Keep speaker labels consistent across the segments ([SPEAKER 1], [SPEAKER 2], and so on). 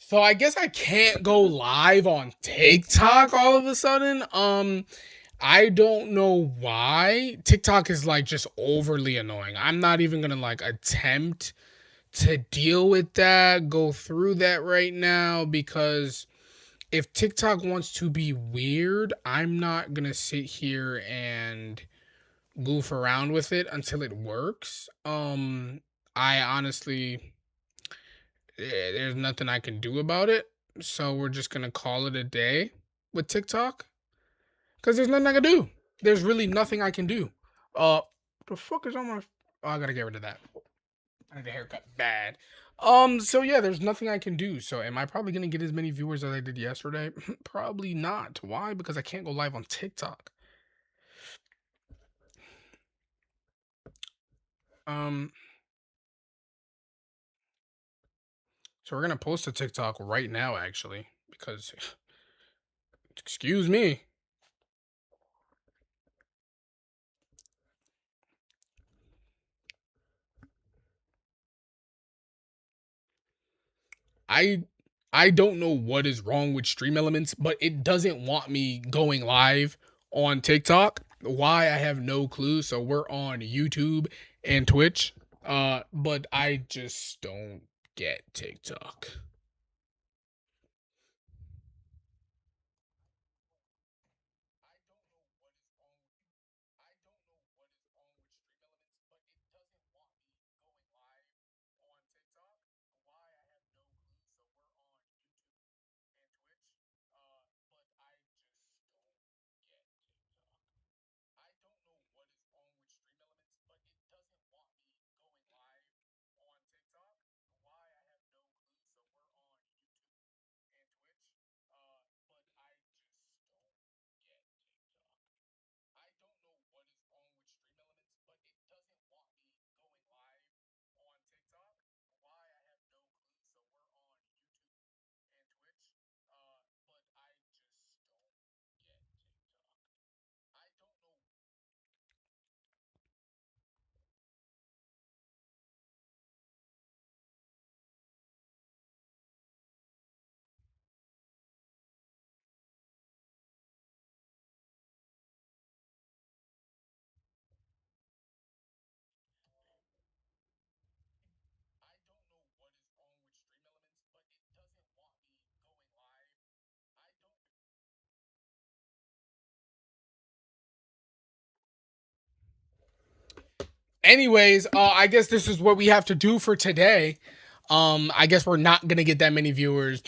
[SPEAKER 1] So I guess I can't go live on TikTok all of a sudden. I don't know why. TikTok is like just overly annoying. I'm not even gonna like attempt to deal with that, go through that right now because if TikTok wants to be weird, I'm not gonna sit here and goof around with it until it works. I honestly there's nothing I can do about it. So we're just gonna call it a day with TikTok because there's nothing I can do. There's really nothing I can do. Uh, the fuck is on my? Oh, I gotta get rid of that. I need a haircut bad. So yeah, there's nothing I can do. So am I probably gonna get as many viewers as I did yesterday? Probably not. Why? Because I can't go live on TikTok. Um, so we're gonna post a TikTok right now, actually, because excuse me. I I don't know what is wrong with Stream Elements, but it doesn't want me going live on TikTok. Why I have no clue. So we're on YouTube and Twitch. But I just don't get TikTok. Anyways, I guess this is what we have to do for today. I guess we're not gonna get that many viewers.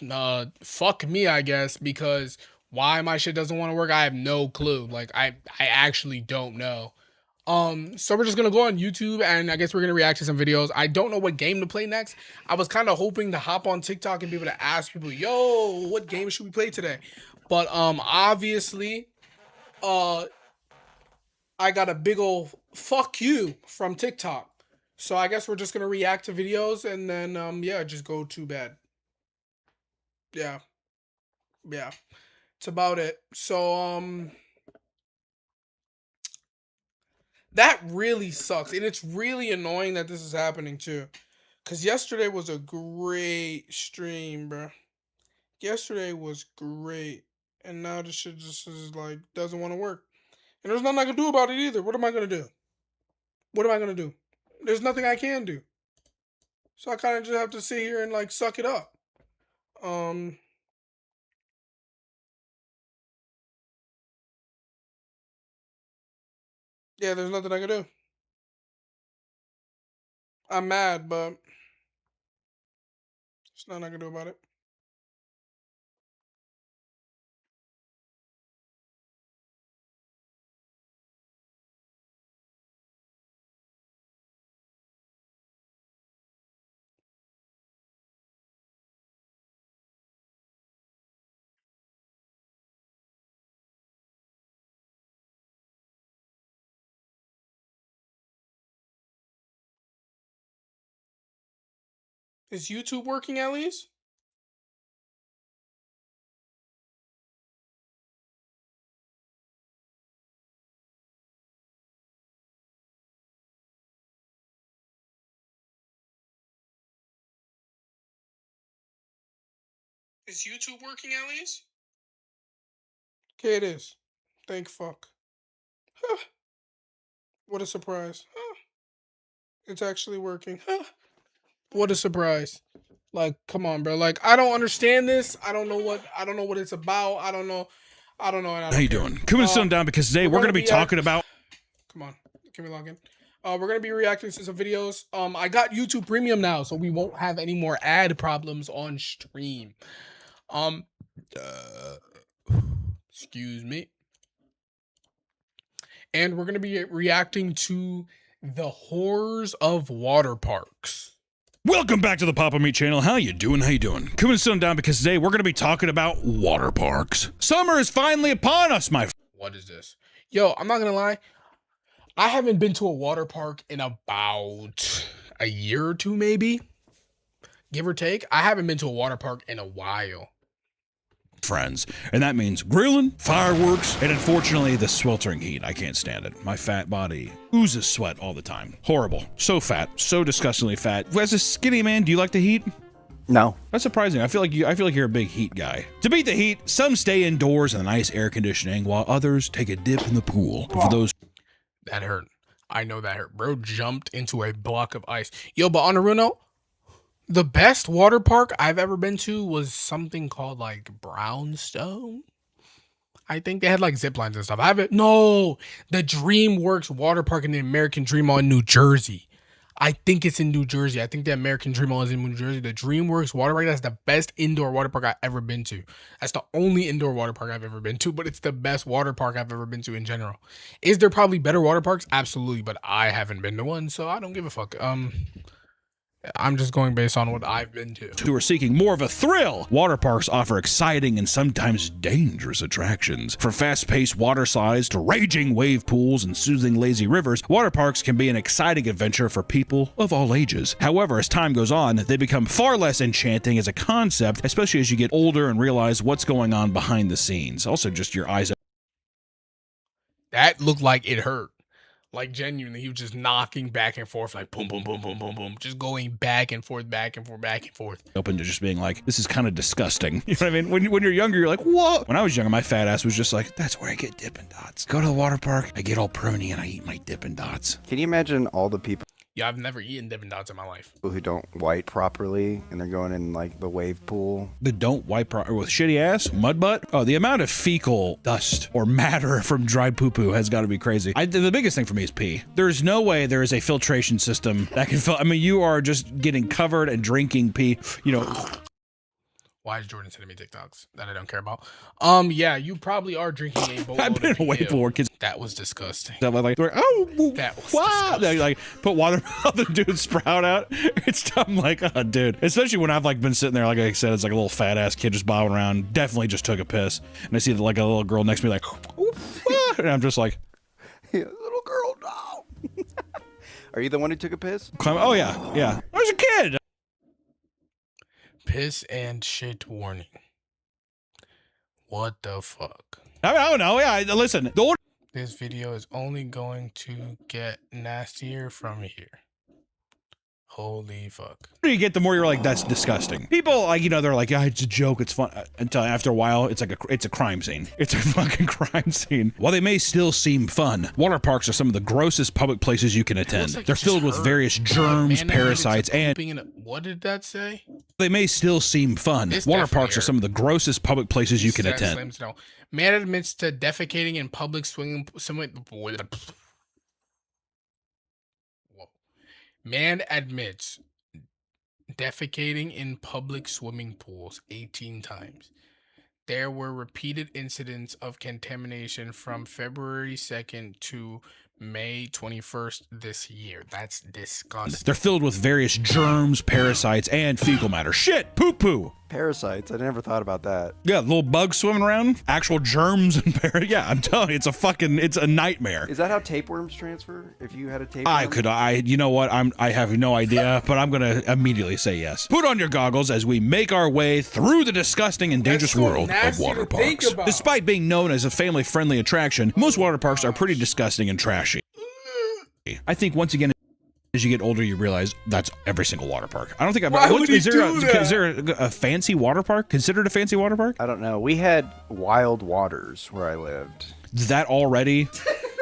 [SPEAKER 1] Fuck me, I guess, because why my shit doesn't want to work, I have no clue. Like I actually don't know. So we're just gonna go on YouTube and I guess we're gonna react to some videos. I don't know what game to play next. I was kind of hoping to hop on TikTok and be able to ask people, yo, what game should we play today? But obviously, uh I got a big old fuck you from TikTok. So I guess we're just gonna react to videos and then yeah, just go to bed. Yeah, yeah. It's about it. So that really sucks. And it's really annoying that this is happening too. Cause yesterday was a great stream, bro. Yesterday was great. And now this shit just is like doesn't want to work. And there's nothing I can do about it either. What am I gonna do? What am I gonna do? There's nothing I can do. So I kinda just have to sit here and like suck it up. Um, yeah, there's nothing I can do. I'm mad, but there's nothing I can do about it. Is YouTube working at least? Is YouTube working at least? Okay, it is. Thank fuck. Huh. What a surprise. Huh. It's actually working. Huh. What a surprise. Like, come on, bro. Like, I don't understand this. I don't know what it's about. I don't know. And I don't
[SPEAKER 2] How you
[SPEAKER 1] care.
[SPEAKER 2] doing? Coming to down because today we're gonna be talking about.
[SPEAKER 1] Come on, can we log in? We're gonna be reacting to some videos. I got YouTube Premium now, so we won't have any more ad problems on stream. Excuse me. And we're gonna be reacting to the horrors of water parks.
[SPEAKER 2] Welcome back to the Papa Meat channel. How you doing? Coming to down because today we're gonna be talking about water parks. Summer is finally upon us, my.
[SPEAKER 1] What is this? Yo, I'm not gonna lie. I haven't been to a water park in about a year or two, maybe, give or take. I haven't been to a water park in a while.
[SPEAKER 2] Friends, and that means grilling, fireworks, and unfortunately the sweltering heat. I can't stand it. My fat body oozes sweat all the time. Horrible. So fat. So disgustingly fat. As a skinny man, do you like the heat?
[SPEAKER 3] No.
[SPEAKER 2] That's surprising. I feel like you're a big heat guy. To beat the heat, some stay indoors in the nice air conditioning, while others take a dip in the pool. But for those
[SPEAKER 1] that hurt. I know that hurt. Bro jumped into a block of ice. Yo, but on a real note, the best water park I've ever been to was something called like Brownstone. I think they had like zip lines and stuff. The DreamWorks water park in the American Dream Mall in New Jersey. I think it's in New Jersey. I think the American Dream Mall is in New Jersey. The DreamWorks water park, that's the best indoor water park I've ever been to. That's the only indoor water park I've ever been to, but it's the best water park I've ever been to in general. Is there probably better water parks? Absolutely, but I haven't been to one, so I don't give a fuck. I'm just going based on what I've been to.
[SPEAKER 2] Who are seeking more of a thrill. Water parks offer exciting and sometimes dangerous attractions. From fast-paced water slides to raging wave pools and soothing lazy rivers, water parks can be an exciting adventure for people of all ages. However, as time goes on, they become far less enchanting as a concept, especially as you get older and realize what's going on behind the scenes. Also, just your eyes.
[SPEAKER 1] That looked like it hurt. Like, genuinely, he was just knocking back and forth, like, boom, boom, boom, boom, boom, boom. Just going back and forth, back and forth, back and forth.
[SPEAKER 2] Open to just being like, this is kind of disgusting. You know what I mean? When you're younger, you're like, what? When I was younger, my fat ass was just like, that's where I get Dippin' Dots. Go to the water park, I get all pruny, and I eat my Dippin' Dots.
[SPEAKER 3] Can you imagine all the people
[SPEAKER 1] Yeah, I've never eaten Dippin' Dots in my life.
[SPEAKER 3] who don't wipe properly and they're going in like the wave pool?
[SPEAKER 2] The don't wipe with shitty ass, mud butt. Oh, the amount of fecal dust or matter from dry poo-poo has got to be crazy. The biggest thing for me is pee. There's no way there is a filtration system that can I mean, you are just getting covered and drinking pee, you know.
[SPEAKER 1] Why is Jordan sending me TikToks that I don't care about? Yeah, you probably are drinking a boatload
[SPEAKER 2] I've been
[SPEAKER 1] of
[SPEAKER 2] away
[SPEAKER 1] pee.
[SPEAKER 2] for kids.
[SPEAKER 1] That was disgusting.
[SPEAKER 2] That like, oh,
[SPEAKER 1] That was
[SPEAKER 2] wow.
[SPEAKER 1] disgusting.
[SPEAKER 2] They like put water on the dude sprout out. It's I'm like, oh, dude. Especially when I've like been sitting there, like I said, it's like a little fat ass kid just bobbing around. Definitely just took a piss, and I see like a little girl next to me, like, and I'm just like,
[SPEAKER 3] Yeah, little girl, no. Are you the one who took a piss?
[SPEAKER 2] oh yeah, yeah. I was a kid.
[SPEAKER 1] Piss and shit warning. What the fuck?
[SPEAKER 2] I don't know. Yeah, listen. The older
[SPEAKER 1] This video is only going to get nastier from here. Holy fuck.
[SPEAKER 2] you get, the more you're like, that's disgusting. People like, you know, they're like, yeah, it's a joke, it's fun. Until after a while, it's like it's a crime scene. It's a fucking crime scene. While they may still seem fun, water parks are some of the grossest public places you can attend.
[SPEAKER 1] Like
[SPEAKER 2] They're filled with various germs, parasites, and
[SPEAKER 1] what did that say?
[SPEAKER 2] they may still seem fun.
[SPEAKER 1] This
[SPEAKER 2] Water
[SPEAKER 1] definitely
[SPEAKER 2] parks are
[SPEAKER 1] hurt.
[SPEAKER 2] some of the grossest public places you can
[SPEAKER 1] That
[SPEAKER 2] attend.
[SPEAKER 1] slams down. Man admits to defecating in public swimming. Man admits defecating in public swimming pools 18 times. There were repeated incidents of contamination from February 2nd to May 21st this year. That's disgusting.
[SPEAKER 2] They're filled with various germs, parasites, and fecal matter. Shit, poo-poo.
[SPEAKER 3] Parasites. I never thought about that.
[SPEAKER 2] Yeah, little bugs swimming around, actual germs and yeah, I'm telling you, it's a nightmare.
[SPEAKER 3] Is that how tapeworms transfer? If you had a tapeworm?
[SPEAKER 2] You know what? I have no idea, but I'm gonna immediately say yes. Put on your goggles as we make our way through the disgusting and dangerous world of water parks. Despite being known as a family-friendly attraction, most water parks are pretty disgusting and trashy. I think once again, As you get older, you realize that's every single water park. I don't think I've
[SPEAKER 1] Why
[SPEAKER 2] ever.
[SPEAKER 1] would he
[SPEAKER 2] Is there,
[SPEAKER 1] do that?
[SPEAKER 2] is there a fancy water park considered a fancy water park?
[SPEAKER 3] I don't know. We had Wild Waters where I lived.
[SPEAKER 2] That already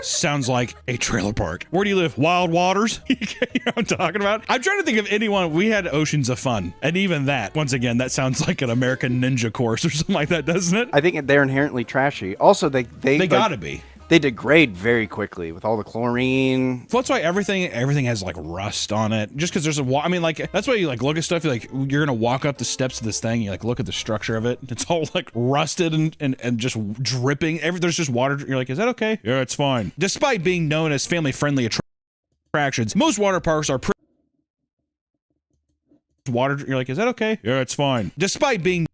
[SPEAKER 2] sounds like a trailer park. Where do you live? Wild Waters? You know what I'm talking about? I'm trying to think of anyone. We had Oceans of Fun. And even that, once again, that sounds like an American Ninja course or something like that, doesn't it?
[SPEAKER 3] I think they're inherently trashy. Also, they like,
[SPEAKER 2] gotta be.
[SPEAKER 3] They degrade very quickly with all the chlorine.
[SPEAKER 2] Well, that's why everything has like rust on it. Just because there's I mean, like that's why you like look at stuff. You're gonna walk up the steps of this thing. You like look at the structure of it. It's all like rusted and just dripping. There's just water. You're like, is that okay? Yeah, it's fine. Despite being known as family friendly attractions, most water parks are water. You're like, is that okay? Yeah, it's fine. Despite being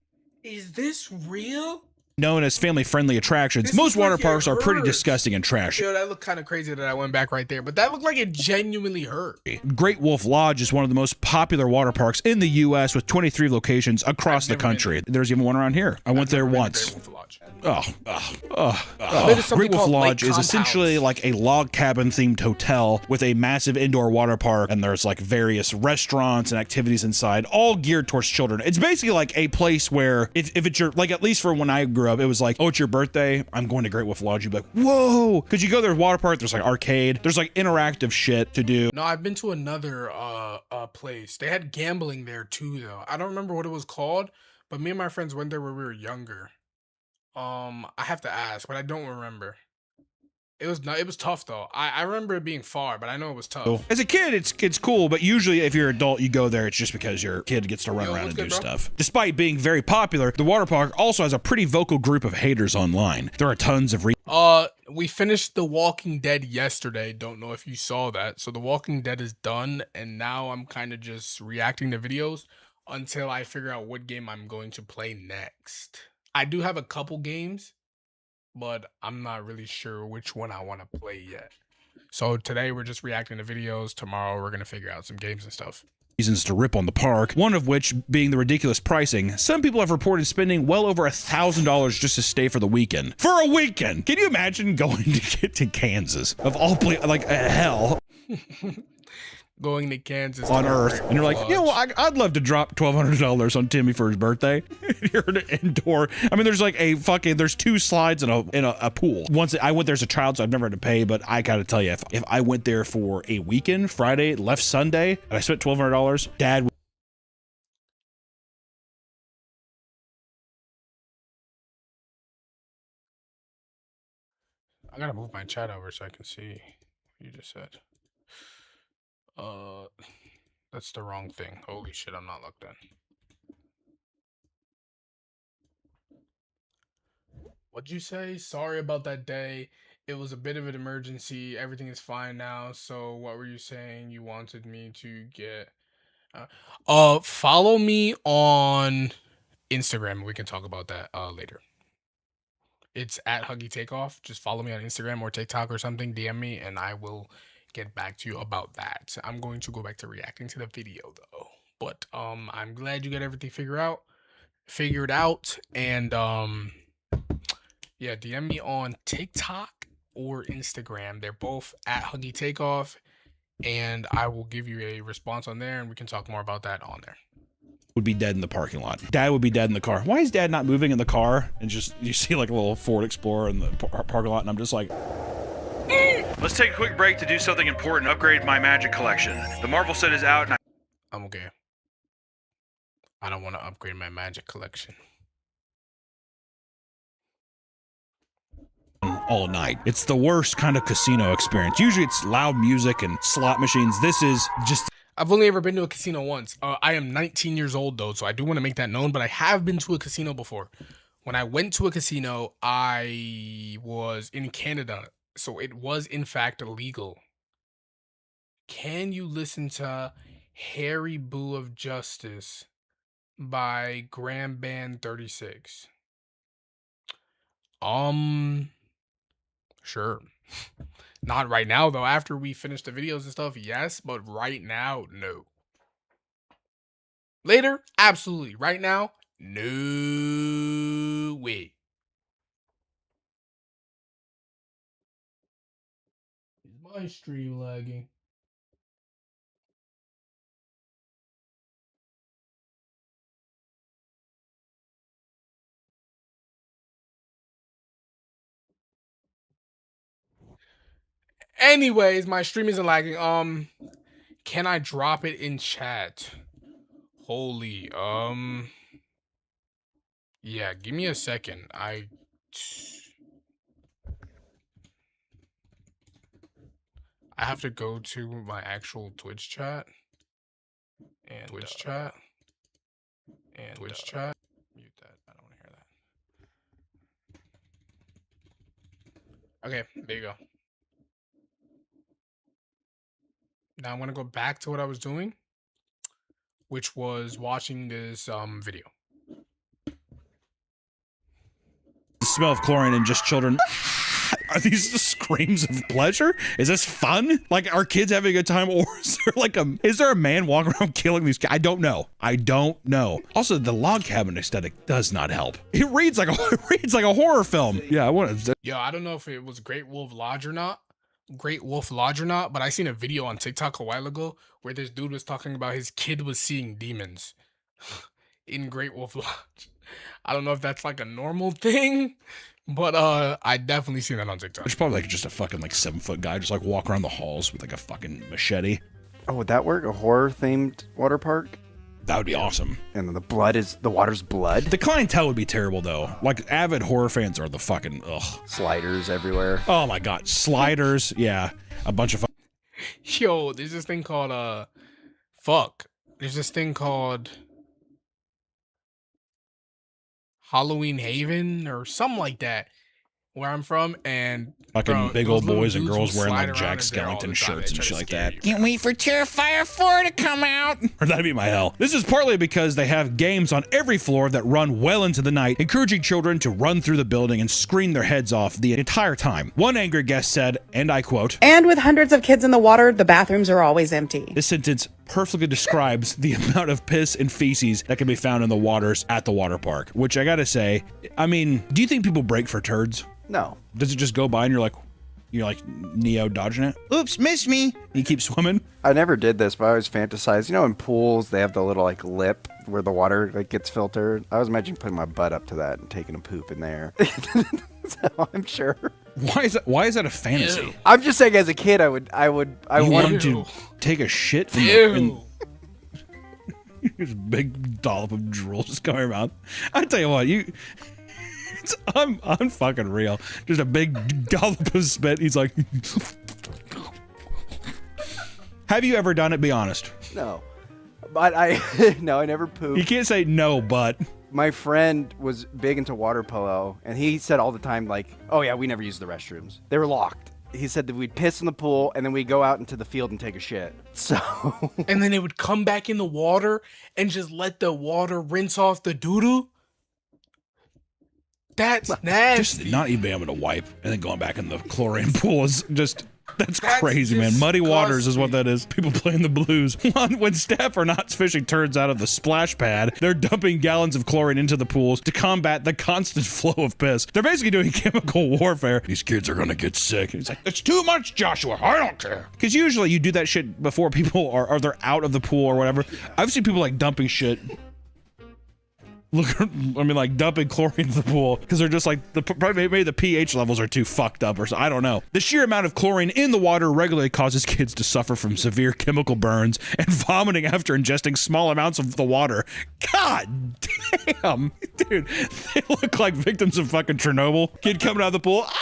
[SPEAKER 1] Is this real?
[SPEAKER 2] known as family-friendly attractions,
[SPEAKER 1] This
[SPEAKER 2] most
[SPEAKER 1] looks like
[SPEAKER 2] water
[SPEAKER 1] it
[SPEAKER 2] parks are pretty
[SPEAKER 1] hurts.
[SPEAKER 2] disgusting and trashy.
[SPEAKER 1] Yo, that looked kind of crazy that I went back right there, but that looked like it genuinely hurt.
[SPEAKER 2] Great Wolf Lodge is one of the most popular water parks in the U.S. with 23 locations across
[SPEAKER 1] I've
[SPEAKER 2] the
[SPEAKER 1] never been
[SPEAKER 2] country. There's even one around here. I went there
[SPEAKER 1] Never been to
[SPEAKER 2] once.
[SPEAKER 1] Great Wolf Lodge. There's something
[SPEAKER 2] Great Wolf
[SPEAKER 1] called
[SPEAKER 2] Lodge
[SPEAKER 1] Lake
[SPEAKER 2] is essentially
[SPEAKER 1] Compounds.
[SPEAKER 2] like a log cabin themed hotel with a massive indoor water park, and there's like various restaurants and activities inside, all geared towards children. It's basically like a place where if it's your, like at least for when I grew up, it was like, oh, it's your birthday, I'm going to Great Wolf Lodge. You'd be like, whoa, because you go there, water park, there's like arcade, there's like interactive shit to do.
[SPEAKER 1] No, I've been to another place. They had gambling there too, though. I don't remember what it was called, but me and my friends went there when we were younger. I have to ask, but I don't remember. It was not. It was tough though. I remember it being far, but I know it was tough.
[SPEAKER 2] As a kid, it's cool, but usually if you're an adult, you go there, it's just because your kid gets to run
[SPEAKER 1] Yo,
[SPEAKER 2] around
[SPEAKER 1] what's
[SPEAKER 2] and do
[SPEAKER 1] good, bro?
[SPEAKER 2] stuff. Despite being very popular, the water park also has a pretty vocal group of haters online. There are tons of
[SPEAKER 1] We finished The Walking Dead yesterday. Don't know if you saw that. So The Walking Dead is done, and now I'm kind of just reacting to videos until I figure out what game I'm going to play next. I do have a couple games, but I'm not really sure which one I want to play yet. So today we're just reacting to videos. Tomorrow we're gonna figure out some games and stuff.
[SPEAKER 2] reasons to rip on the park, one of which being the ridiculous pricing. Some people have reported spending well over $1,000 just to stay for the weekend. For a weekend! Can you imagine going to get to Kansas? Of all places, like hell
[SPEAKER 1] Going to Kansas
[SPEAKER 2] on
[SPEAKER 1] to
[SPEAKER 2] Earth. And you're like,
[SPEAKER 1] Lodge.
[SPEAKER 2] you know, I'd love to drop $1,200 on Timmy for his birthday. You're in an indoor. I mean, there's like there's 2 slides and a pool. Once I went there as a child, so I've never had to pay, but I gotta tell you, if I went there for a weekend, Friday, left Sunday, and I spent $1,200, Dad would
[SPEAKER 1] I gotta move my chat over so I can see what you just said. That's the wrong thing. Holy shit, I'm not logged in. What'd you say? Sorry about that day. It was a bit of an emergency. Everything is fine now. So what were you saying? You wanted me to get follow me on Instagram. We can talk about that later. It's at Huggy Takeoff. Just follow me on Instagram or TikTok or something. DM me and I will get back to you about that. I'm going to go back to reacting to the video though. But I'm glad you got everything figured out. And yeah, DM me on TikTok or Instagram. They're both at Huggy Takeoff. And I will give you a response on there and we can talk more about that on there.
[SPEAKER 2] be dead in the parking lot. Dad would be dead in the car. Why is Dad not moving in the car? And just, you see like a little Ford Explorer in the parking lot, and I'm just like, let's take a quick break to do something important. Upgrade my Magic collection. The Marvel set is out, and
[SPEAKER 1] I'm okay. I don't want to upgrade my Magic collection.
[SPEAKER 2] all night. It's the worst kind of casino experience. Usually it's loud music and slot machines. This is just...
[SPEAKER 1] I've only ever been to a casino once. I am 19 years old though, so I do want to make that known, but I have been to a casino before. When I went to a casino, I was in Canada, so it was in fact illegal. Can you listen to Harry Boo of Justice by Graham Band 36? Sure. Not right now though. After we finish the videos and stuff, yes, but right now, no. Later, absolutely. Right now, no way. Is my stream lagging? Anyways, my stream isn't lagging. Can I drop it in chat? Holy, yeah, give me a second. I have to go to my actual Twitch chat and Twitch chat. Mute that. I don't want to hear that. Okay, there you go. Now I'm gonna go back to what I was doing, which was watching this video.
[SPEAKER 2] The smell of chlorine and just children. Are these the screams of pleasure? Is this fun? Like, are kids having a good time, or is there like is there a man walking around killing these kids? I don't know. Also, the log cabin aesthetic does not help. It reads like a horror film. Yeah, I want to.
[SPEAKER 1] Yo, I don't know if it was Great Wolf Lodge or not, but I seen a video on TikTok a while ago where this dude was talking about his kid was seeing demons in Great Wolf Lodge. I don't know if that's like a normal thing, but I definitely seen that on TikTok.
[SPEAKER 2] It's probably like just a fucking like 7-foot guy just like walk around the halls with like a fucking machete.
[SPEAKER 3] Oh, would that work? A horror-themed water park?
[SPEAKER 2] That would be awesome.
[SPEAKER 3] And the water's blood?
[SPEAKER 2] The clientele would be terrible though. Like avid horror fans are the fucking ugh.
[SPEAKER 3] Sliders everywhere.
[SPEAKER 2] Oh my god, sliders. Yeah, a bunch of.
[SPEAKER 1] Yo, there's this thing called There's this thing called Halloween Haven or something like that, where I'm from, and
[SPEAKER 2] fucking big old boys and girls wearing like Jack Skellington shirts and shit like that. Can't wait for Terrifier 4 to come out. Or that'd be my hell. This is partly because they have games on every floor that run well into the night, encouraging children to run through the building and scream their heads off the entire time. One angry guest said, and I quote,
[SPEAKER 4] "And with hundreds of kids in the water, the bathrooms are always empty."
[SPEAKER 2] This sentence perfectly describes the amount of piss and feces that can be found in the waters at the water park, which I gotta say, I mean, do you think people break for turds?
[SPEAKER 3] No.
[SPEAKER 2] Does it just go by and you're like Neo dodging it? Oops, missed me. You keep swimming.
[SPEAKER 3] I never did this, but I always fantasized. You know, in pools, they have the little like lip where the water like gets filtered. I was imagining putting my butt up to that and taking a poop in there. So I'm sure.
[SPEAKER 2] Why is that a fantasy?
[SPEAKER 1] Ew.
[SPEAKER 3] I'm just saying, as a kid, I
[SPEAKER 2] You want to take a shit in this big dollop of drool just going around. I tell you what, I'm fucking real. Just a big dollop of spit. He's like, have you ever done it? Be honest.
[SPEAKER 3] No, but no, I never pooped.
[SPEAKER 2] You can't say no, but
[SPEAKER 3] My friend was big into water polo, and he said all the time, like, oh yeah, we never used the restrooms. They were locked. He said that we'd piss in the pool, and then we'd go out into the field and take a shit. So.
[SPEAKER 1] And then it would come back in the water and just let the water rinse off the doo-doo? That's nasty.
[SPEAKER 2] Just not even being able to wipe and then going back in the chlorine pool is just, that's crazy, man. Muddy waters is what that is. People playing the blues. When staff are not fishing turds out of the splash pad, they're dumping gallons of chlorine into the pools to combat the constant flow of piss. They're basically doing chemical warfare. These kids are gonna get sick. It's like, it's too much, Joshua. I don't care. Because usually you do that shit before people are they're out of the pool or whatever. I've seen people like dumping shit. Like dumping chlorine in the pool because they're just like maybe the pH levels are too fucked up or so. I don't know. The sheer amount of chlorine in the water regularly causes kids to suffer from severe chemical burns and vomiting after ingesting small amounts of the water. God damn, dude, they look like victims of fucking Chernobyl. Kid coming out of the pool. Ah!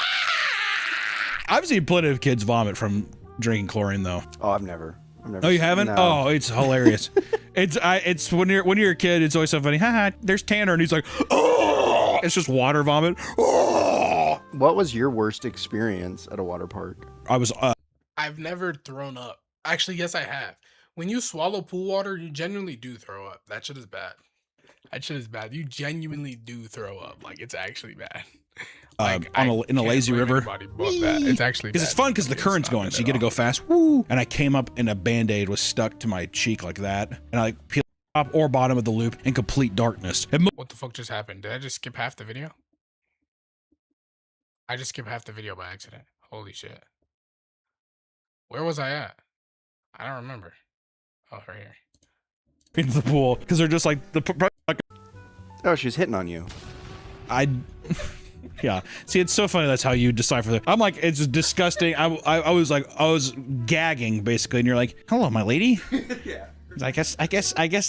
[SPEAKER 2] I've seen plenty of kids vomit from drinking chlorine though.
[SPEAKER 3] Oh, I've never.
[SPEAKER 2] Oh, you haven't?
[SPEAKER 3] No.
[SPEAKER 2] Oh, it's hilarious. It's when you're a kid, it's always so funny. Haha, there's Tanner, and he's like, oh, it's just water vomit. Oh.
[SPEAKER 3] What was your worst experience at a water park?
[SPEAKER 1] I've never thrown up. Actually, yes, I have. When you swallow pool water, you genuinely do throw up. That shit is bad. That shit is bad. You genuinely do throw up. Like, it's actually bad. Like,
[SPEAKER 2] in a lazy river.
[SPEAKER 1] It's actually
[SPEAKER 2] because it's fun because the current's going, so you get to go fast. Woo! And I came up and a Band-Aid was stuck to my cheek like that, and I like peeled top or bottom of the loop in complete darkness.
[SPEAKER 1] What the fuck just happened? Did I just skip half the video? I just skipped half the video by accident. Holy shit. Where was I at? I don't remember. Oh, right here.
[SPEAKER 2] Into the pool because they're just like
[SPEAKER 3] Oh, she's hitting on you.
[SPEAKER 2] Yeah. See, it's so funny. That's how you decipher that. I'm like, it's disgusting. I was gagging basically, and you're like, "Hello, my lady."
[SPEAKER 3] Yeah.
[SPEAKER 2] I guess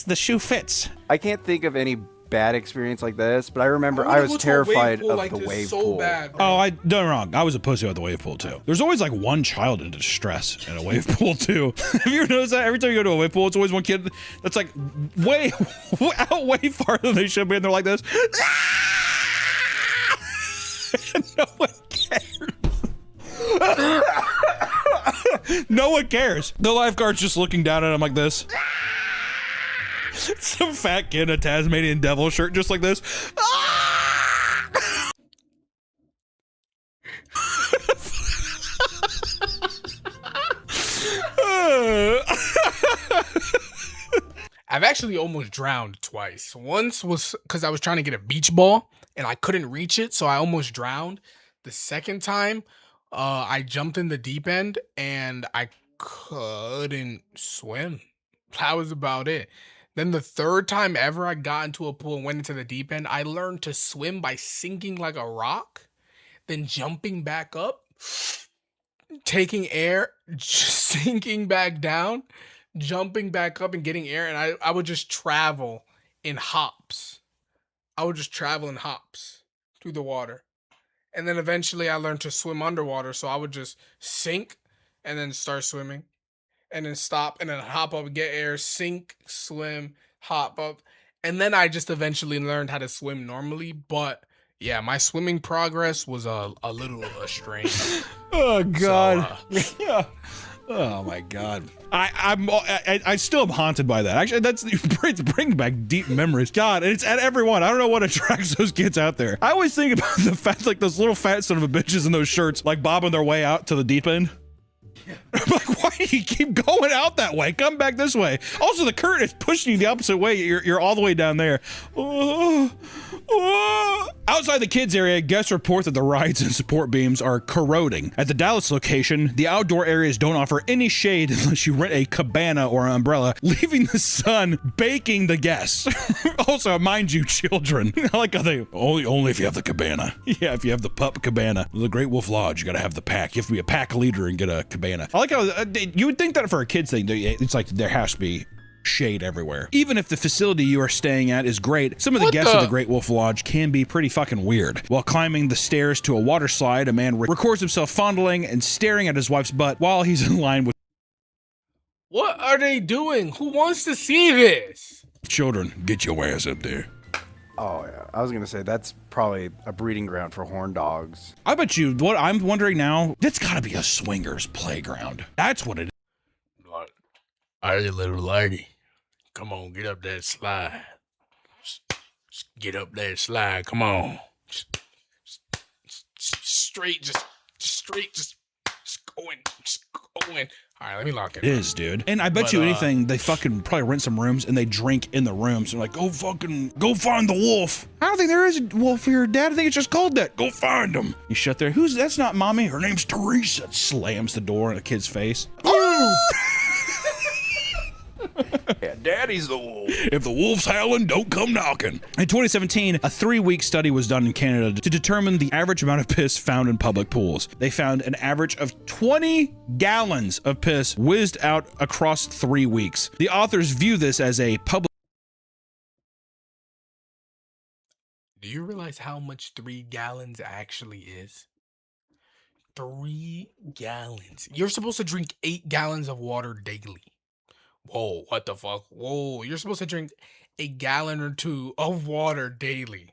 [SPEAKER 2] the shoe fits.
[SPEAKER 3] I can't think of any bad experience like this, but I remember I was terrified of the wave pool.
[SPEAKER 1] Bad, bro.
[SPEAKER 2] Oh, I done wrong. I was a pussy about the wave pool too. There's always like one child in distress in a wave pool too. Have you ever noticed that? Every time you go to a wave pool, it's always one kid that's like way farther than they should be, and they're like this. No one cares. No one cares. The lifeguard's just looking down at him like this. Some fat kid in a Tasmanian devil shirt just like this.
[SPEAKER 1] I've actually almost drowned twice. Once was because I was trying to get a beach ball and I couldn't reach it, so I almost drowned. The second time, I jumped in the deep end and I couldn't swim. That was about it. Then the third time ever I got into a pool and went into the deep end, I learned to swim by sinking like a rock, then jumping back up, taking air, sinking back down, jumping back up and getting air, and I would just travel in hops. I would just travel in hops through the water. And then eventually I learned to swim underwater, so I would just sink and then start swimming. And then stop and then hop up, get air, sink, swim, hop up. And then I just eventually learned how to swim normally. But yeah, my swimming progress was a little strange.
[SPEAKER 2] Oh God.
[SPEAKER 1] So,
[SPEAKER 2] Yeah. Oh my God. I still am haunted by that. Actually, it's bringing back deep memories. God, and it's at everyone. I don't know what attracts those kids out there. I always think about the fact, like those little fat son of a bitches in those shirts, like bobbing their way out to the deep end. I'm like, why do you keep going out that way? Come back this way. Also, the current is pushing you the opposite way. You're all the way down there. Outside the kids area, guests report that the rides and support beams are corroding. At the Dallas location, the outdoor areas don't offer any shade unless you rent a cabana or an umbrella, leaving the sun baking the guests. Also, mind you, children. I like how they only if you have the cabana. Yeah, if you have the pup cabana. The Great Wolf Lodge, you gotta have the pack. You have to be a pack leader and get a cabana. I like how you would think that for a kid's thing, it's like there has to be shade everywhere. Even if the facility you are staying at is great, some of the guests of the Great Wolf Lodge can be pretty fucking weird. While climbing the stairs to a water slide, a man records himself fondling and staring at his wife's butt while he's in line with
[SPEAKER 1] what are they doing? Who wants to see this?
[SPEAKER 2] children. Get your ass up there.
[SPEAKER 3] Oh yeah, I was gonna say that's probably a breeding ground for horn dogs.
[SPEAKER 2] I bet you, what I'm wondering now, that's gotta be a swingers playground. That's what it is.
[SPEAKER 1] Like, hey, little lady, come on, get up that slide. Just get up that slide. Come on. Straight, just going. All right, let me lock it.
[SPEAKER 2] It is, dude. And I bet
[SPEAKER 1] But,
[SPEAKER 2] you anything, they fucking probably rent some rooms and they drink in the rooms. They're like, go find the wolf. I don't think there is a wolf here, Dad. I think it's just called that. Go find him. You shut there. That's not Mommy. Her name's Teresa. Slams the door in a kid's face.
[SPEAKER 3] Yeah, Daddy's the wolf.
[SPEAKER 2] If the wolf's howling, don't come knocking. In 2017, a 3-week study was done in Canada to determine the average amount of piss found in public pools. They found an average of 20 gallons of piss whizzed out across 3 weeks. The authors view this as a public.
[SPEAKER 1] Do you realize how much 3 gallons actually is? 3 gallons. You're supposed to drink 8 gallons of water daily. Whoa, what the fuck? Whoa, you're supposed to drink a gallon or 2 of water daily.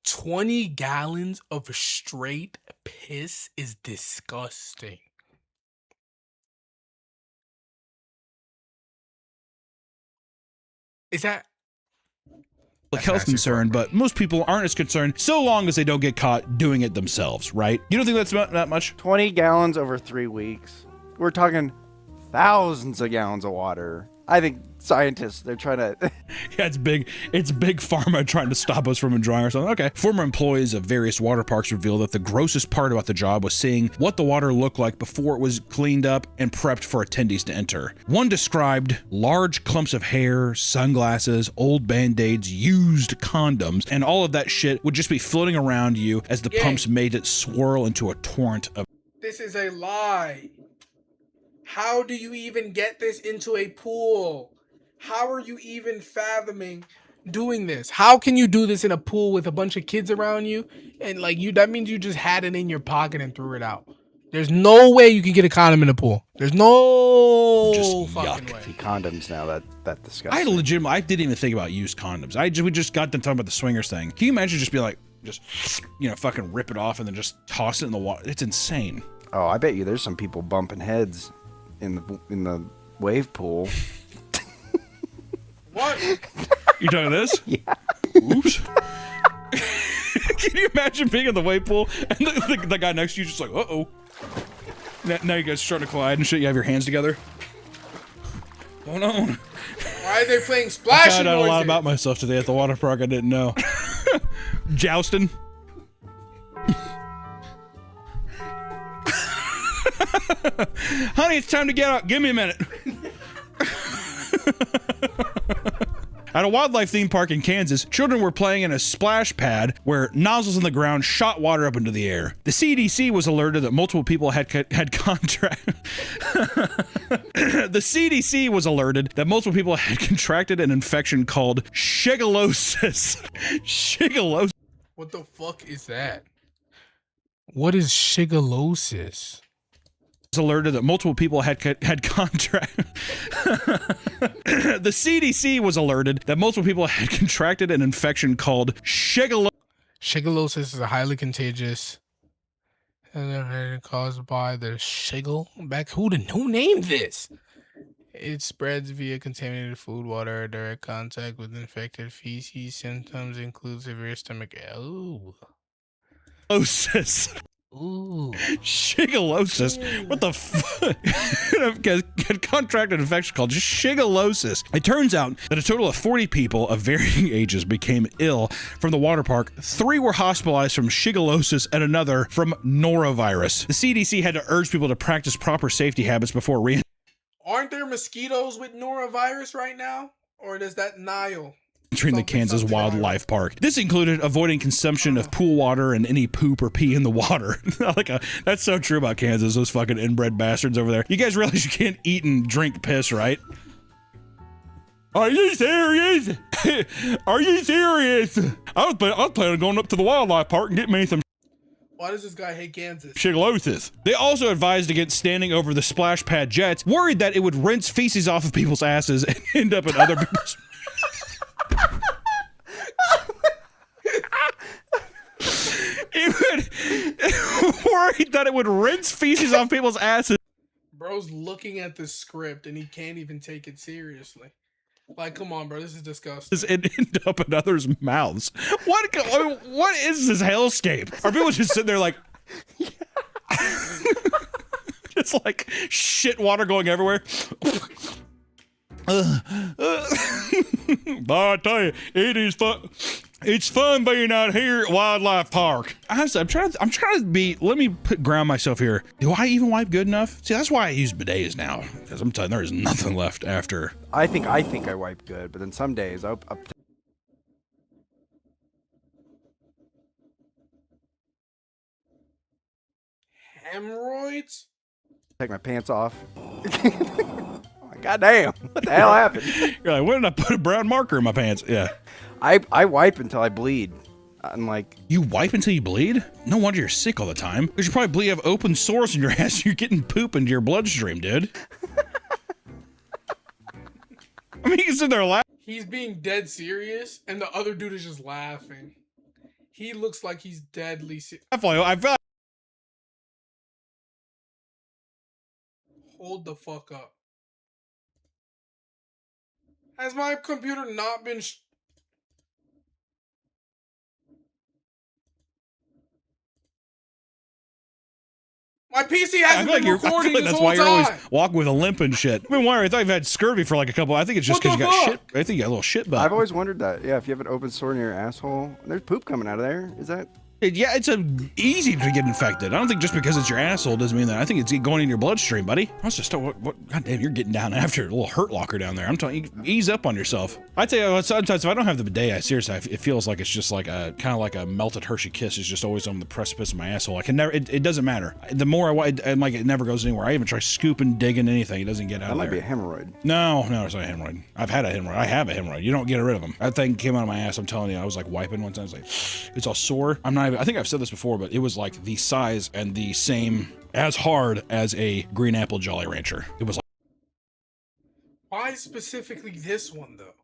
[SPEAKER 1] 20 gallons of straight piss is disgusting. Is that
[SPEAKER 2] Health concern, but most people aren't as concerned so long as they don't get caught doing it themselves, right? You don't think that's about that much?
[SPEAKER 3] 20 gallons over 3 weeks. We're talking thousands of gallons of water. I think scientists. They're trying to.
[SPEAKER 2] Yeah, it's big pharma trying to stop us from enjoying ourselves. Okay. Former employees of various water parks revealed that the grossest part about the job was seeing what the water looked like before it was cleaned up and prepped for attendees to enter. One described large clumps of hair, sunglasses, old band-aids, used condoms, and all of that shit would just be floating around you as the pumps made it swirl into a torrent of.
[SPEAKER 1] This is a lie. How do you even get this into a pool? How are you even fathoming doing this? How can you do this in a pool with a bunch of kids around you? And like that means you just had it in your pocket and threw it out. There's no way you can get a condom in a pool. There's no
[SPEAKER 2] Just
[SPEAKER 1] fucking
[SPEAKER 2] yuck.
[SPEAKER 1] way.
[SPEAKER 3] See, condoms now. That disgusting.
[SPEAKER 2] I didn't even think about used condoms. We just got done talking about the swingers thing. Can you imagine just be like, just, fucking rip it off and then just toss it in the water? It's insane.
[SPEAKER 3] Oh, I bet you there's some people bumping heads in the wave pool.
[SPEAKER 1] What?
[SPEAKER 2] You talking this?
[SPEAKER 3] Yeah.
[SPEAKER 2] Oops. Can you imagine being in the wave pool and the guy next to you just like, uh-oh. Now you guys starting to collide and shit. You have your hands together. What's going on?
[SPEAKER 1] Why are they playing
[SPEAKER 2] I
[SPEAKER 1] splashing
[SPEAKER 2] found out
[SPEAKER 1] noises?
[SPEAKER 2] a lot about myself today at the water park I didn't know. Jousting. Honey, it's time to get out. Give me a minute. At a wildlife theme park in Kansas, children were playing in a splash pad where nozzles in the ground shot water up into the air. The CDC was alerted that multiple people had contracted. The CDC was alerted that multiple people had contracted an infection called shigellosis. Shigellosis.
[SPEAKER 1] What the fuck is that? What is shigellosis?
[SPEAKER 2] Alerted that multiple people had contracted. The CDC was alerted that multiple people had contracted an infection called shigellosis.
[SPEAKER 1] Shigellosis is a highly contagious and caused by the shigel back. Who named this? It spreads via contaminated food, water, or direct contact with infected feces. Symptoms include severe stomach. Ooh. Ooh.
[SPEAKER 2] Shigellosis. What the fuck? Had contracted an infection called shigellosis. It turns out that a total of 40 people of varying ages became ill from the water park. 3 were hospitalized from shigellosis and another from norovirus. The CDC had to urge people to practice proper safety habits before
[SPEAKER 1] Aren't there mosquitoes with norovirus right now? Or is that Nile?
[SPEAKER 2] entering the Kansas Wildlife Park. This included avoiding consumption of pool water and any poop or pee in the water. That's so true about Kansas, those fucking inbred bastards over there. You guys realize you can't eat and drink piss, right? Are you serious? Are you serious? I was planning on going up to the wildlife park and getting me some
[SPEAKER 1] Why does this guy hate Kansas?
[SPEAKER 2] shigellosis. They also advised against standing over the splash pad jets, worried that it would rinse feces off of people's asses and end up in other people's... worried that it would rinse feces off people's asses.
[SPEAKER 1] Bro's looking at the script and he can't even take it seriously. Like, come on, bro, this is disgusting.
[SPEAKER 2] And end up in others' mouths. What is this hellscape? Are people just sitting there like, just like shit water going everywhere? But I tell you, it is fun. It's fun being out here at Wildlife Park. Honestly, I'm trying to be. Let me ground myself here. Do I even wipe good enough? See, that's why I use bidets now, because I'm telling you, there is nothing left after.
[SPEAKER 3] I think I wipe good, but then some days I'll
[SPEAKER 1] Hemorrhoids?
[SPEAKER 3] take my pants off. God damn, what the hell happened?
[SPEAKER 2] You're like, when did I put a brown marker in my pants? Yeah.
[SPEAKER 3] I wipe until I bleed. I'm like,
[SPEAKER 2] You wipe until you bleed? No wonder you're sick all the time. Because you probably have open sores in your ass. You're getting poop into your bloodstream, dude. I mean, you can sit there laughing.
[SPEAKER 1] He's being dead serious, and the other dude is just laughing. He looks like he's deadly serious.
[SPEAKER 2] I feel like
[SPEAKER 1] Hold the fuck up. Has my computer not been... My PC
[SPEAKER 2] I
[SPEAKER 1] hasn't
[SPEAKER 2] feel like
[SPEAKER 1] been recording this
[SPEAKER 2] that's
[SPEAKER 1] whole
[SPEAKER 2] why you're always
[SPEAKER 1] time.
[SPEAKER 2] walking with a limp and shit. I've been wondering. I thought you've had scurvy for like a couple. I think it's just
[SPEAKER 1] What
[SPEAKER 2] because you
[SPEAKER 1] the
[SPEAKER 2] got shit.
[SPEAKER 1] fuck?
[SPEAKER 2] I think you got a little shit butt.
[SPEAKER 3] I've always wondered that. Yeah, if you have an open sore in your asshole, there's poop coming out of there. Is that?
[SPEAKER 2] Yeah, it's easy to get infected. I don't think just because it's your asshole doesn't mean that. I think it's going in your bloodstream, buddy. Let's just what? God damn, you're getting down after a little hurt locker down there. I'm telling you, ease up on yourself. I tell you, sometimes if I don't have the bidet, it feels like it's just like a kind of like a melted Hershey Kiss is just always on the precipice of my asshole. I can never. It doesn't matter. The more I'm like, it never goes anywhere. I even try scooping, digging anything. It doesn't get out
[SPEAKER 3] That
[SPEAKER 2] of
[SPEAKER 3] might
[SPEAKER 2] there.
[SPEAKER 3] be a hemorrhoid.
[SPEAKER 2] No, it's not a hemorrhoid. I've had a hemorrhoid. I have a hemorrhoid. You don't get rid of them. That thing came out of my ass. I'm telling you, I was like wiping one time. I was like, it's all sore. I'm not even, I think I've said this before, but it was like the size and the same as hard as a green apple Jolly Rancher. It was like,
[SPEAKER 1] Why specifically this one though?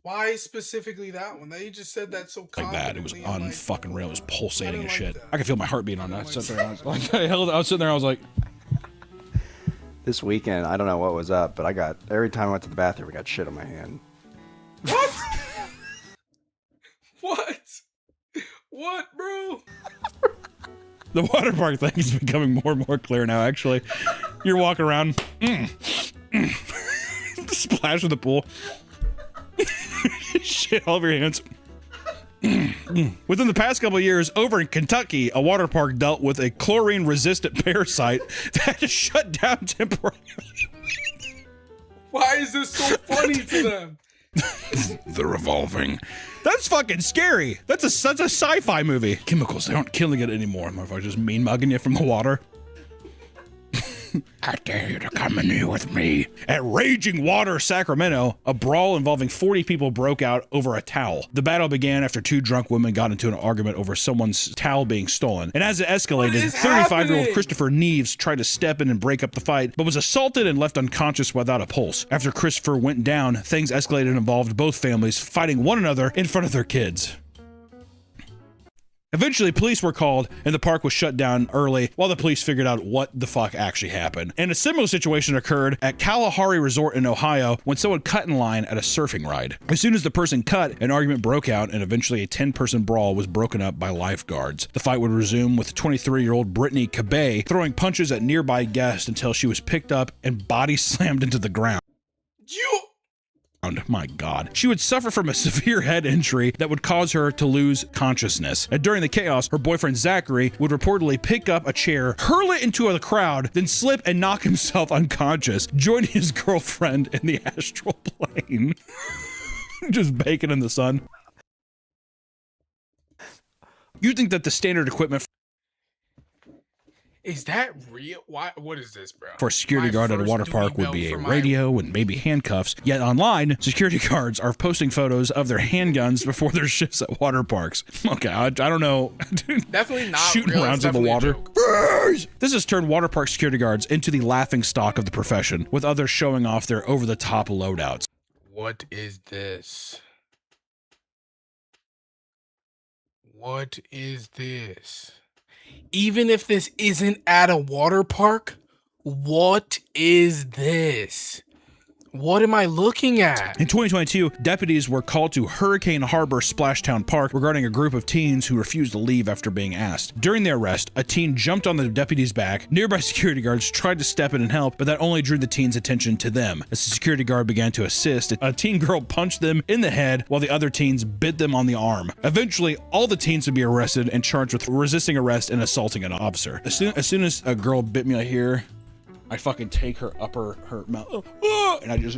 [SPEAKER 1] Why specifically that one? They just said that so
[SPEAKER 2] like that. It was
[SPEAKER 1] confidently,
[SPEAKER 2] on
[SPEAKER 1] like,
[SPEAKER 2] fucking real. It was pulsating
[SPEAKER 1] I
[SPEAKER 2] and
[SPEAKER 1] didn't
[SPEAKER 2] shit.
[SPEAKER 1] like that.
[SPEAKER 2] I could feel my heart beating on that. I
[SPEAKER 1] like
[SPEAKER 2] sat there and I was like, I was sitting there. I was like,
[SPEAKER 3] This weekend, I don't know what was up, but every time I went to the bathroom, I got shit on my hand.
[SPEAKER 1] What? What? What, bro?
[SPEAKER 2] the water park thing is becoming more and more clear now. Actually, you're walking around, splash in the pool, shit all over your hands. Within the past couple of years, over in Kentucky, a water park dealt with a chlorine-resistant parasite that had to shut down temporarily.
[SPEAKER 1] Why is this so funny to them?
[SPEAKER 2] The revolving. That's fucking scary. That's a sci-fi movie. Chemicals, they aren't killing it anymore. Motherfucker just mean mugging you from the water. I dare you to come in here with me. At Raging Water, Sacramento, a brawl involving 40 people broke out over a towel. The battle began after two drunk women got into an argument over someone's towel being stolen. And as it escalated,
[SPEAKER 1] is
[SPEAKER 2] 35-year-old
[SPEAKER 1] happening?
[SPEAKER 2] Christopher Neves tried to step in and break up the fight, but was assaulted and left unconscious without a pulse. After Christopher went down, things escalated and involved both families fighting one another in front of their kids. Eventually, police were called, and the park was shut down early while the police figured out what the fuck actually happened. And a similar situation occurred at Kalahari Resort in Ohio when someone cut in line at a surfing ride. As soon as the person cut, an argument broke out, and eventually a 10-person brawl was broken up by lifeguards. The fight would resume with 23-year-old Brittany Cabay throwing punches at nearby guests until she was picked up and body slammed into the ground.
[SPEAKER 1] You.
[SPEAKER 2] My God. She would suffer from a severe head injury that would cause her to lose consciousness. And during the chaos, her boyfriend Zachary would reportedly pick up a chair, hurl it into the crowd, then slip and knock himself unconscious, joining his girlfriend in the astral plane. Just baking in the sun. You think that the standard equipment
[SPEAKER 1] Is that real? Why? What is this, bro?
[SPEAKER 2] for a security
[SPEAKER 1] My
[SPEAKER 2] guard at a
[SPEAKER 1] first
[SPEAKER 2] water
[SPEAKER 1] duty
[SPEAKER 2] park would
[SPEAKER 1] belt
[SPEAKER 2] be a
[SPEAKER 1] for my-
[SPEAKER 2] radio and maybe handcuffs. Yet online, security guards are posting photos of their handguns before their shifts at water parks. Okay, I don't know.
[SPEAKER 1] Definitely not
[SPEAKER 2] Shooting
[SPEAKER 1] real.
[SPEAKER 2] rounds
[SPEAKER 1] It's
[SPEAKER 2] in the
[SPEAKER 1] definitely a
[SPEAKER 2] water.
[SPEAKER 1] joke.
[SPEAKER 2] This has turned water park security guards into the laughing stock of the profession, with others showing off their over-the-top loadouts.
[SPEAKER 1] What is this? What is this? Even if this isn't at a water park, what is this? What am I looking at?
[SPEAKER 2] In 2022, deputies were called to Hurricane Harbor Splashtown Park regarding a group of teens who refused to leave after being asked. During the arrest, a teen jumped on the deputy's back. Nearby security guards tried to step in and help, but that only drew the teen's attention to them. As the security guard began to assist, a teen girl punched them in the head while the other teens bit them on the arm. Eventually, all the teens would be arrested and charged with resisting arrest and assaulting an officer. As soon as a girl bit me right here, I fucking take her mouth, and I just,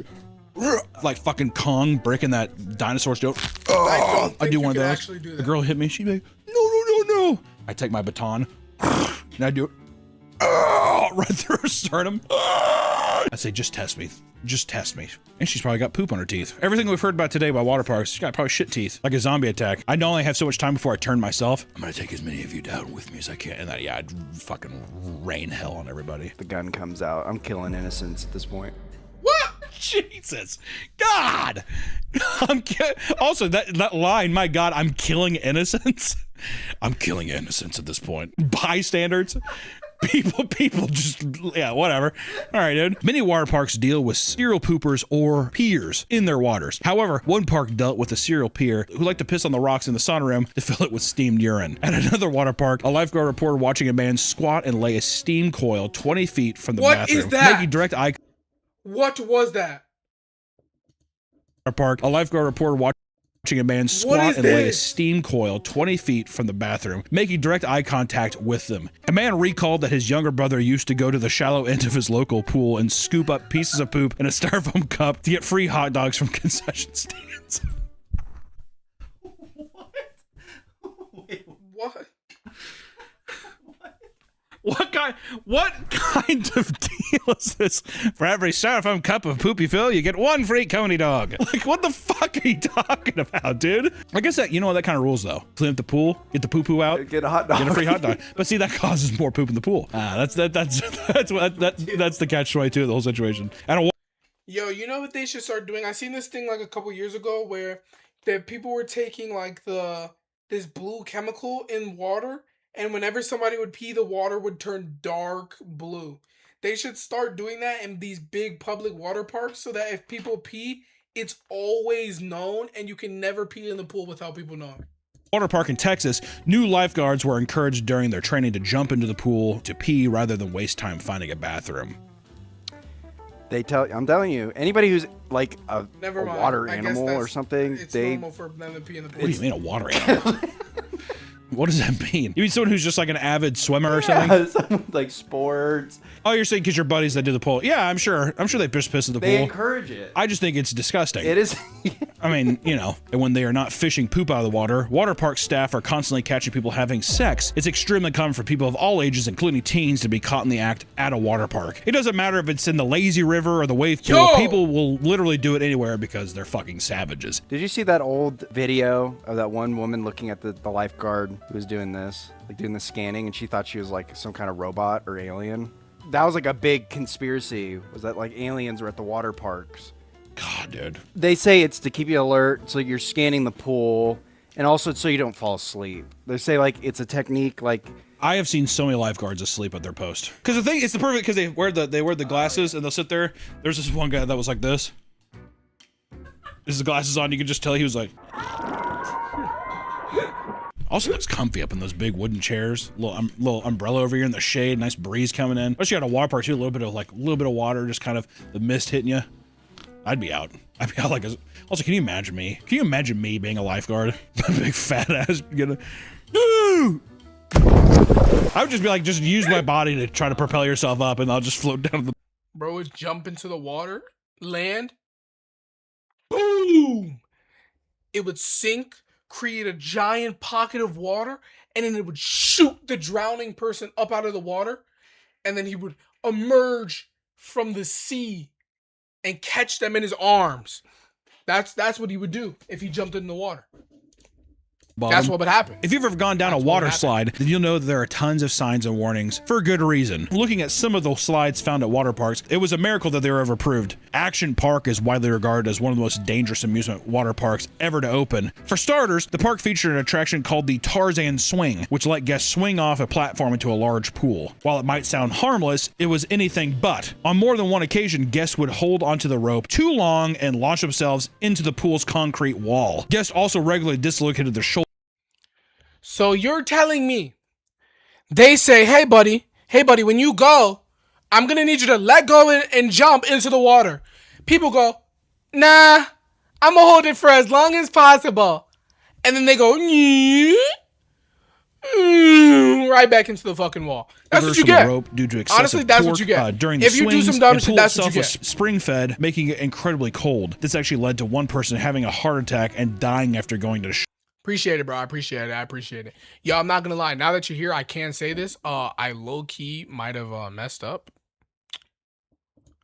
[SPEAKER 2] like fucking Kong breaking that dinosaur's joke. I
[SPEAKER 1] think
[SPEAKER 2] do
[SPEAKER 1] you
[SPEAKER 2] one of
[SPEAKER 1] could
[SPEAKER 2] those.
[SPEAKER 1] actually do
[SPEAKER 2] The
[SPEAKER 1] that.
[SPEAKER 2] girl hit me. She'd be like, no. I take my baton, and I do it right through her sternum. I say, just test me. And she's probably got poop on her teeth. Everything we've heard about today about water parks, she's got probably shit teeth, like a zombie attack. I only have so much time before I turn myself. I'm gonna take as many of you down with me as I can. And that, yeah, I'd fucking rain hell on everybody.
[SPEAKER 3] The gun comes out. I'm killing innocents at this point.
[SPEAKER 1] What?
[SPEAKER 2] Jesus, God! Also, that line, my God, I'm killing innocents. I'm killing innocents at this point. Bystanders. People just, yeah, whatever. All right, dude. Many water parks deal with serial poopers or peers in their waters. However, one park dealt with a serial peer who liked to piss on the rocks in the sauna room to fill it with steamed urine. At another water park, a lifeguard reported watching a man squat and lay a steam coil 20 feet from the bathroom.
[SPEAKER 1] What is that?
[SPEAKER 2] Making direct eye
[SPEAKER 1] What was that?
[SPEAKER 2] park. A lifeguard reported watching a man squat and lay a steam coil 20 feet from the bathroom, making direct eye contact with them. A man recalled that his younger brother used to go to the shallow end of his local pool and scoop up pieces of poop in a styrofoam cup to get free hot dogs from concession stands.
[SPEAKER 1] What?
[SPEAKER 2] What kind of deal is this? For every styrofoam cup of poop you fill, you get one free Coney dog. Like, what the fuck are you talking about, dude? I guess that, you know what, that kind of rules though. Clean up the pool, get the poo-poo out,
[SPEAKER 3] Get a hot dog.
[SPEAKER 2] get a free hot dog. But see, that causes more poop in the pool. That's the catch-22 of the whole situation. And
[SPEAKER 1] Yo, you know what they should start doing? I seen this thing like a couple years ago where that people were taking like this blue chemical in water, and whenever somebody would pee, the water would turn dark blue. They should start doing that in these big public water parks so that if people pee, it's always known and you can never pee in the pool without people knowing.
[SPEAKER 2] water park in Texas, new lifeguards were encouraged during their training to jump into the pool to pee rather than waste time finding a bathroom.
[SPEAKER 3] I'm telling you, anybody who's like a
[SPEAKER 1] Never mind.
[SPEAKER 3] water
[SPEAKER 1] I guess
[SPEAKER 3] animal or
[SPEAKER 1] that's-
[SPEAKER 3] something,
[SPEAKER 1] It's
[SPEAKER 3] they
[SPEAKER 1] normal for them to pee in the pool.
[SPEAKER 2] What do you mean a water animal? What does that mean? You mean someone who's just like an avid swimmer or something?
[SPEAKER 3] yeah, some, like sports.
[SPEAKER 2] Oh, you're saying because your buddies that do the pool. Yeah, I'm sure they just piss in the
[SPEAKER 3] They
[SPEAKER 2] pool.
[SPEAKER 3] encourage it.
[SPEAKER 2] I just think it's disgusting.
[SPEAKER 3] It is.
[SPEAKER 2] I mean, you know, and when they are not fishing poop out of the water park staff are constantly catching people having sex. It's extremely common for people of all ages, including teens, to be caught in the act at a water park. It doesn't matter if it's in the lazy river or the wave pool.
[SPEAKER 1] Yo!
[SPEAKER 2] People will literally do it anywhere because they're fucking savages.
[SPEAKER 3] Did you see that old video of that one woman looking at the lifeguard who was doing this, like doing the scanning, and she thought she was like some kind of robot or alien? That was like a big conspiracy, was that like aliens were at the water parks.
[SPEAKER 2] God, dude.
[SPEAKER 3] They say it's to keep you alert, so you're scanning the pool, and also so you don't fall asleep. They say like it's a technique, like
[SPEAKER 2] I have seen so many lifeguards asleep at their post. Because the thing, it's the perfect, because they wear the glasses and they'll sit there. There's this one guy that was like this. There's the glasses on, you can just tell he was like. Also looks comfy up in those big wooden chairs. Little umbrella over here in the shade, nice breeze coming in. Especially at a water park too, a little bit of water, just kind of the mist hitting you. I'd be out. Like also, can you imagine me? Can you imagine me being a lifeguard? A big fat ass, I would just be like, just use my body to try to propel yourself up and I'll just float down the.
[SPEAKER 1] Bro would jump into the water, land, boom! It would sink, create a giant pocket of water, and then it would shoot the drowning person up out of the water, and then he would emerge from the sea and catch them in his arms. That's what he would do if he jumped in the water. That's what would happen.
[SPEAKER 2] If you've ever gone down
[SPEAKER 1] That's
[SPEAKER 2] a
[SPEAKER 1] what
[SPEAKER 2] water
[SPEAKER 1] happened.
[SPEAKER 2] slide, then you'll know that there are tons of signs and warnings for good reason. Looking at some of the slides found at water parks, it was a miracle that they were ever approved. Action Park is widely regarded as one of the most dangerous amusement water parks ever to open. For starters, the park featured an attraction called the Tarzan Swing, which let guests swing off a platform into a large pool. While it might sound harmless, it was anything but. On more than one occasion, guests would hold onto the rope too long and launch themselves into the pool's concrete wall. Guests also regularly dislocated their shoulders.
[SPEAKER 1] So you're telling me they say, hey buddy, when you go, I'm going to need you to let go and jump into the water. People go, nah, I'm going to hold it for as long as possible. And then they go, right back into the fucking wall. That's what you
[SPEAKER 2] From the
[SPEAKER 1] get.
[SPEAKER 2] rope due to excessive
[SPEAKER 1] Honestly, that's what
[SPEAKER 2] torque,
[SPEAKER 1] you get.
[SPEAKER 2] during the
[SPEAKER 1] If you do
[SPEAKER 2] swings,
[SPEAKER 1] some dumb
[SPEAKER 2] the
[SPEAKER 1] shit,
[SPEAKER 2] pool
[SPEAKER 1] that's what you
[SPEAKER 2] itself was
[SPEAKER 1] get.
[SPEAKER 2] spring-fed, making it incredibly cold. This actually led to one person having a heart attack and dying after going to the
[SPEAKER 1] Appreciate it, bro. I appreciate it. Yo, I'm not gonna lie. Now that you're here, I can say this. I low key might have messed up.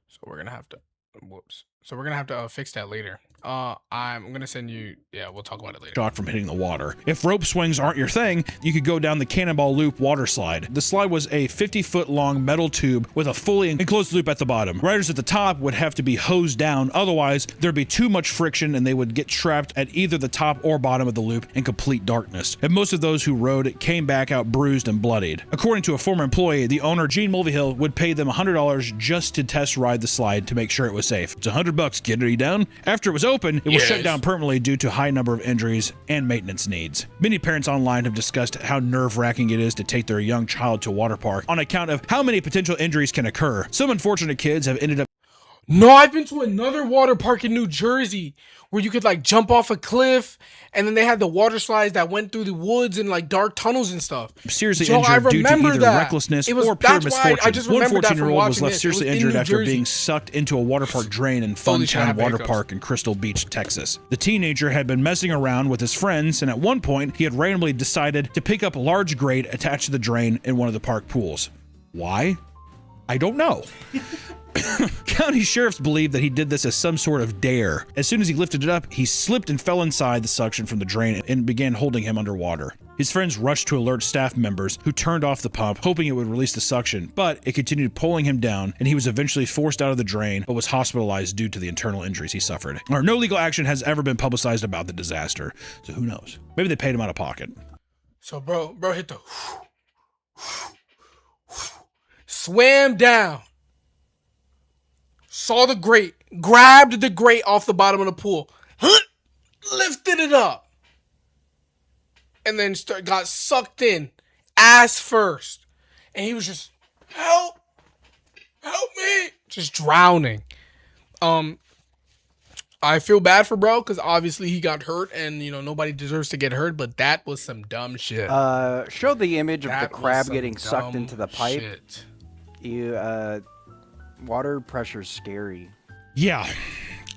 [SPEAKER 1] So we're gonna have to. Whoops. So we're gonna have to fix that later. I'm gonna send you. Yeah, we'll talk about it later.
[SPEAKER 2] Shock from hitting the water. If rope swings aren't your thing, you could go down the Cannonball Loop water slide. The slide was a 50-foot long metal tube with a fully enclosed loop at the bottom. Riders at the top would have to be hosed down, otherwise there'd be too much friction and they would get trapped at either the top or bottom of the loop in complete darkness. And most of those who rode came back out bruised and bloodied. According to a former employee, the owner, Gene Mulvihill, would pay them $100 just to test ride the slide to make sure it was safe. It's $100, kid, are you down? After it was open, it was shut down permanently due to high number of injuries and maintenance needs. Many parents online have discussed how nerve-wracking it is to take their young child to a water park on account of how many potential injuries can occur. Some unfortunate kids have ended up.
[SPEAKER 1] No, I've been to another water park in New Jersey where you could like jump off a cliff, and then they had the water slides that went through the woods and like dark tunnels and stuff.
[SPEAKER 2] Seriously injured due to either recklessness or pure misfortune. One 14-year-old was left seriously injured after being sucked into a water park drain in Funtown Water Park in Crystal Beach, Texas. The teenager had been messing around with his friends, and at one point he had randomly decided to pick up a large grate attached to the drain in one of the park pools. Why? I don't know. County sheriffs believe that he did this as some sort of dare. As soon as he lifted it up, he slipped and fell inside the suction from the drain and began holding him underwater. His friends rushed to alert staff members, who turned off the pump, hoping it would release the suction, but it continued pulling him down, and he was eventually forced out of the drain, but was hospitalized due to the internal injuries he suffered. No legal action has ever been publicized about the disaster, so who knows? Maybe they paid him out of pocket.
[SPEAKER 1] So bro hit the swam down. Saw the grate, grabbed the grate off the bottom of the pool, lifted it up, and then got sucked in, ass first. And he was just, help me, just drowning. I feel bad for bro, because obviously he got hurt, and you know, nobody deserves to get hurt, but that was some dumb shit.
[SPEAKER 3] Show the image of the crab getting sucked into the pipe.
[SPEAKER 1] Shit.
[SPEAKER 3] Water pressure's scary.
[SPEAKER 2] Yeah.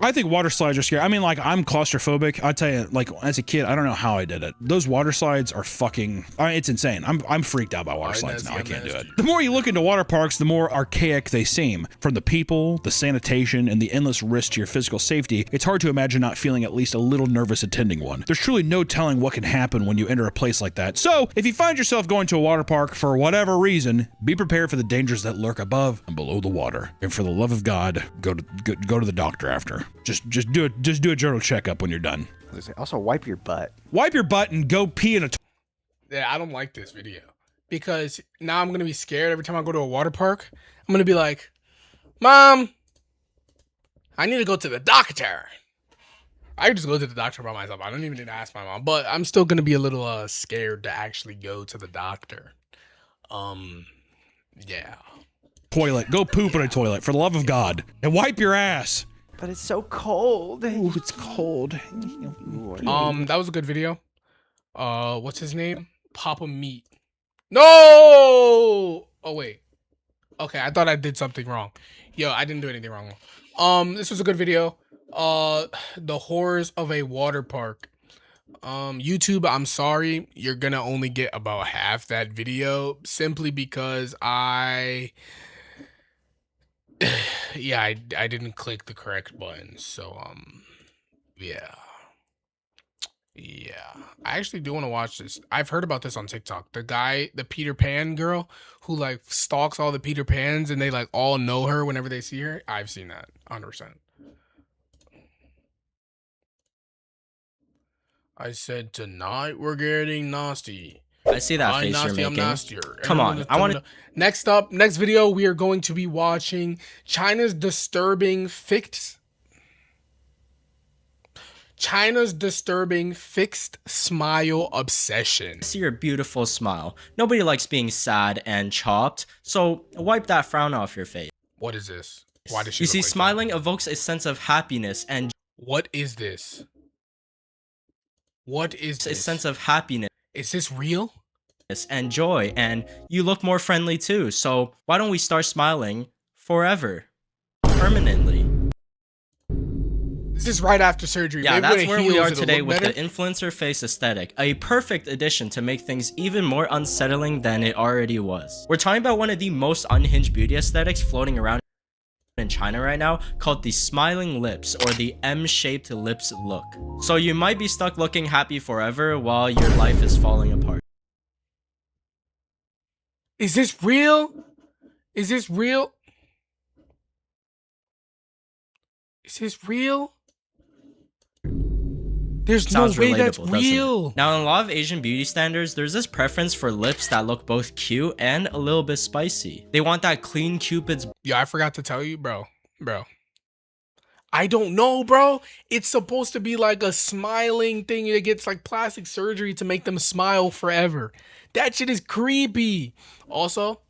[SPEAKER 2] I think water slides are scary. I mean, like, I'm claustrophobic. I tell you, like, as a kid, I don't know how I did it. Those water slides are fucking, it's insane. I'm freaked out by water slides now. I can't do it. The more you look into water parks, the more archaic they seem. From the people, the sanitation, and the endless risk to your physical safety, it's hard to imagine not feeling at least a little nervous attending one. There's truly no telling what can happen when you enter a place like that. So, if you find yourself going to a water park for whatever reason, be prepared for the dangers that lurk above and below the water. And for the love of God, go to the doctor after. Just do a general checkup when you're done.
[SPEAKER 3] Also, wipe your butt.
[SPEAKER 2] Wipe your butt and go pee in a.
[SPEAKER 1] Yeah, I don't like this video because now I'm gonna be scared every time I go to a water park. I'm gonna be like, Mom, I need to go to the doctor. I can just go to the doctor by myself. I don't even need to ask my mom, but I'm still gonna be a little scared to actually go to the doctor. Yeah.
[SPEAKER 2] Toilet. Go poop in a toilet, for the love of God, and wipe your ass.
[SPEAKER 3] But it's so cold.
[SPEAKER 2] Ooh, it's cold.
[SPEAKER 1] That was a good video. What's his name? Papa Meat. No! Oh, wait. Okay, I thought I did something wrong. Yo, I didn't do anything wrong. This was a good video. The horrors of a water park. YouTube, I'm sorry. You're gonna only get about half that video simply because yeah, I didn't click the correct button. So, yeah. I actually do want to watch this. I've heard about this on TikTok. The Peter Pan girl who like stalks all the Peter Pans and they like all know her whenever they see her. I've seen that 100%. I said tonight we're getting nasty.
[SPEAKER 5] I see that face you're making.
[SPEAKER 1] I'm nastier.
[SPEAKER 5] Come on, I want to.
[SPEAKER 1] Next video we are going to be watching China's disturbing fixed smile obsession.
[SPEAKER 5] I see your beautiful smile. Nobody likes being sad and chopped, so wipe that frown off your face.
[SPEAKER 1] What is this? Why does she?
[SPEAKER 5] You see,
[SPEAKER 1] look like
[SPEAKER 5] smiling
[SPEAKER 1] that?
[SPEAKER 5] evokes a sense of happiness and.
[SPEAKER 1] What is this? What is this?
[SPEAKER 5] A sense of happiness.
[SPEAKER 1] Is this real?
[SPEAKER 5] And joy, and you look more friendly too. So why don't we start smiling forever, permanently?
[SPEAKER 1] This is right after surgery.
[SPEAKER 5] Yeah,
[SPEAKER 1] maybe
[SPEAKER 5] that's where we are today with
[SPEAKER 1] better?
[SPEAKER 5] the influencer face aesthetic, a perfect addition to make things even more unsettling than it already was. We're talking about one of the most unhinged beauty aesthetics floating around in China right now called the smiling lips or the M-shaped lips look. So you might be stuck looking happy forever while your life is falling apart.
[SPEAKER 1] Is this real? Is this real? Is this real? There's
[SPEAKER 5] Sounds
[SPEAKER 1] no way that's
[SPEAKER 5] relatable, doesn't it?
[SPEAKER 1] real.
[SPEAKER 5] Now, in a lot of Asian beauty standards, there's this preference for lips that look both cute and a little bit spicy. They want that clean Cupid's
[SPEAKER 1] Yeah, I forgot to tell you, bro. I don't know, bro. It's supposed to be like a smiling thing that gets like plastic surgery to make them smile forever. That shit is creepy. Also,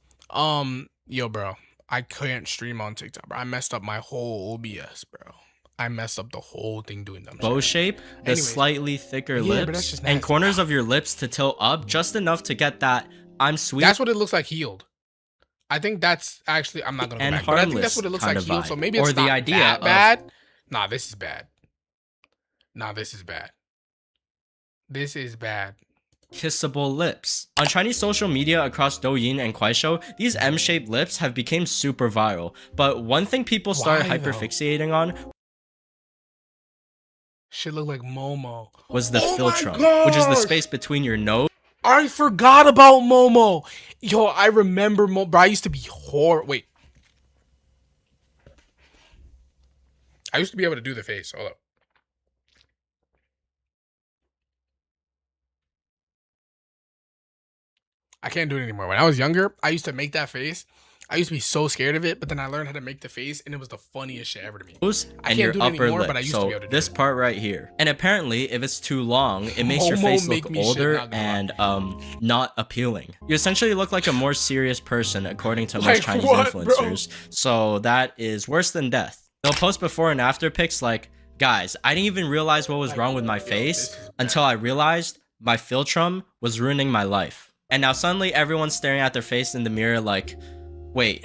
[SPEAKER 1] yo, bro, I couldn't stream on TikTok, bro. I messed up my whole OBS, bro. I messed up the whole thing doing them.
[SPEAKER 5] bow
[SPEAKER 1] shit.
[SPEAKER 5] shape, the
[SPEAKER 1] Anyways.
[SPEAKER 5] slightly thicker
[SPEAKER 1] Yeah, but that's
[SPEAKER 5] lips,
[SPEAKER 1] just
[SPEAKER 5] and
[SPEAKER 1] nasty.
[SPEAKER 5] corners of your lips to tilt up just enough to get that I'm sweet
[SPEAKER 1] That's what it looks like healed. I think that's actually, I'm not gonna go
[SPEAKER 5] and
[SPEAKER 1] back, but I think that's
[SPEAKER 5] harmless
[SPEAKER 1] what it looks
[SPEAKER 5] kind
[SPEAKER 1] like
[SPEAKER 5] of
[SPEAKER 1] healed.
[SPEAKER 5] vibe.
[SPEAKER 1] So maybe it's
[SPEAKER 5] Or the
[SPEAKER 1] not
[SPEAKER 5] idea
[SPEAKER 1] that
[SPEAKER 5] of-
[SPEAKER 1] bad. Nah, this is bad. Nah, this is bad. This is bad.
[SPEAKER 5] kissable lips. On Chinese social media across Douyin and Kuaishou, these M-shaped lips have become super viral. But one thing people started
[SPEAKER 1] Why, though?
[SPEAKER 5] hyperfixating on
[SPEAKER 1] Shit look like Momo.
[SPEAKER 5] was the
[SPEAKER 1] Oh my
[SPEAKER 5] philtrum, which is the
[SPEAKER 1] gosh!
[SPEAKER 5] space between your nose
[SPEAKER 1] I forgot about Momo. Yo, I remember Momo. Bro, I used to be Wait. I used to be able to do the face. Hold up. I can't do it anymore. When I was younger, I used to make that face. I used to be so scared of it, but then I learned how to make the face, and it was the funniest shit ever to me. I
[SPEAKER 5] and
[SPEAKER 1] can't
[SPEAKER 5] your
[SPEAKER 1] do it
[SPEAKER 5] upper
[SPEAKER 1] anymore,
[SPEAKER 5] lip.
[SPEAKER 1] but I used to
[SPEAKER 5] So
[SPEAKER 1] be able to do
[SPEAKER 5] this
[SPEAKER 1] it.
[SPEAKER 5] part right here. And apparently, if it's too long, it makes your
[SPEAKER 1] Momo
[SPEAKER 5] face
[SPEAKER 1] make
[SPEAKER 5] look
[SPEAKER 1] me shit,
[SPEAKER 5] older
[SPEAKER 1] not gonna
[SPEAKER 5] and not appealing. You essentially look like a more serious person, according to most
[SPEAKER 1] Like
[SPEAKER 5] Chinese
[SPEAKER 1] what, bro?
[SPEAKER 5] influencers. So that is worse than death. They'll post before and after pics like, guys, I didn't even realize what was
[SPEAKER 1] Like,
[SPEAKER 5] wrong with my
[SPEAKER 1] yo,
[SPEAKER 5] face
[SPEAKER 1] this is
[SPEAKER 5] until I realized my philtrum was ruining my life. And now suddenly everyone's staring at their face in the mirror like, wait,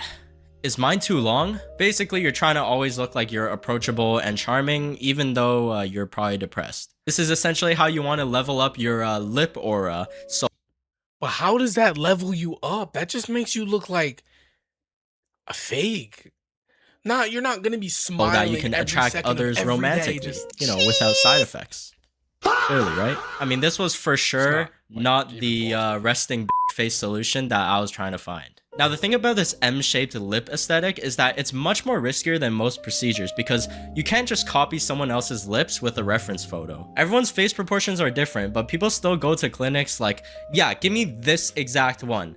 [SPEAKER 5] is mine too long? Basically, you're trying to always look like you're approachable and charming, even though you're probably depressed. This is essentially how you want to level up your lip aura. So
[SPEAKER 1] But how does that level you up? That just makes you look like a fake. Nah, you're not gonna be smiling
[SPEAKER 5] that you can
[SPEAKER 1] every
[SPEAKER 5] attract
[SPEAKER 1] second of
[SPEAKER 5] others
[SPEAKER 1] every day,
[SPEAKER 5] romantically,
[SPEAKER 1] just-
[SPEAKER 5] you know, without side effects. Clearly, right? I mean, this was for sure not
[SPEAKER 1] even
[SPEAKER 5] the
[SPEAKER 1] close.
[SPEAKER 5] resting face solution that I was trying to find. Now, the thing about this M-shaped lip aesthetic is that it's much more riskier than most procedures because you can't just copy someone else's lips with a reference photo. Everyone's face proportions are different, but people still go to clinics like, yeah, give me this exact one.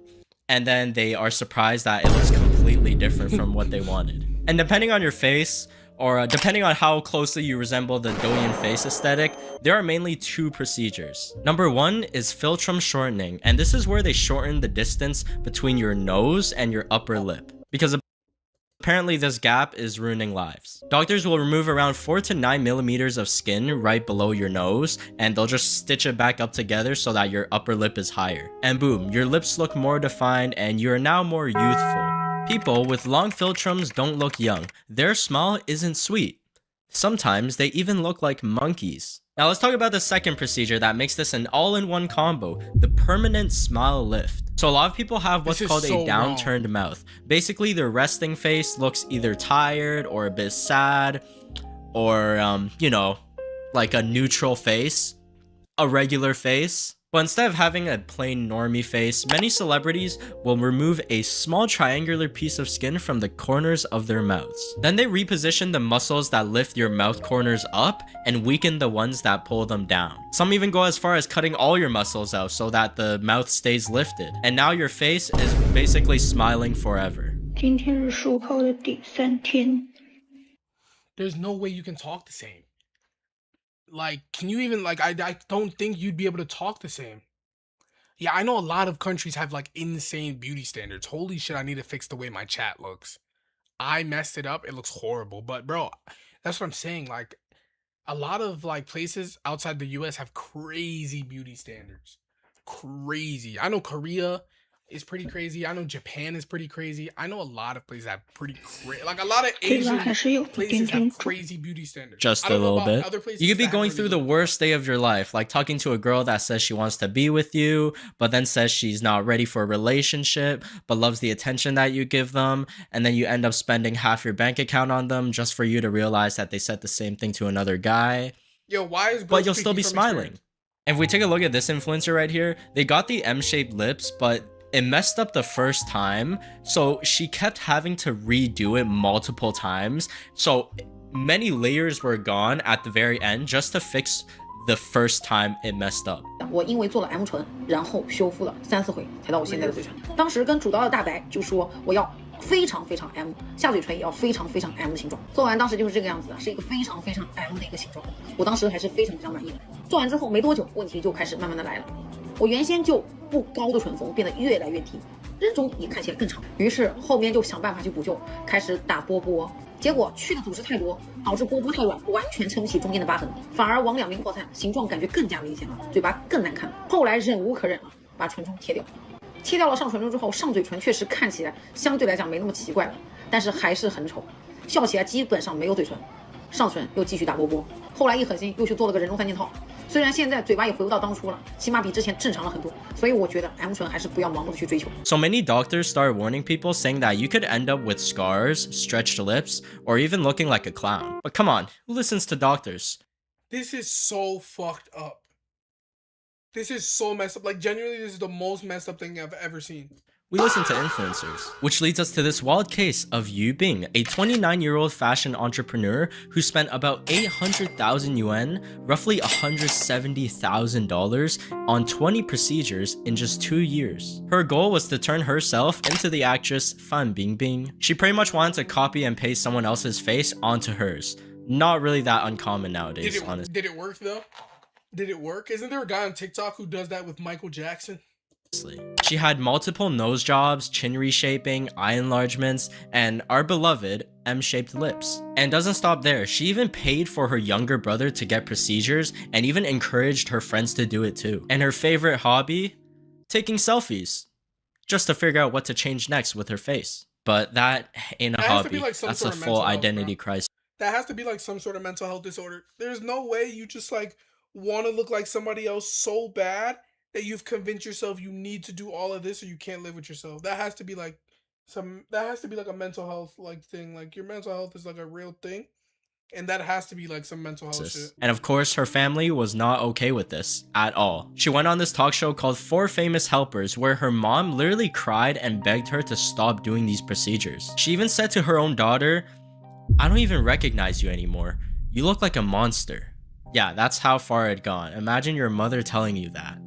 [SPEAKER 5] And then they are surprised that it looks completely different from what they wanted. And depending on your face, or depending on how closely you resemble the Douyin face aesthetic, there are mainly two procedures. Number one is philtrum shortening, and this is where they shorten the distance between your nose and your upper lip, because apparently this gap is ruining lives. Doctors will remove around 4 to 9 millimeters of skin right below your nose, and they'll just stitch it back up together so that your upper lip is higher. And boom, your lips look more defined and you're now more youthful. People with long philtrums don't look young. Their smile isn't sweet. Sometimes they even look like monkeys. Now let's talk about the second procedure that makes this an all-in-one combo, the permanent smile lift. So a lot of people have what's
[SPEAKER 1] This is
[SPEAKER 5] called a
[SPEAKER 1] so
[SPEAKER 5] downturned mouth. Basically, their resting face looks either tired or a bit sad, or you know, like a neutral face, a regular face. But instead of having a plain normie face, many celebrities will remove a small triangular piece of skin from the corners of their mouths. Then they reposition the muscles that lift your mouth corners up and weaken the ones that pull them down. Some even go as far as cutting all your muscles out so that the mouth stays lifted. And now your face is basically smiling forever.
[SPEAKER 6] 今天是术后的第3天。
[SPEAKER 1] There's no way you can talk the same. Like, can you even, like, I don't think you'd be able to talk the same. Yeah, I know a lot of countries have, like, insane beauty standards. Holy shit, I need to fix the way my chat looks. I messed it up. It looks horrible. But, bro, that's what I'm saying. Like, a lot of, like, places outside the US have crazy beauty standards. Crazy. I know Korea, is pretty crazy. I know Japan is pretty crazy. I know a lot of places have pretty like a lot of
[SPEAKER 6] 这个还
[SPEAKER 1] Asian
[SPEAKER 6] 是有一点
[SPEAKER 1] places have
[SPEAKER 6] 点准。
[SPEAKER 1] crazy beauty standards.
[SPEAKER 5] Just
[SPEAKER 1] I
[SPEAKER 5] a
[SPEAKER 1] don't know
[SPEAKER 5] little
[SPEAKER 1] about
[SPEAKER 5] bit.
[SPEAKER 1] other places.
[SPEAKER 5] You could be
[SPEAKER 1] I haven't
[SPEAKER 5] going
[SPEAKER 1] really
[SPEAKER 5] through the
[SPEAKER 1] looked.
[SPEAKER 5] worst day of your life, like talking to a girl that says she wants to be with you, but then says she's not ready for a relationship, but loves the attention that you give them, and then you end up spending half your bank account on them just for you to realize that they said the same thing to another guy.
[SPEAKER 1] Yo, why is
[SPEAKER 5] But
[SPEAKER 1] Bill
[SPEAKER 5] you'll still be
[SPEAKER 1] speaking from
[SPEAKER 5] smiling.
[SPEAKER 1] experience?
[SPEAKER 5] If we take a look at this influencer right here, they got the M-shaped lips, but it messed up the first time, so she kept having to redo it multiple times. So many layers were gone at the very end just to fix the first time it messed up.
[SPEAKER 7] 我因为做了 M 唇，然后修复了3、4回，才到我现在的嘴唇。当时跟主刀的大白就说我要非常非常 M， 下嘴唇也要非常非常 M 的形状。做完当时就是这个样子，是一个非常非常 M 的一个形状。我当时还是非常非常满意的。做完之后没多久，问题就开始慢慢的来了。我原先就不高的唇峰变得越来越低，人中也看起来更长。于是后面就想办法去补救，开始打波波。结果去的组织太多，导致波波太软，完全撑不起中间的疤痕，反而往两边扩散，形状感觉更加明显了，嘴巴更难看。后来忍无可忍了，把唇中贴掉。贴掉了上唇中之后，上嘴唇确实看起来相对来讲没那么奇怪了，但是还是很丑，笑起来基本上没有嘴唇。上唇又继续打波波，后来一狠心又去做了个人中3件套。虽然现在嘴巴也回不到当初了，起码比之前正常了很多，所以我觉得 M 唇还是不要盲目的去追求。
[SPEAKER 5] So many doctors started warning people, saying that you could end up with scars, stretched lips, or even looking like a clown. But come on, who listens to doctors?
[SPEAKER 1] This is so fucked up. This is so messed up. Like, genuinely, this is the most messed up thing I've ever seen.
[SPEAKER 5] We listen to influencers, which leads us to this wild case of Yu Bing, a 29-year-old fashion entrepreneur who spent about 800,000 yuan, roughly $170,000, on 20 procedures in just 2 years. Her goal was to turn herself into the actress Fan Bingbing. She pretty much wanted to copy and paste someone else's face onto hers. Not really that uncommon nowadays, honestly.
[SPEAKER 1] Did it work, though? Did it work? Isn't there a guy on TikTok who does that with Michael Jackson?
[SPEAKER 5] She had multiple nose jobs, chin reshaping, eye enlargements, and our beloved M-shaped lips. And doesn't stop there, she even paid for her younger brother to get procedures and even encouraged her friends to do it too. And her favorite hobby? Taking selfies. Just to figure out what to change next with her face. But that ain't a hobby,
[SPEAKER 1] like
[SPEAKER 5] that's
[SPEAKER 1] sort
[SPEAKER 5] a
[SPEAKER 1] of
[SPEAKER 5] full
[SPEAKER 1] mental health,
[SPEAKER 5] identity
[SPEAKER 1] bro.
[SPEAKER 5] crisis.
[SPEAKER 1] That has to be like some sort of mental health disorder. There's no way you just like want to look like somebody else so bad that you've convinced yourself you need to do all of this or you can't live with yourself. That has to be like a mental health like thing. Like your mental health is like a real thing. And that has to be like some mental health shit.
[SPEAKER 5] And of course, her family was not okay with this at all. She went on this talk show called 4 Famous Helpers, where her mom literally cried and begged her to stop doing these procedures. She even said to her own daughter, "I don't even recognize you anymore. You look like a monster." Yeah, that's how far it had gone. Imagine your mother telling you that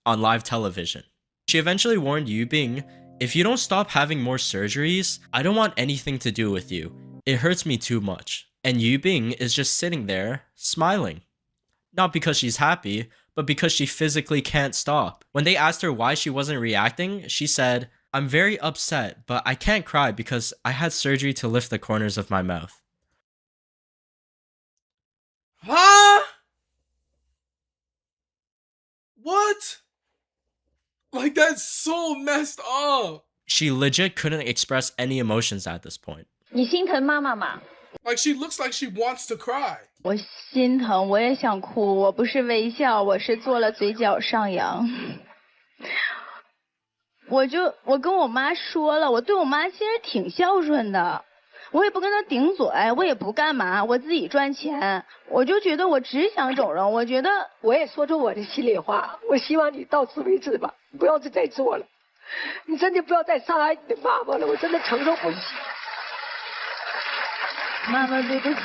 [SPEAKER 5] on live television. She eventually warned Yu Bing, "If you don't stop having more surgeries, I don't want anything to do with you. It hurts me too much." And Yu Bing is just sitting there, smiling. Not because she's happy, but because she physically can't stop. When they asked her why she wasn't reacting, she said, "I'm very upset, but I can't cry because I had surgery to lift the corners of my mouth."
[SPEAKER 1] Huh? What? Like, that's so messed up.
[SPEAKER 5] She legit couldn't express any emotions at this point.
[SPEAKER 8] 你心疼妈妈吗？
[SPEAKER 1] Like, she looks like she wants to cry.
[SPEAKER 8] 我心疼，我也想哭。我不是微笑，我是做了嘴角上扬。我跟我妈说了，我对我妈其实挺孝顺的，我也不跟她顶嘴，我也不干嘛，我自己赚钱。我就觉得我只想整容，我觉得
[SPEAKER 9] 我也说出我的心里话，我希望你到此为止吧，不要再做了。你真的不要再伤害你的妈妈了，我真的承受不起。
[SPEAKER 8] 妈妈对不起。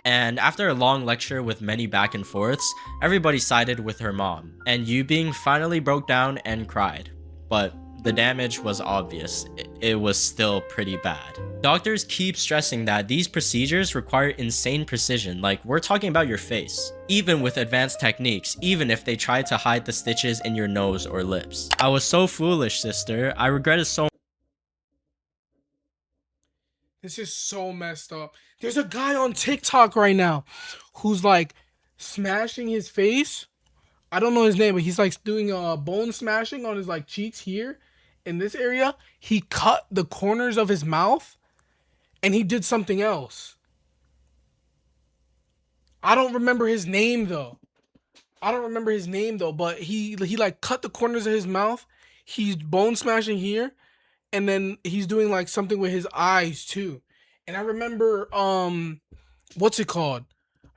[SPEAKER 5] And after a long lecture with many back and forths, everybody sided with her mom, and Yu Bing finally broke down and cried. But the damage was obvious. It was still pretty bad. Doctors keep stressing that these procedures require insane precision, like we're talking about your face. Even with advanced techniques, even if they try to hide the stitches in your nose or lips. I was so foolish, sister. I regret it so much.
[SPEAKER 1] This is so messed up. There's a guy on TikTok right now who's like smashing his face I don't know his name, but he's like doing bone smashing on his like cheeks here in this area. He cut the corners of his mouth and he did something else. I don't remember his name though. But he like cut the corners of his mouth. He's bone smashing here, and then he's doing like something with his eyes too. And I remember what's it called?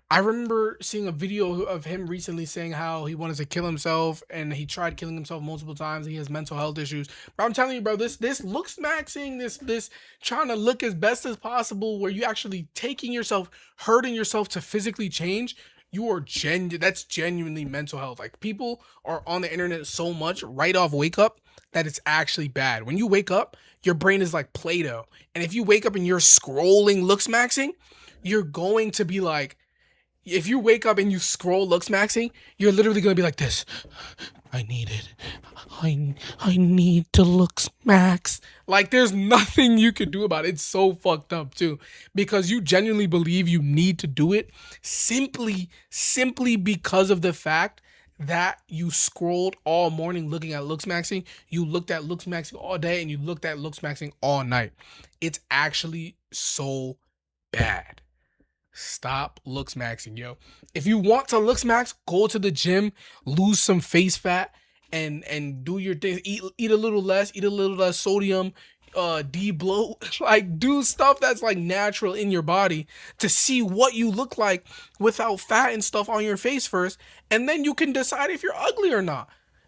[SPEAKER 1] I remember seeing a video of him recently saying how he wanted to kill himself and he tried killing himself multiple times. He has mental health issues. But I'm telling you, bro, this looks maxing, this trying to look as best as possible, where you actually taking yourself, hurting yourself to physically change. You are that's genuinely mental health. Like, people are on the internet so much right off wake up that it's actually bad. When you wake up, your brain is like Play-Doh. And if you wake up and you're scrolling looks maxing, you're going to be like, if you wake up and you scroll looks maxing, you're literally going to be like this. I need it. I need to looks max. Like, there's nothing you can do about it. It's so fucked up too, because you genuinely believe you need to do it simply because of the fact that you scrolled all morning looking at looks maxing, you looked at looks maxing all day, and you looked at looks maxing all night. It's actually so bad. Stop looks maxing, yo. If you want to looks max, go to the gym, lose some face fat, and do your things. Eat a little less sodium, de-bloat. Like, do stuff that's like natural in your body to see what you look like without fat and stuff on your face first, and then you can decide if you're ugly or not.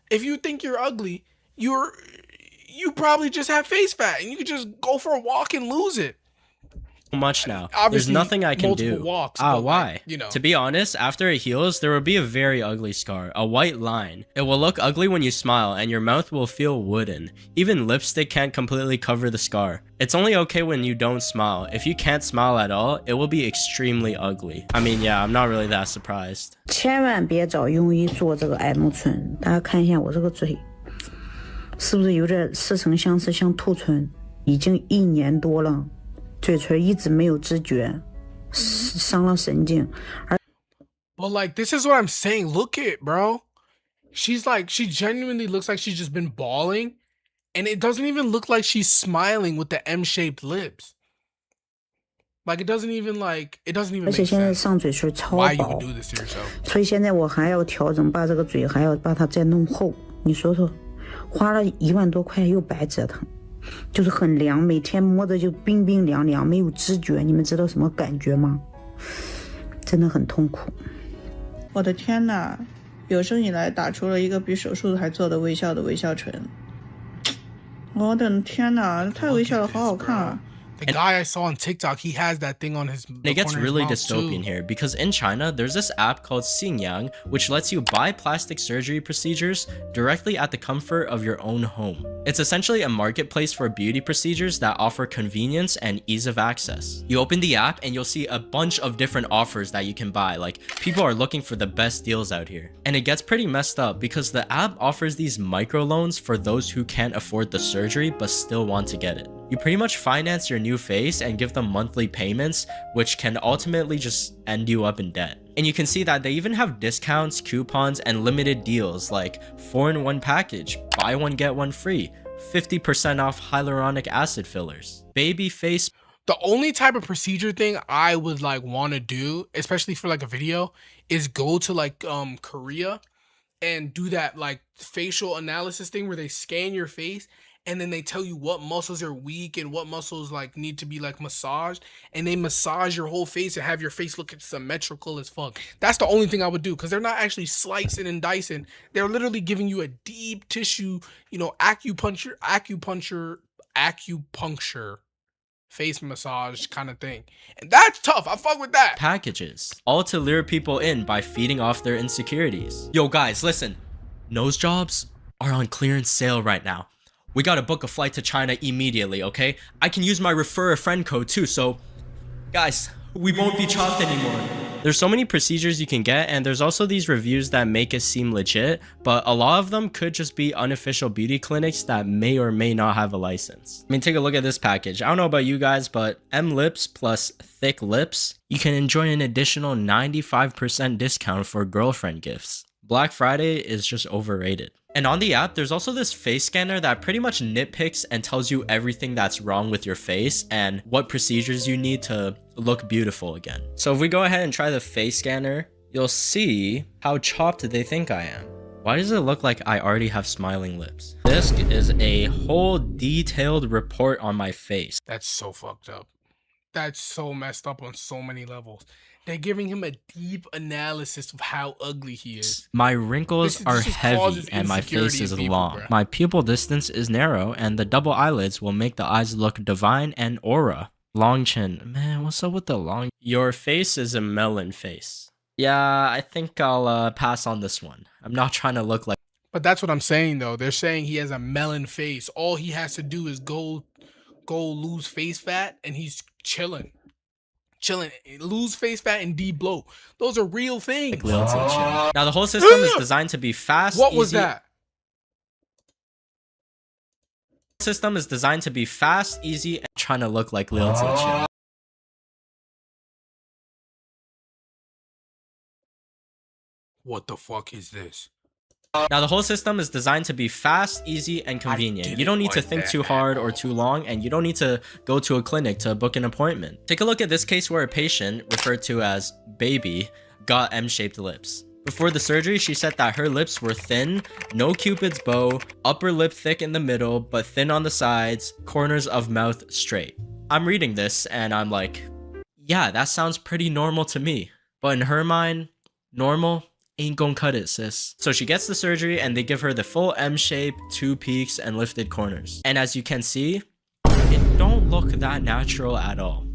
[SPEAKER 1] If you think you're ugly, you probably just have face fat, and you can just go for a walk and lose it.
[SPEAKER 5] Much now. There's
[SPEAKER 1] Obviously,
[SPEAKER 5] nothing I can
[SPEAKER 1] multiple
[SPEAKER 5] do.
[SPEAKER 1] walks,
[SPEAKER 5] Ah,
[SPEAKER 1] but,
[SPEAKER 5] why?
[SPEAKER 1] like, you know.
[SPEAKER 5] To be honest, after it heals, there will be a very ugly scar, a white line. It will look ugly when you smile, and your mouth will feel wooden. Even lipstick can't completely cover the scar. It's only okay when you don't smile. If you can't smile at all, it will be extremely ugly. I mean, yeah, I'm not really that surprised.
[SPEAKER 10] 千万别找庸医做这个 M 唇，大家看一下我这个嘴，是不是有点似曾相识，像兔唇？已经1年多了。 嘴唇一直没有知觉，伤了神经。
[SPEAKER 1] But like, this is what I'm saying. Look it, bro. She's like, she genuinely looks like she's just been bawling, and it doesn't even look like she's smiling with the M-shaped lips. Like, it doesn't even make
[SPEAKER 10] 而且现在上嘴唇超薄，所以现在我还要调整，把这个嘴还要把它再弄厚。你说说，花了1万多块又白折腾。 就是很凉，每天摸着就冰冰凉凉，没有知觉，你们知道什么感觉吗？真的很痛苦。
[SPEAKER 11] 我的天哪，有生以来打出了一个比手术还做的微笑的微笑唇。我的天哪，太微笑了，好好看啊！
[SPEAKER 1] The guy I saw on TikTok, he has that thing on his.
[SPEAKER 5] It gets really dystopian here because in China, there's this app called Xingyang, which lets you buy plastic surgery procedures directly at the comfort of your own home. It's essentially a marketplace for beauty procedures that offer convenience and ease of access. You open the app and you'll see a bunch of different offers that you can buy. Like, people are looking for the best deals out here. And it gets pretty messed up because the app offers these microloans for those who can't afford the surgery but still want to get it. You pretty much finance your new face and give them monthly payments, which can ultimately just end you up in debt. And you can see that they even have discounts, coupons, and limited deals like 4-in-1 package, buy one get one free, 50% off hyaluronic acid fillers, baby face.
[SPEAKER 1] The only type of procedure thing I would like want to do, especially for like a video, is go to like Korea and do that like facial analysis thing where they scan your face and then they tell you what muscles are weak and what muscles like need to be like massaged, and they massage your whole face and have your face look symmetrical as fuck. That's the only thing I would do, because they're not actually slicing and dicing. They're literally giving you a deep tissue, you know, acupuncture face massage kind of thing. And that's tough. I fuck with that.
[SPEAKER 5] Packages, all to lure people in by feeding off their insecurities. Yo guys, listen, nose jobs are on clearance sale right now. We gotta book a flight to China immediately, okay? I can use my refer a friend code too, so guys, we won't be chopped anymore. There's so many procedures you can get, and there's also these reviews that make it seem legit, but a lot of them could just be unofficial beauty clinics that may or may not have a license. I mean, take a look at this package. I don't know about you guys, but M lips plus thick lips, you can enjoy an additional 95% discount for girlfriend gifts. Black Friday is just overrated. And on the app, there's also this face scanner that pretty much nitpicks and tells you everything that's wrong with your face and what procedures you need to look beautiful again. So if we go ahead and try the face scanner, you'll see how chopped they think I am. Why does it look like I already have smiling lips? This is a whole detailed report on my face.
[SPEAKER 1] That's so fucked up. That's so messed up on so many levels. They're giving him a deep analysis of how ugly he is.
[SPEAKER 5] My wrinkles are heavy and my face is long. Bro. My pupil distance is narrow and the double eyelids will make the eyes look divine and aura. Long chin. Man, what's up with the long? Your face is a melon face. Yeah, I think I'll pass on this one. I'm not trying to look like...
[SPEAKER 1] But that's what I'm saying though. They're saying he has a melon face. All he has to do is go lose face fat and he's chilling. Lose face fat and de-bloat. Those are real things.
[SPEAKER 5] Now the whole system is designed to be fast.
[SPEAKER 1] What was that?
[SPEAKER 5] System is designed to be fast, easy, and trying to look like Lil T.
[SPEAKER 1] What the fuck is this?
[SPEAKER 5] Now the whole system is designed to be fast, easy, and convenient. You don't need to think too hard or too long, and you don't need to go to a clinic to book an appointment. Take a look at this case where a patient, referred to as Baby, got M-shaped lips. Before the surgery, she said that her lips were thin, no cupid's bow, upper lip thick in the middle, but thin on the sides, corners of mouth straight. I'm reading this and I'm like, yeah, that sounds pretty normal to me. But in her mind, normal ain't gonna cut it, sis. So she gets the surgery and they give her the full M shape, 2 peaks, and lifted corners. And as you can see, it don't look that natural at all.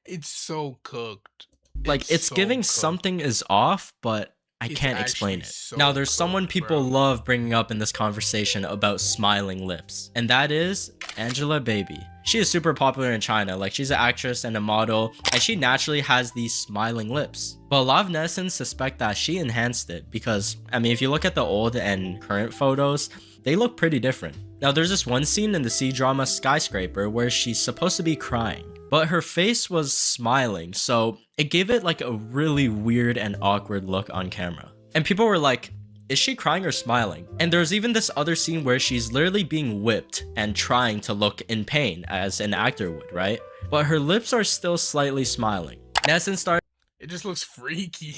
[SPEAKER 1] It's so cooked.
[SPEAKER 5] Like, it's so giving cooked. Something is off, but I can't explain it. So now, there's someone people love bringing up in this conversation about smiling lips, and that is Angela Baby. She is super popular in China. Like, she's an actress and a model, and she naturally has these smiling lips. But a lot of netizens suspect that she enhanced it because, I mean, if you look at the old and current photos, they look pretty different. Now, there's this one scene in the C-drama Skyscraper where she's supposed to be crying, but her face was smiling, so it gave it like a really weird and awkward look on camera. And people were like, is she crying or smiling? And there's even this other scene where she's literally being whipped and trying to look in pain as an actor would, right? But her lips are still slightly smiling. Netizens started...
[SPEAKER 1] It just looks freaky.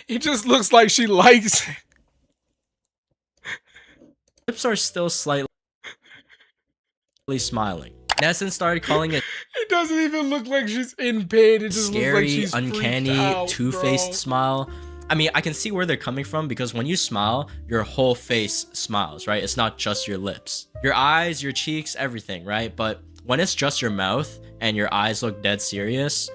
[SPEAKER 1] It just looks like she likes it.
[SPEAKER 5] Lips are still slightly smiling. Netizens started calling it...
[SPEAKER 1] It doesn't even look like she's in pain. It just
[SPEAKER 5] scary,
[SPEAKER 1] looks like she's
[SPEAKER 5] uncanny, two-faced smile. I mean, I can see where they're coming from because when you smile, your whole face smiles, right? It's not just your lips. Your eyes, your cheeks, everything, right? But when it's just your mouth and your eyes look dead serious,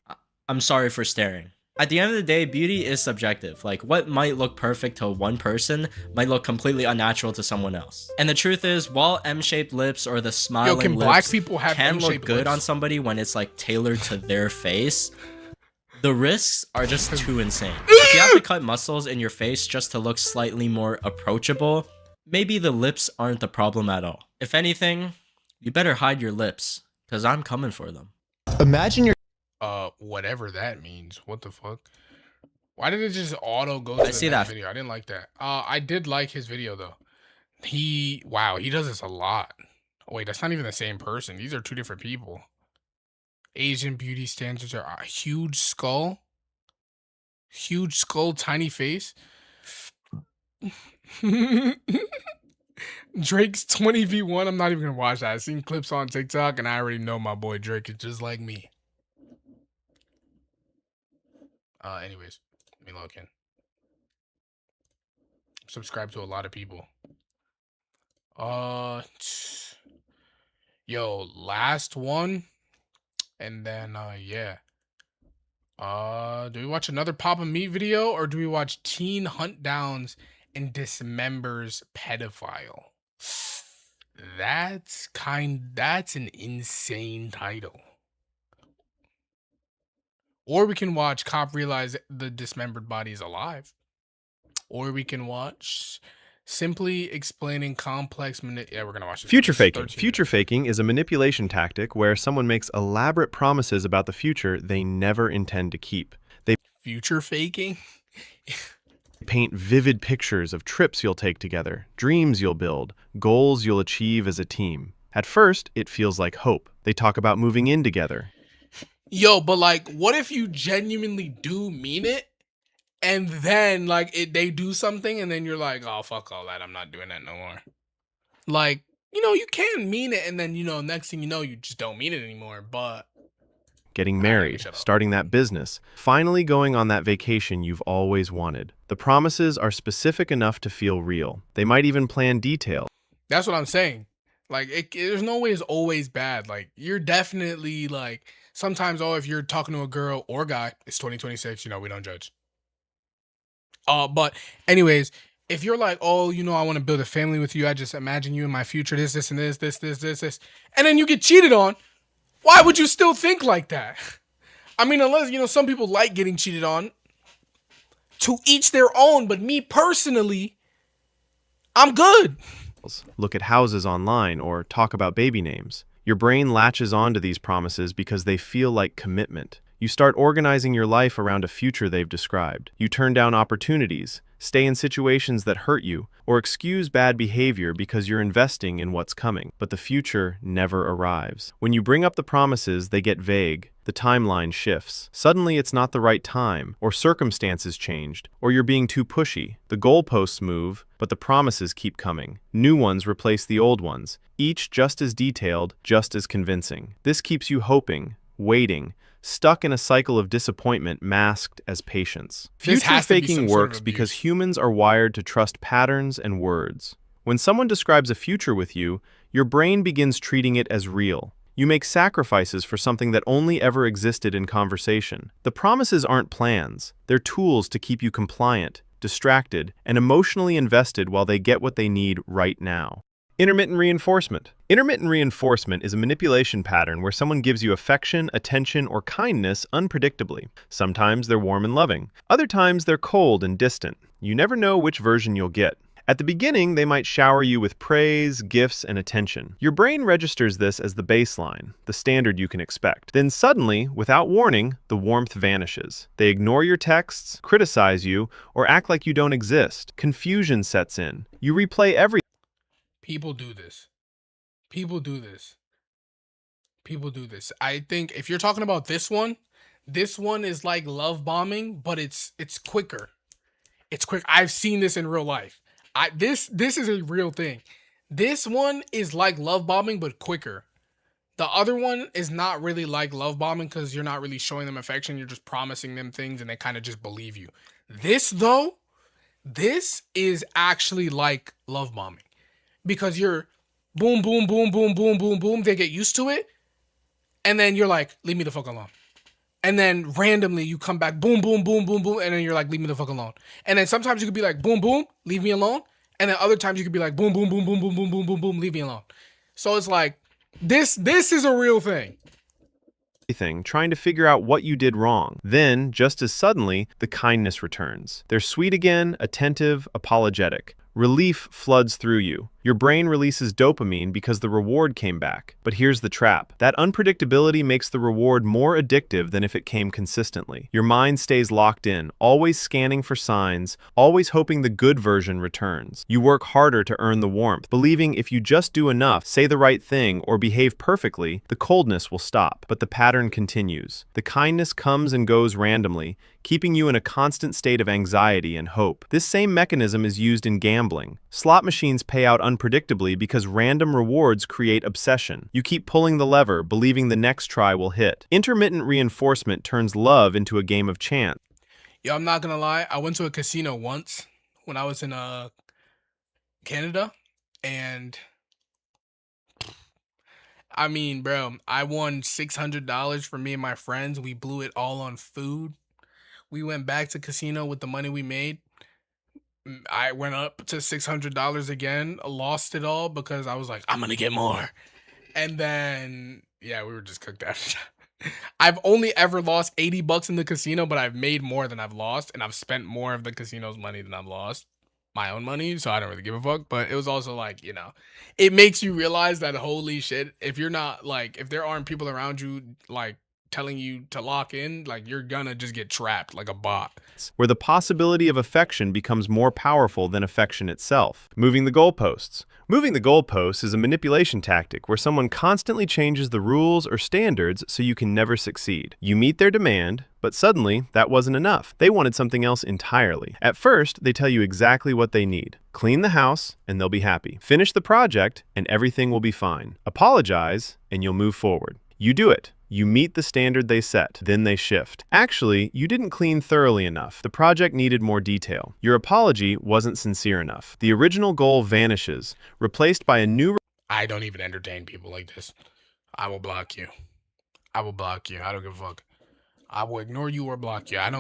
[SPEAKER 5] I'm sorry for staring. At the end of the day, beauty is subjective. Like, what might look perfect to one person might look completely unnatural to someone else. And the truth is, while M-shaped lips or the smiling
[SPEAKER 1] can
[SPEAKER 5] lips
[SPEAKER 1] black people have
[SPEAKER 5] can look good
[SPEAKER 1] lips?
[SPEAKER 5] on somebody when it's like tailored to their face, the risks are just too insane. If you have to cut muscles in your face just to look slightly more approachable, maybe the lips aren't the problem at all. If anything, you better hide your lips, because I'm coming for them.
[SPEAKER 12] Imagine your...
[SPEAKER 1] whatever that means. What the fuck? Why did it just auto go to the next video? I didn't like that. I did like his video though. Wow, he does this a lot. Oh, wait, that's not even the same person. These are 2 different people. Asian beauty standards are a huge skull, tiny face. Drake's 20v1. I'm not even gonna watch that. I've seen clips on TikTok and I already know my boy Drake is just like me. Anyways, let me log in. Subscribe to a lot of people. Yo, last one. And then, yeah. Do we watch another Papa Meat video or do we watch Teen Hunt Downs and Dismembers Pedophile? That's an insane title. Or we can watch Cop Realize the Dismembered Body is Alive. Or we can watch Simply explaining complex yeah, we're gonna watch this.
[SPEAKER 12] Future
[SPEAKER 1] It's
[SPEAKER 12] faking.
[SPEAKER 1] 13
[SPEAKER 12] Future faking is a manipulation tactic where someone makes elaborate promises about the future they never intend to keep. They
[SPEAKER 1] future faking.
[SPEAKER 12] paint vivid pictures of trips you'll take together, dreams you'll build, goals you'll achieve as a team. At first, it feels like hope. They talk about moving in together.
[SPEAKER 1] Yo, but like, what if you genuinely do mean it, and then like they do something, and then you're like, oh fuck all that, I'm not doing that no more. Like, you know, you can mean it, and then, you know, next thing you know, you just don't mean it anymore. But
[SPEAKER 12] Getting married, starting that business, finally going on that vacation you've always wanted. The promises are specific enough to feel real. They might even plan detail.
[SPEAKER 1] that's what I'm saying. Like, there's no way it's always bad. Like, you're definitely like, sometimes, oh, if you're talking to a girl or guy, it's 2026, you know, we don't judge. But anyways, if you're like, oh, you know, I want to build a family with you, I just imagine you in my future, this, and this, and then you get cheated on, why would you still think like that? I mean, unless, you know, some people like getting cheated on. To each their own, but me personally, I'm good.
[SPEAKER 12] Look at houses online or talk about baby names. Your brain latches onto these promises because they feel like commitment. You start organizing your life around a future they've described. You turn down opportunities, stay in situations that hurt you, or excuse bad behavior because you're investing in what's coming. But the future never arrives. When you bring up the promises, they get vague. The timeline shifts. Suddenly it's not the right time, or circumstances changed, or you're being too pushy. The goalposts move, but the promises keep coming. New ones replace the old ones, each just as detailed, just as convincing. This keeps you hoping, waiting, stuck in a cycle of disappointment masked as patience. Future faking works because humans are wired to trust patterns and words. When someone describes a future with you, your brain begins treating it as real. You make sacrifices for something that only ever existed in conversation. The promises aren't plans. They're tools to keep you compliant, distracted, and emotionally invested while they get what they need right now. Intermittent reinforcement. Intermittent reinforcement is a manipulation pattern where someone gives you affection, attention, or kindness unpredictably. Sometimes they're warm and loving. Other times they're cold and distant. You never know which version you'll get. At the beginning, they might shower you with praise, gifts, and attention. Your brain registers this as the baseline, the standard you can expect. Then suddenly, without warning, the warmth vanishes. They ignore your texts, criticize you, or act like you don't exist. Confusion sets in. You replay everything.
[SPEAKER 1] People do this. People do this. People do this. I think if you're talking about this one is like love bombing, but it's quicker. It's quick. I've seen this in real life. This is a real thing. This one is like love bombing, but quicker. The other one is not really like love bombing because you're not really showing them affection. You're just promising them things and they kind of just believe you. This though, this is actually like love bombing. Because you're boom, boom, boom, boom, boom, boom, boom. They get used to it. And then you're like, leave me the fuck alone. And then randomly you come back, boom, boom, boom, boom, boom. And then you're like, leave me the fuck alone. And then sometimes you could be like, boom, boom, leave me alone. And then other times you could be like, boom, boom, boom, boom, boom, boom, boom, boom, boom, leave me alone. So it's like, this is a real thing.
[SPEAKER 12] Trying to figure out what you did wrong. Then, just as suddenly, the kindness returns. They're sweet again, attentive, apologetic. Relief floods through you. Your brain releases dopamine because the reward came back. But here's the trap. That unpredictability makes the reward more addictive than if it came consistently. Your mind stays locked in, always scanning for signs, always hoping the good version returns. You work harder to earn the warmth, believing if you just do enough, say the right thing, or behave perfectly, the coldness will stop. But the pattern continues. The kindness comes and goes randomly, keeping you in a constant state of anxiety and hope. This same mechanism is used in gambling. Slot machines pay out unpredictably because random rewards create obsession. You keep pulling the lever, believing the next try will hit. Intermittent reinforcement turns love into a game of chance.
[SPEAKER 1] Yo, I'm not gonna lie. I went to a casino once when I was in Canada, and I mean, bro, I won $600 for me and my friends. We blew it all on food. We went back to casino with the money we made. I went up to $600 again, lost it all because I was like, I'm gonna get more. And then, yeah, we were just cooked after that. I've only ever lost $80 in the casino, but I've made more than I've lost, and I've spent more of the casino's money than I've lost. my own money, so I don't really give a fuck. But it was also like, you know, it makes you realize that holy shit, if you're not like, if there aren't people around you like telling you to lock in, like you're gonna just get trapped like a bot.
[SPEAKER 12] Where the possibility of affection becomes more powerful than affection itself. Moving the goalposts. Moving the goalposts is a manipulation tactic where someone constantly changes the rules or standards so you can never succeed. You meet their demand, but suddenly that wasn't enough. They wanted something else entirely. At first, they tell you exactly what they need. Clean the house and they'll be happy. Finish the project and everything will be fine. Apologize and you'll move forward. You do it. You meet the standard they set, then they shift. Actually, you didn't clean thoroughly enough. The project needed more detail. Your apology wasn't sincere enough. The original goal vanishes, replaced by a new...
[SPEAKER 1] I don't even entertain people like this. I will block you. I will block you. I don't give a fuck. I will ignore you or block you. I'm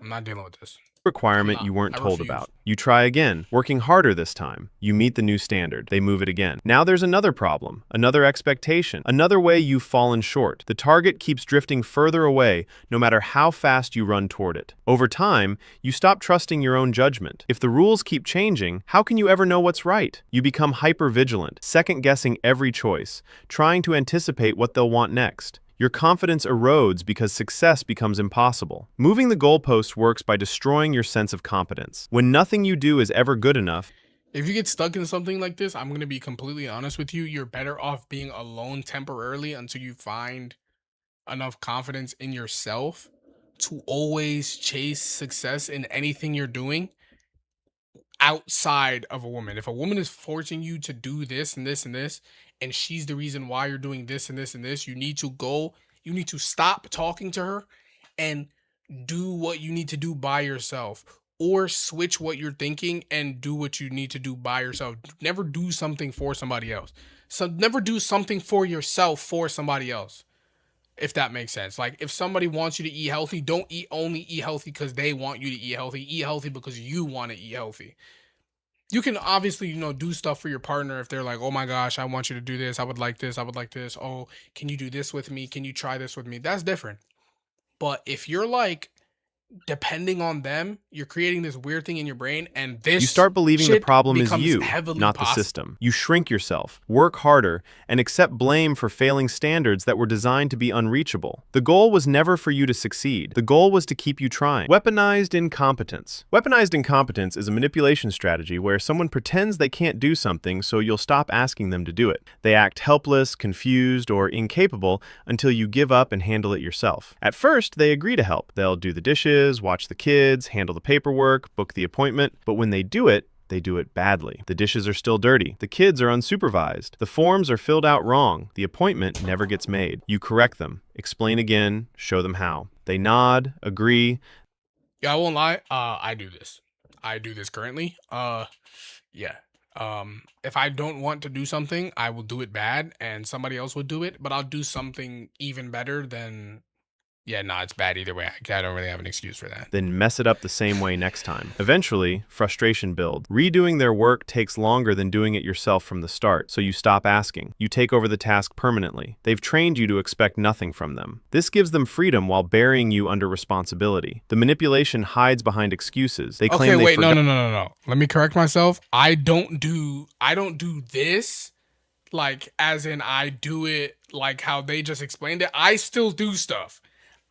[SPEAKER 1] not dealing with this.
[SPEAKER 12] Requirement you weren't told about. You try again, working harder this time. You meet the new standard. They move it again. Now there's another problem, another expectation, another way you've fallen short. The target keeps drifting further away no matter how fast you run toward it. Over time, you stop trusting your own judgment. If the rules keep changing, how can you ever know what's right? You become hyper-vigilant, second-guessing every choice, trying to anticipate what they'll want next. Your confidence erodes because success becomes impossible. Moving the goalpost works by destroying your sense of competence. When nothing you do is ever good enough,
[SPEAKER 1] if you get stuck in something like this, I'm going to be completely honest with you. You're better off being alone temporarily until you find enough confidence in yourself to always chase success in anything you're doing outside of a woman. If a woman is forcing you to do this and this and this, and she's the reason why you're doing this and this and this, you need to stop talking to her and do what you need to do by yourself, or switch what you're thinking and do what you need to do by yourself. Never do something for somebody else. So never do something for yourself for somebody else, if that makes sense. Like if somebody wants you to eat healthy, don't only eat healthy because they want you to eat healthy. Eat healthy because you want to eat healthy. You can obviously, you know, do stuff for your partner if they're like, oh my gosh, I want you to do this. I would like this. I would like this. Oh, can you do this with me? Can you try this with me? That's different. But if you're like depending on them, you're creating this weird thing in your brain, and this
[SPEAKER 12] you start believing the problem is you, not the
[SPEAKER 1] possible.
[SPEAKER 12] system. You shrink yourself, work harder, and accept blame for failing standards that were designed to be unreachable. The goal was never for you to succeed. The goal was to keep you trying. Weaponized incompetence. Weaponized incompetence is a manipulation strategy where someone pretends they can't do something so you'll stop asking them to do it. They act helpless, confused, or incapable until you give up and handle it yourself. At first, they agree to help. They'll do the dishes, watch the kids, handle the paperwork, book the appointment, but when they do it badly. The dishes are still dirty. The kids are unsupervised. The forms are filled out wrong. The appointment never gets made. You correct them, explain again, show them how. They nod, agree.
[SPEAKER 1] Yeah, I won't lie. I do this. I do this currently. Yeah. If I don't want to do something, I will do it bad and somebody else will do it, but I'll do something even better than... Yeah, no, it's bad either way. I don't really have an excuse for that.
[SPEAKER 12] Then mess it up the same way next time. Eventually, frustration builds. Redoing their work takes longer than doing it yourself from the start, so you stop asking. You take over the task permanently. They've trained you to expect nothing from them. This gives them freedom while burying you under responsibility. The manipulation hides behind excuses. They claim
[SPEAKER 1] okay, wait, no. Let me correct myself. I don't do this, like, as in I do it like how they just explained it. I still do stuff.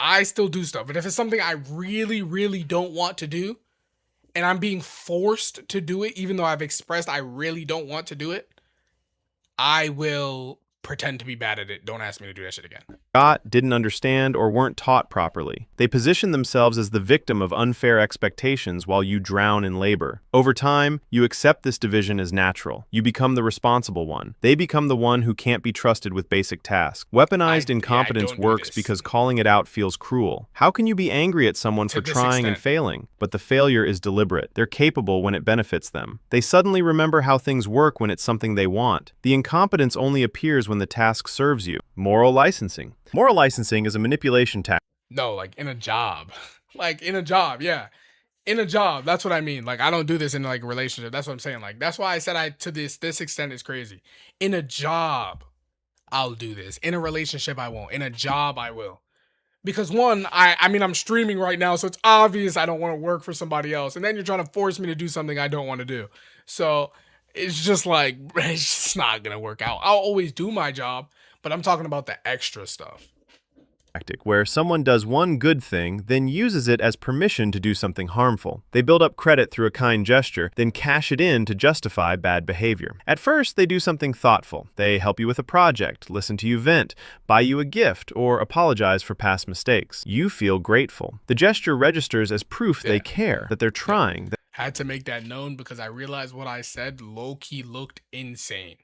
[SPEAKER 1] But if it's something I really, really don't want to do, and I'm being forced to do it, even though I've expressed I really don't want to do it, I will pretend to be bad at it. Don't ask me to do that shit again.
[SPEAKER 12] Didn't understand, or weren't taught properly. They position themselves as the victim of unfair expectations while you drown in labor. Over time, you accept this division as natural. You become the responsible one. They become the one who can't be trusted with basic tasks. Weaponized incompetence works because calling it out feels cruel. How can you be angry at someone for trying and failing? But the failure is deliberate. They're capable when it benefits them. They suddenly remember how things work when it's something they want. The incompetence only appears when the task serves you. Moral licensing. Moral licensing is a manipulation tactic.
[SPEAKER 1] No, like in a job. Like in a job, yeah. In a job, that's what I mean. Like I don't do this in like a relationship. That's what I'm saying. Like that's why I said to this extent is crazy. In a job, I'll do this. In a relationship, I won't. In a job, I will. Because one, I mean, I'm streaming right now, so it's obvious I don't want to work for somebody else. And then you're trying to force me to do something I don't want to do. So it's just like, it's just not going to work out. I'll always do my job, but I'm talking about the extra stuff.
[SPEAKER 12] Where someone does one good thing, then uses it as permission to do something harmful. They build up credit through a kind gesture, then cash it in to justify bad behavior. At first, they do something thoughtful. They help you with a project, listen to you vent, buy you a gift, or apologize for past mistakes. You feel grateful. The gesture registers as proof they care, that they're trying.
[SPEAKER 1] Had to make that known because I realized what I said low-key looked insane.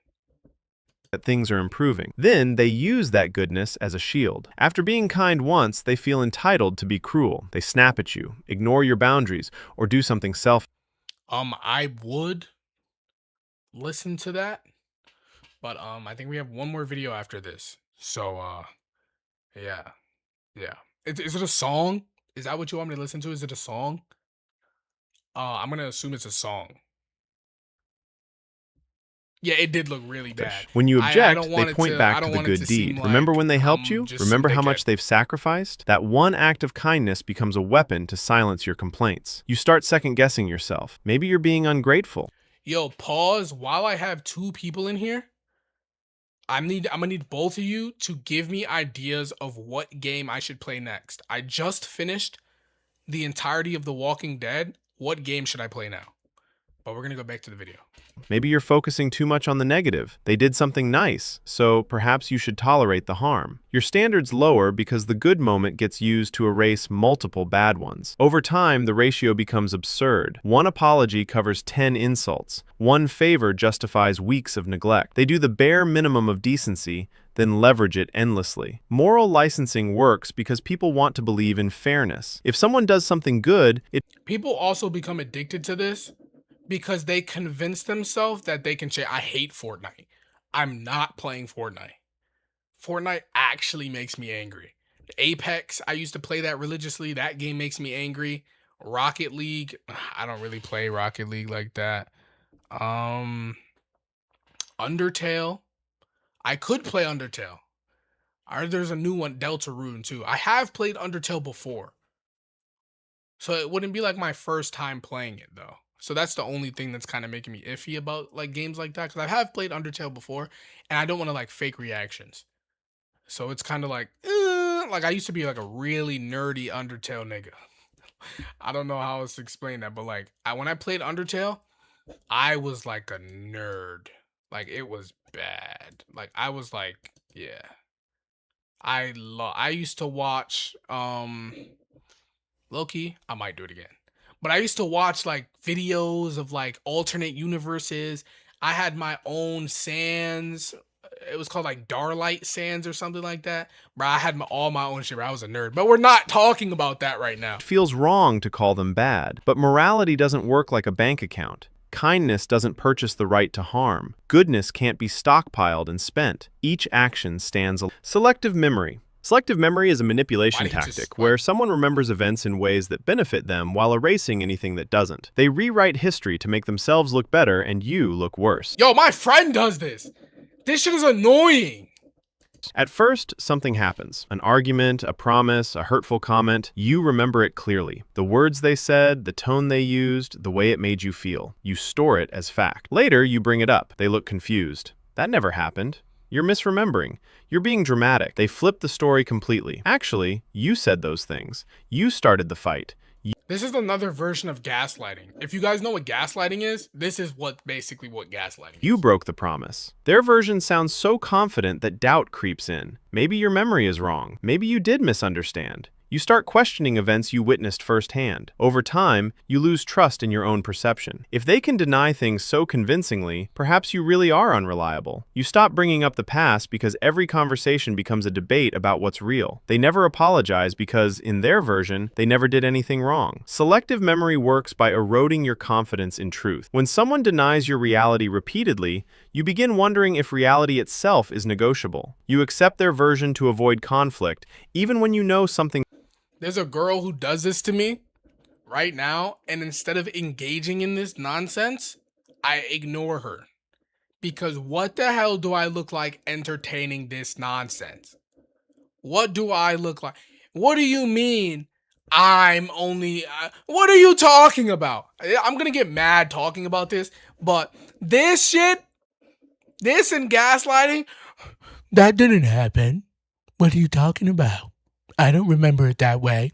[SPEAKER 12] That things are improving. Then they use that goodness as a shield. After being kind once, they feel entitled to be cruel. They snap at you, ignore your boundaries, or do something selfish.
[SPEAKER 1] I would listen to that, but I think we have one more video after this. So yeah. Is it a song? Is that what you want me to listen to? Is it a song? I'm gonna assume it's a song. Yeah, it did look really bad.
[SPEAKER 12] When you object, they point back to the good deed. Remember when they helped you? Remember how much they've sacrificed? That one act of kindness becomes a weapon to silence your complaints. You start second-guessing yourself. Maybe you're being ungrateful.
[SPEAKER 1] Yo, pause. While I have two people in here, I'm gonna need both of you to give me ideas of what game I should play next. I just finished the entirety of The Walking Dead. What game should I play now? But we're gonna go back to the video.
[SPEAKER 12] Maybe you're focusing too much on the negative. They did something nice, so perhaps you should tolerate the harm. Your standards lower because the good moment gets used to erase multiple bad ones. Over time, the ratio becomes absurd. One apology covers 10 insults. One favor justifies weeks of neglect. They do the bare minimum of decency, then leverage it endlessly. Moral licensing works because people want to believe in fairness. If someone does something good,
[SPEAKER 1] People also become addicted to this because they convince themselves that they can change. I hate Fortnite. I'm not playing Fortnite. Fortnite actually makes me angry. Apex, I used to play that religiously. That game makes me angry. Rocket League, I don't really play Rocket League like that. Undertale, I could play Undertale. There's a new one, Deltarune too. I have played Undertale before. So it wouldn't be like my first time playing it though. So that's the only thing that's kind of making me iffy about like games like that. Because I have played Undertale before and I don't want to like fake reactions. So it's kind of like I used to be like a really nerdy Undertale nigga. I don't know how else to explain that. But like when I played Undertale, I was like a nerd. Like it was bad. Like I was like, yeah. I used to watch low-key, I might do it again. But I used to watch like videos of like alternate universes. I had my own Sans. It was called like Darlight Sans or something like that. Bro, I had all my own shit. Bro, I was a nerd. But we're not talking about that right now.
[SPEAKER 12] It feels wrong to call them bad. But morality doesn't work like a bank account. Kindness doesn't purchase the right to harm. Goodness can't be stockpiled and spent. Each action stands alone. Selective memory. Selective memory is a manipulation tactic where someone remembers events in ways that benefit them while erasing anything that doesn't. They rewrite history to make themselves look better and you look worse.
[SPEAKER 1] Yo, my friend does this. This shit is annoying.
[SPEAKER 12] At first, something happens. An argument, a promise, a hurtful comment. You remember it clearly. The words they said, the tone they used, the way it made you feel. You store it as fact. Later, you bring it up. They look confused. That never happened. You're misremembering. You're being dramatic. They flip the story completely. Actually, you said those things. You started the fight.
[SPEAKER 1] This is another version of gaslighting. If you guys know what gaslighting is, this is basically what gaslighting is.
[SPEAKER 12] You broke the promise. Their version sounds so confident that doubt creeps in. Maybe your memory is wrong. Maybe you did misunderstand. You start questioning events you witnessed firsthand. Over time, you lose trust in your own perception. If they can deny things so convincingly, perhaps you really are unreliable. You stop bringing up the past because every conversation becomes a debate about what's real. They never apologize because, in their version, they never did anything wrong. Selective memory works by eroding your confidence in truth. When someone denies your reality repeatedly, you begin wondering if reality itself is negotiable. You accept their version to avoid conflict, even when you know something.
[SPEAKER 1] There's a girl who does this to me right now, and instead of engaging in this nonsense, I ignore her. Because what the hell do I look like entertaining this nonsense? What do I look like? What do you mean? What are you talking about? I'm gonna get mad talking about this, but this shit, this and gaslighting, that didn't happen. What are you talking about? I don't remember it that way.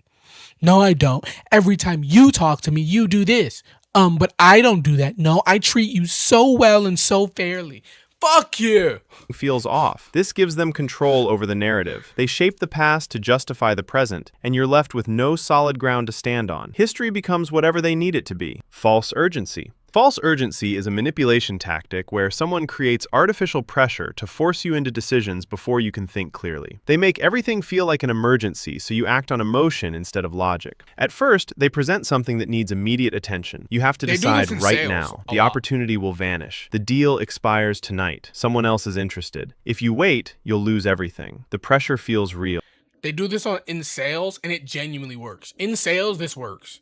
[SPEAKER 1] No, I don't. Every time you talk to me, you do this. But I don't do that. No, I treat you so well and so fairly. Fuck you.
[SPEAKER 12] Feels off. This gives them control over the narrative. They shape the past to justify the present, and you're left with no solid ground to stand on. History becomes whatever they need it to be. False urgency. False urgency is a manipulation tactic where someone creates artificial pressure to force you into decisions before you can think clearly. They make everything feel like an emergency, so you act on emotion instead of logic. At first, they present something that needs immediate attention. You have to decide right now. The opportunity will vanish. The deal expires tonight. Someone else is interested. If you wait, you'll lose everything. The pressure feels real.
[SPEAKER 1] They do this in sales, and it genuinely works. In sales, this works.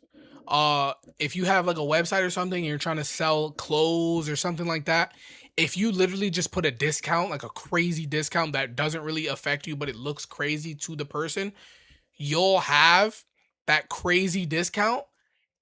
[SPEAKER 1] If you have like a website or something and you're trying to sell clothes or something like that, if you literally just put a discount, like a crazy discount that doesn't really affect you, but it looks crazy to the person, you'll have that crazy discount,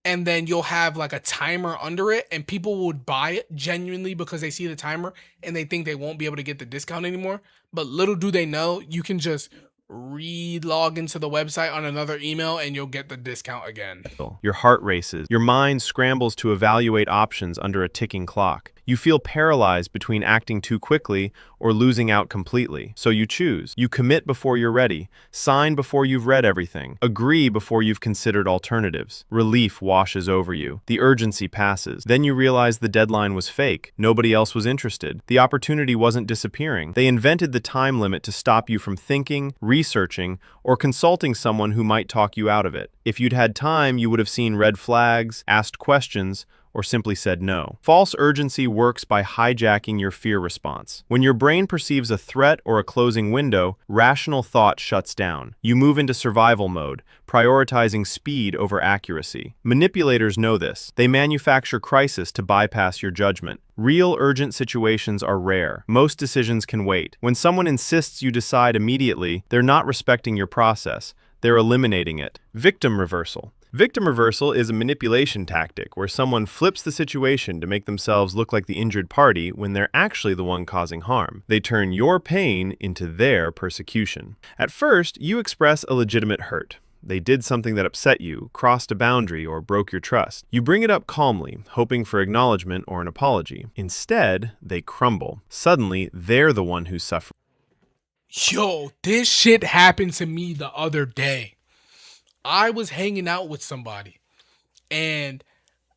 [SPEAKER 1] and then you'll have like a timer under it, and people would buy it genuinely because they see the timer and they think they won't be able to get the discount anymore. But little do they know, you can just log into the website on another email and you'll get the discount again.
[SPEAKER 12] Your heart races. Your mind scrambles to evaluate options under a ticking clock. You feel paralyzed between acting too quickly or losing out completely. So you choose. You commit before you're ready. Sign before you've read everything. Agree before you've considered alternatives. Relief washes over you. The urgency passes. Then you realize the deadline was fake. Nobody else was interested. The opportunity wasn't disappearing. They invented the time limit to stop you from thinking, researching, or consulting someone who might talk you out of it. If you'd had time, you would have seen red flags, asked questions, or simply said no. False urgency works by hijacking your fear response. When your brain perceives a threat or a closing window, rational thought shuts down. You move into survival mode, prioritizing speed over accuracy. Manipulators know this. They manufacture crisis to bypass your judgment. Real urgent situations are rare. Most decisions can wait. When someone insists you decide immediately, they're not respecting your process. They're eliminating it. Victim reversal. Victim reversal is a manipulation tactic where someone flips the situation to make themselves look like the injured party when they're actually the one causing harm. They turn your pain into their persecution. At first, you express a legitimate hurt. They did something that upset you, crossed a boundary, or broke your trust. You bring it up calmly, hoping for acknowledgement or an apology. Instead, they crumble. Suddenly, they're the one who's suffering.
[SPEAKER 1] Yo, this shit happened to me the other day. I was hanging out with somebody, and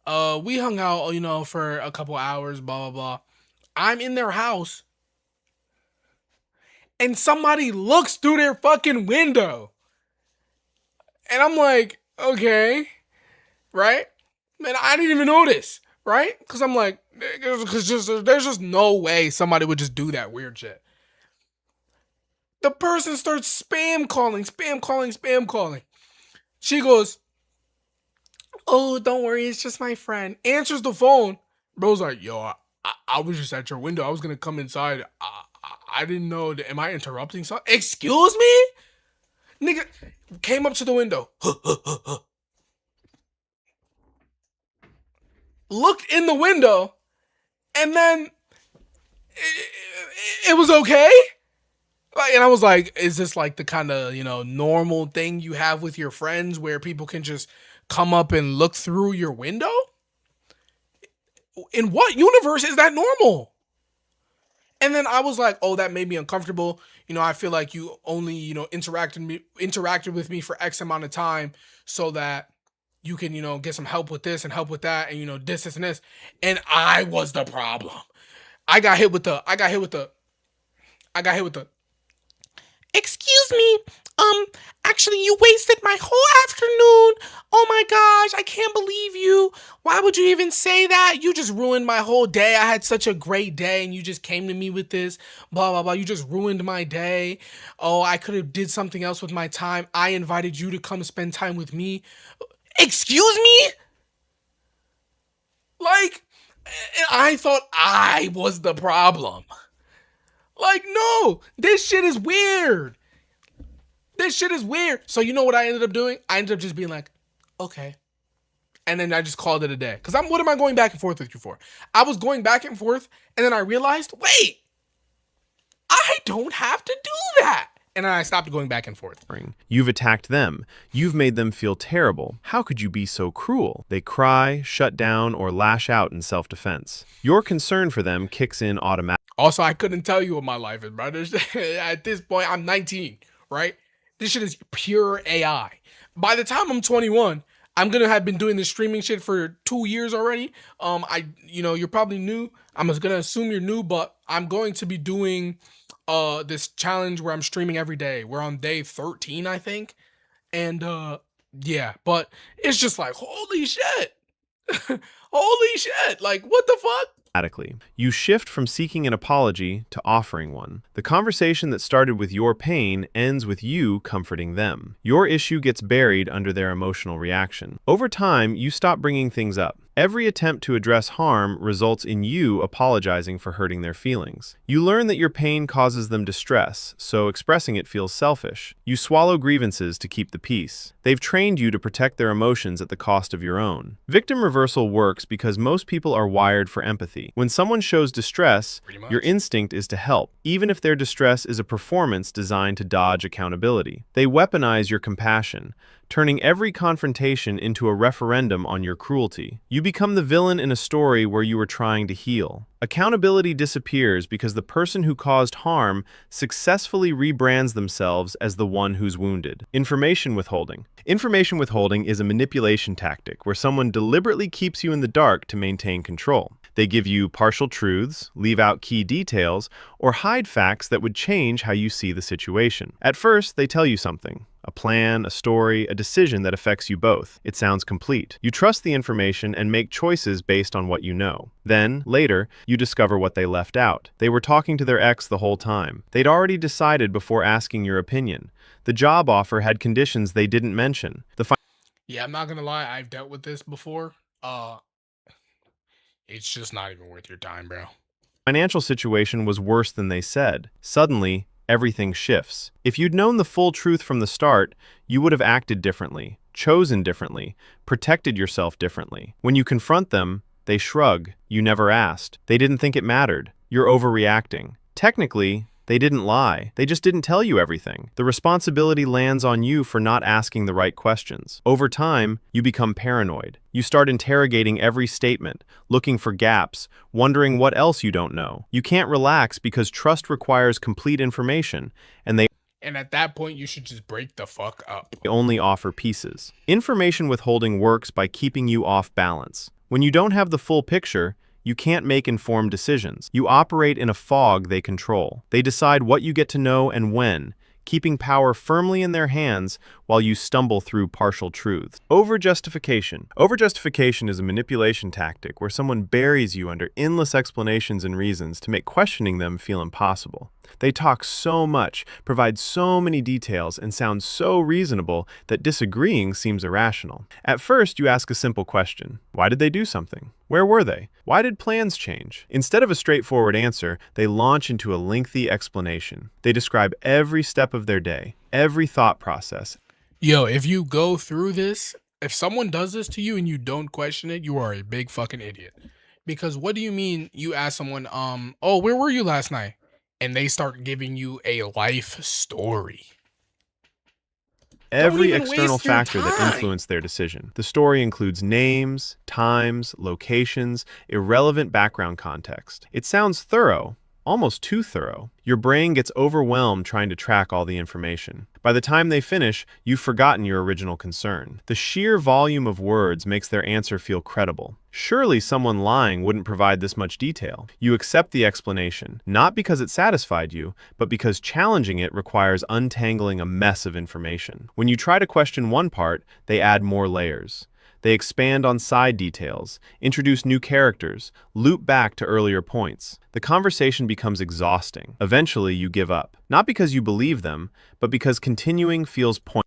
[SPEAKER 1] we hung out, you know, for a couple hours, blah, blah, blah. I'm in their house, and somebody looks through their fucking window. And I'm like, okay, right? Man, I didn't even notice, right? Because I'm like, there's just no way somebody would just do that weird shit. The person starts spam calling. She goes, oh, don't worry, it's just my friend. Answers the phone. Bro's like, yo, I was just at your window. I was going to come inside. I didn't know. Am I interrupting something? Excuse me? Nigga came up to the window. Looked in the window. And then it was okay. And I was like, is this like the kind of, you know, normal thing you have with your friends where people can just come up and look through your window? In what universe is that normal? And then I was like, oh, that made me uncomfortable. You know, I feel like you only, you know, interacted with me for X amount of time so that you can, you know, get some help with this and help with that and, you know, this and this. And I was the problem. I got hit with the excuse me, actually you wasted my whole afternoon. Oh my gosh, I can't believe you. Why would you even say that? You just ruined my whole day. I had such a great day and you just came to me with this, blah, blah, blah. You just ruined my day. Oh, I could have did something else with my time. I invited you to come spend time with me. Excuse me? Like, I thought I was the problem. Like, no, this shit is weird. this shit is weird. So you know what I ended up doing? I ended up just being like, okay. And then I just called it a day. Because what am I going back and forth with you for? I was going back and forth, and then I realized, wait, I don't have to do that. And then I stopped going back and forth.
[SPEAKER 12] You've attacked them. You've made them feel terrible. How could you be so cruel? They cry, shut down, or lash out in self-defense. Your concern for them kicks in automatically.
[SPEAKER 1] Also, I couldn't tell you what my life is, brothers. At this point, I'm 19, right? This shit is pure AI. By the time I'm 21, I'm gonna have been doing this streaming shit for 2 years already. You're probably new. I'm just gonna assume you're new, but I'm going to be doing this challenge where I'm streaming every day. We're on day 13, I think. And yeah, but it's just like, holy shit. Holy shit. Like, what the fuck?
[SPEAKER 12] You shift from seeking an apology to offering one. The conversation that started with your pain ends with you comforting them. Your issue gets buried under their emotional reaction. Over time, you stop bringing things up. Every attempt to address harm results in you apologizing for hurting their feelings. You learn that your pain causes them distress, so expressing it feels selfish. You swallow grievances to keep the peace. They've trained you to protect their emotions at the cost of your own. Victim reversal works because most people are wired for empathy. When someone shows distress, your instinct is to help, even if their distress is a performance designed to dodge accountability. They weaponize your compassion, turning every confrontation into a referendum on your cruelty. You become the villain in a story where you were trying to heal. Accountability disappears because the person who caused harm successfully rebrands themselves as the one who's wounded. Information withholding. Information withholding is a manipulation tactic where someone deliberately keeps you in the dark to maintain control. They give you partial truths, leave out key details, or hide facts that would change how you see the situation. At first, they tell you something. A plan, a story, a decision that affects you both. It sounds complete. You trust the information and make choices based on what you know. Then, later, you discover what they left out. They were talking to their ex the whole time. They'd already decided before asking your opinion. The job offer had conditions they didn't mention.
[SPEAKER 1] Yeah, I'm not gonna lie, I've dealt with this before. It's just not even worth your time, bro.
[SPEAKER 12] Financial situation was worse than they said. Suddenly, everything shifts. If you'd known the full truth from the start, you would have acted differently, chosen differently, protected yourself differently. When you confront them, they shrug. You never asked. They didn't think it mattered. You're overreacting. Technically, they didn't lie. They just didn't tell you everything. The responsibility lands on you for not asking the right questions. Over time, you become paranoid. You start interrogating every statement, looking for gaps, wondering what else you don't know. You can't relax because trust requires complete information, and
[SPEAKER 1] at that point, you should just break the fuck up.
[SPEAKER 12] They only offer pieces. Information withholding works by keeping you off balance. When you don't have the full picture, you can't make informed decisions. You operate in a fog they control. They decide what you get to know and when, keeping power firmly in their hands while you stumble through partial truths. Overjustification. Overjustification is a manipulation tactic where someone buries you under endless explanations and reasons to make questioning them feel impossible. They talk so much, provide so many details, and sound so reasonable that disagreeing seems irrational. At first, you ask a simple question. Why did they do something? Where were they? Why did plans change? Instead of a straightforward answer, they launch into a lengthy explanation. They describe every step of their day, every thought process.
[SPEAKER 1] Yo, if you go through this, if someone does this to you and you don't question it, you are a big fucking idiot. Because what do you mean you ask someone, oh, where were you last night? And they start giving you a life story.
[SPEAKER 12] Every external factor that influenced their decision. The story includes names, times, locations, irrelevant background context. It sounds thorough, almost too thorough. Your brain gets overwhelmed trying to track all the information. By the time they finish, you've forgotten your original concern. The sheer volume of words makes their answer feel credible. Surely someone lying wouldn't provide this much detail. You accept the explanation, not because it satisfied you, but because challenging it requires untangling a mess of information. When you try to question one part, they add more layers. They expand on side details, introduce new characters, loop back to earlier points. The conversation becomes exhausting. Eventually, you give up. Not because you believe them, but because continuing feels pointless.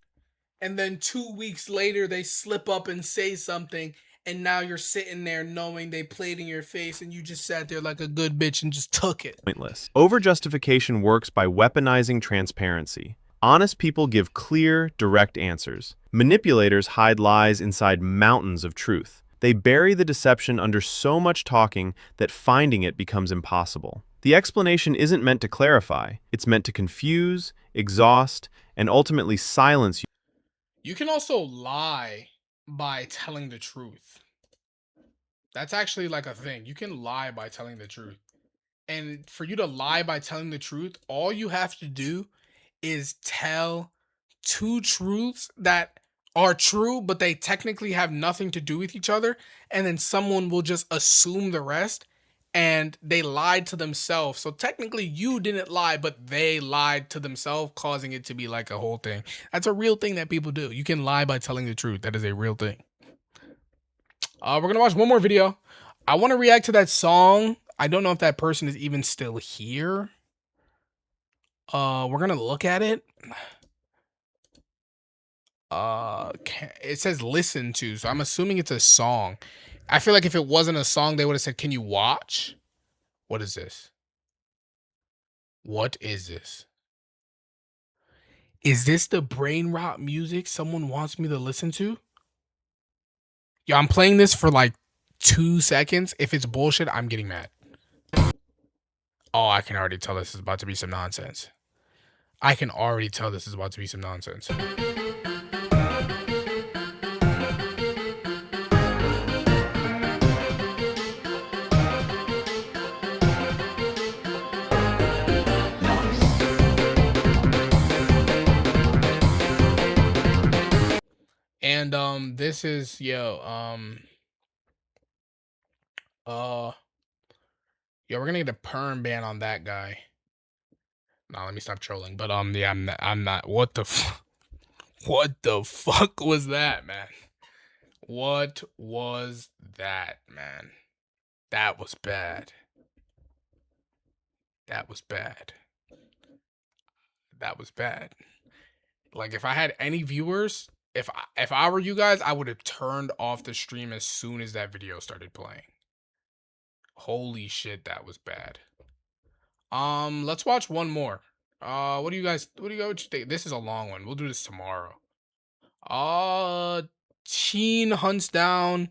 [SPEAKER 1] And then 2 weeks later, they slip up and say something, and now you're sitting there knowing they played in your face, and you just sat there like a good bitch and just took it.
[SPEAKER 12] Overjustification works by weaponizing transparency. Honest people give clear, direct answers. Manipulators hide lies inside mountains of truth. They bury the deception under so much talking that finding it becomes impossible. The explanation isn't meant to clarify. It's meant to confuse, exhaust, and ultimately silence you.
[SPEAKER 1] You can also lie by telling the truth. That's actually like a thing. You can lie by telling the truth. And for you to lie by telling the truth, all you have to do is tell two truths that are true, but they technically have nothing to do with each other. And then someone will just assume the rest, and they lied to themselves. So technically you didn't lie, but they lied to themselves, causing it to be like a whole thing. That's a real thing that people do. You can lie by telling the truth. That is a real thing. We're going to watch one more video. I want to react to that song. I don't know if that person is even still here. We're going to look at it. It says listen to, so I'm assuming it's a song. I feel like if it wasn't a song, they would have said, can you watch? What is this? What is this? Is this the brain rot music someone wants me to listen to? Yo, I'm playing this for like 2 seconds. If it's bullshit, I'm getting mad. Oh, I can already tell this is about to be some nonsense. I can already tell this is about to be some nonsense. And this is yo, we're gonna get a perm ban on that guy. Nah, let me stop trolling. But yeah, I'm not. What the fuck was that, man? What was that, man? That was bad. That was bad. That was bad. Like, if I had any viewers, if I were you guys, I would have turned off the stream as soon as that video started playing. Holy shit, that was bad. Let's watch one more. What do you think? This is a long one. We'll do this tomorrow. Teen hunts down.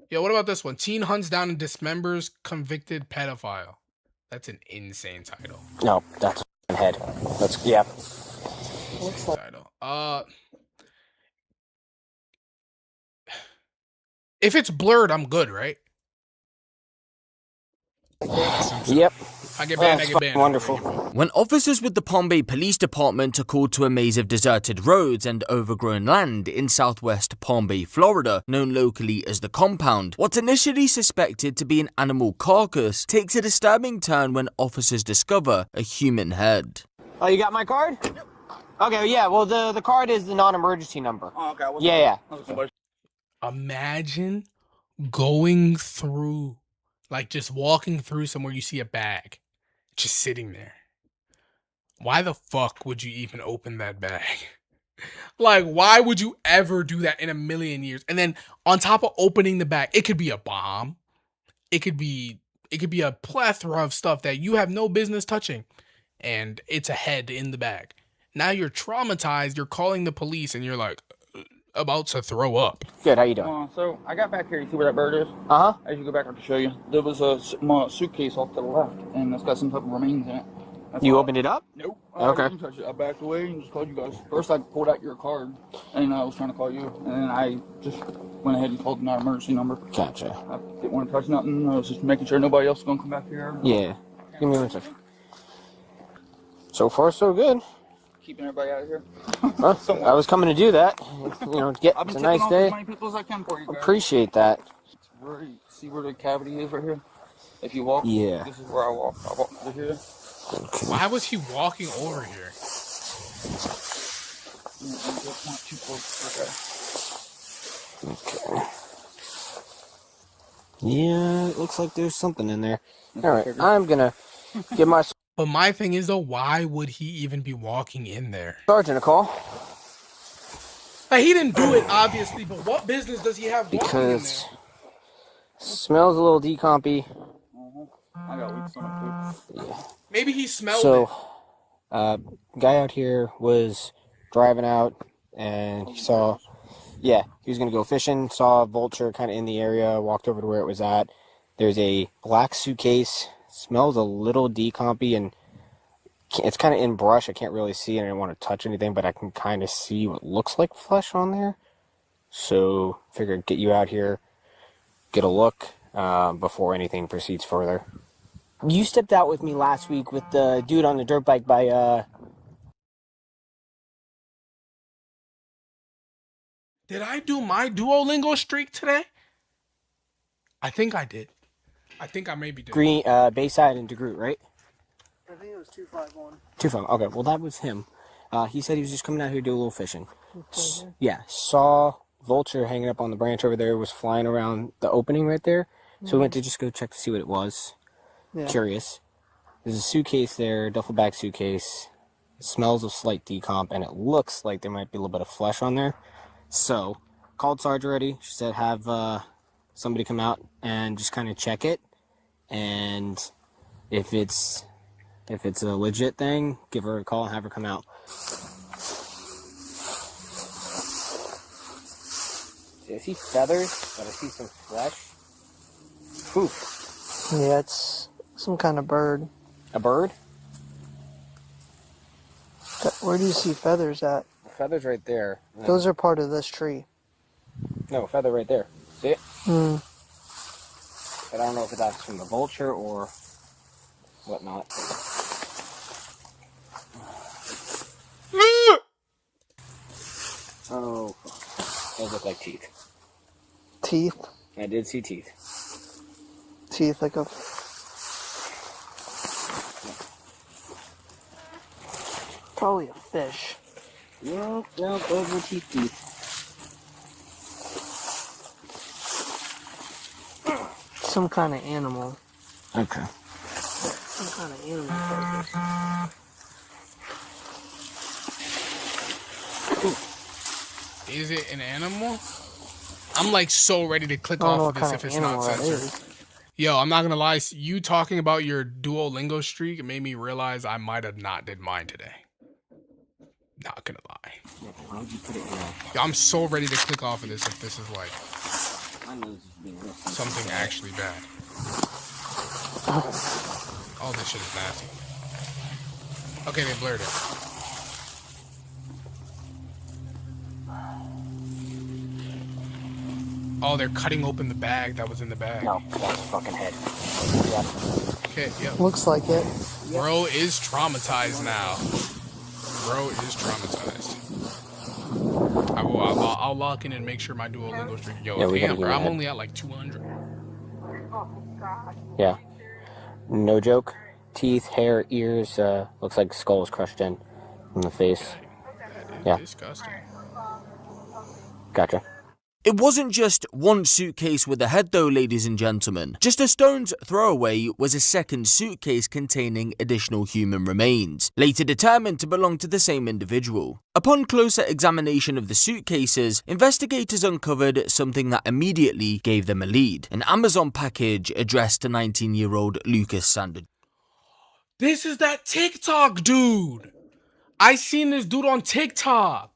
[SPEAKER 1] Yo, what about this one? Teen hunts down and dismembers convicted pedophile. That's an insane title.
[SPEAKER 13] No, that's head. That's yeah.
[SPEAKER 1] Title. If it's blurred, I'm good, right?
[SPEAKER 13] Yep.
[SPEAKER 1] I get banned, I get banned.
[SPEAKER 13] Wonderful.
[SPEAKER 14] When officers with the Palm Bay Police Department are called to a maze of deserted roads and overgrown land in southwest Palm Bay, Florida, known locally as the Compound, what's initially suspected to be an animal carcass takes a disturbing turn when officers discover a human head.
[SPEAKER 13] Oh, you got my card? Yep. Okay, yeah, well, the card is the non-emergency number. Oh, okay. Yeah.
[SPEAKER 1] Imagine going through, like just walking through somewhere you see a bag, just sitting there. Why the fuck would you even open that bag? Like, why would you ever do that in a million years? And then on top of opening the bag, it could be a bomb. It could be a plethora of stuff that you have no business touching. And it's a head in the bag. Now you're traumatized, you're calling the police, and you're like about to throw up.
[SPEAKER 13] Good, how you doing?
[SPEAKER 15] So I got back here, you see where that bird is?
[SPEAKER 13] Uh-huh.
[SPEAKER 15] As you go back, I can show you. There was a suitcase off to the left, and it's got some type of remains in it.
[SPEAKER 13] You opened it up?
[SPEAKER 15] Nope.
[SPEAKER 13] Okay.
[SPEAKER 15] I didn't touch it. I backed away and just called you guys. First, I pulled out your card, and I was trying to call you, and then I just went ahead and called the non-emergency number.
[SPEAKER 13] Gotcha.
[SPEAKER 15] I didn't want to touch nothing. I was just making sure nobody else was going to come back here.
[SPEAKER 13] Yeah. Give me one second. So far, so good.
[SPEAKER 15] Keeping everybody out of here.
[SPEAKER 13] Well, I was coming to do that. You know, it's a nice day.
[SPEAKER 15] As many people as I can for you guys.
[SPEAKER 13] Appreciate that.
[SPEAKER 15] See where the cavity is right here? If you walk,
[SPEAKER 13] yeah.
[SPEAKER 15] This is where I walk. I walk over here.
[SPEAKER 13] Okay.
[SPEAKER 1] Why was he walking over here?
[SPEAKER 15] Not too close.
[SPEAKER 13] Okay. Yeah, it looks like there's something in there. All right, I'm gonna give my.
[SPEAKER 1] But my thing is though, why would he even be walking in there?
[SPEAKER 13] Sergeant a call.
[SPEAKER 1] Like, he didn't do it, obviously, but what business does he have walking in
[SPEAKER 13] Because
[SPEAKER 1] there?
[SPEAKER 13] smells a little decompy.
[SPEAKER 15] I got weak stomach too.
[SPEAKER 13] Yeah.
[SPEAKER 1] Maybe he smelled it.
[SPEAKER 13] So, Guy out here was driving out and he saw, he was going to go fishing, saw a vulture kind of in the area, walked over to where it was at. There's a black suitcase, smells a little decompy, and it's kind of in brush. I can't really see, and I don't want to touch anything, but I can kind of see what looks like flesh on there. So, figured get you out here, get a look before anything proceeds further. You stepped out with me last week with the dude on the dirt bike by,
[SPEAKER 1] Did I do my Duolingo streak today? I think I did. I think I maybe did.
[SPEAKER 13] Green, Bayside and DeGroot, right?
[SPEAKER 11] I think it was 251.
[SPEAKER 13] 251, okay, well that was him. He said he was just coming out here to do a little fishing. Saw vulture hanging up on the branch over there, was flying around the opening right there. So we went to just go check to see what it was.
[SPEAKER 11] Yeah.
[SPEAKER 13] Curious. There's a suitcase there, duffel bag suitcase. It smells of slight decomp, and it looks like there might be a little bit of flesh on there. So, called Sarge already. She said have somebody come out and just kind of check it. And if it's a legit thing, give her a call and have her come out. I see feathers, but I see some flesh. Poof.
[SPEAKER 11] Yeah, it's some kind of bird.
[SPEAKER 13] A bird?
[SPEAKER 11] Where do you see feathers at?
[SPEAKER 13] Feathers right there.
[SPEAKER 11] Those are part of this tree.
[SPEAKER 13] No, feather right there. See it?
[SPEAKER 11] Hmm.
[SPEAKER 13] But I don't know if that's from the vulture or whatnot. Oh, fuck. Those look like teeth.
[SPEAKER 11] Teeth?
[SPEAKER 13] I did see teeth.
[SPEAKER 11] Teeth like a... Probably a fish.
[SPEAKER 13] No, those were teeth.
[SPEAKER 11] Some kind of animal.
[SPEAKER 13] Okay.
[SPEAKER 11] Some kind of animal focus.
[SPEAKER 1] Is it an animal? I'm like so ready to click off of this if it's not censored. Yo, I'm not gonna lie, you talking about your Duolingo streak made me realize I might have not did mine today. Not gonna lie.
[SPEAKER 13] How'd you put it here?
[SPEAKER 1] Yo, I'm so ready to click off of this if this is like something actually bad. Oh, this shit is nasty. Okay, they blurred it. Oh, they're cutting open the bag that was in the bag.
[SPEAKER 13] No, that's a fucking head.
[SPEAKER 1] Okay, yeah.
[SPEAKER 11] Looks like it.
[SPEAKER 1] Bro is traumatized now. Bro is traumatized. I'll lock in and make sure my Duolingo streak. Yo, damn, bro, I'm only at like 200.
[SPEAKER 13] Yeah. No joke. Teeth, hair, ears, looks like skull is crushed in the face.
[SPEAKER 1] That is disgusting.
[SPEAKER 13] Gotcha.
[SPEAKER 14] It wasn't just one suitcase with a head though, ladies and gentlemen. Just a stone's throw away was a second suitcase containing additional human remains, later determined to belong to the same individual. Upon closer examination of the suitcases, investigators uncovered something that immediately gave them a lead. An Amazon package addressed to 19-year-old Lucas Sander.
[SPEAKER 1] This is that TikTok dude. I seen this dude on TikTok.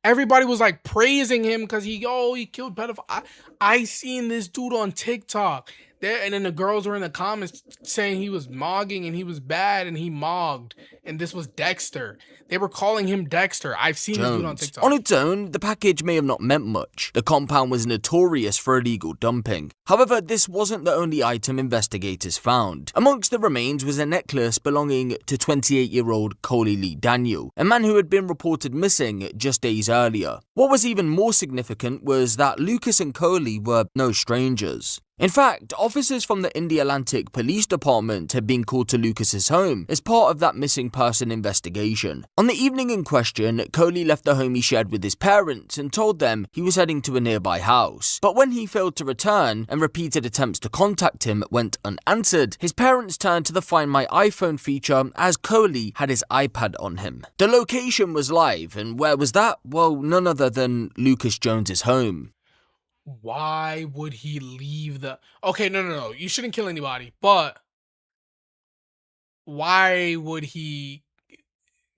[SPEAKER 1] Everybody was like praising him because he killed pedophile. I seen this dude on TikTok there, and then the girls were in the comments saying he was mogging and he was bad and he mogged, and this was Dexter. They were calling him Dexter. I've seen this dude on TikTok.
[SPEAKER 14] On its own, the package may have not meant much. The compound was notorious for illegal dumping. However, this wasn't the only item investigators found. Amongst the remains was a necklace belonging to 28-year-old Coley Lee Daniel, a man who had been reported missing just days earlier. What was even more significant was that Lucas and Coley were no strangers. In fact, officers from the Indy Atlantic Police Department had been called to Lucas's home as part of that missing person investigation. On the evening in question, Coley left the home he shared with his parents and told them he was heading to a nearby house. But when he failed to return and repeated attempts to contact him went unanswered, his parents turned to the Find My iPhone feature as Coley had his iPad on him. The location was live, and where was that? Well, none other than Lucas Jones's home.
[SPEAKER 1] Why would he leave the... Okay, no. You shouldn't kill anybody, but... why would he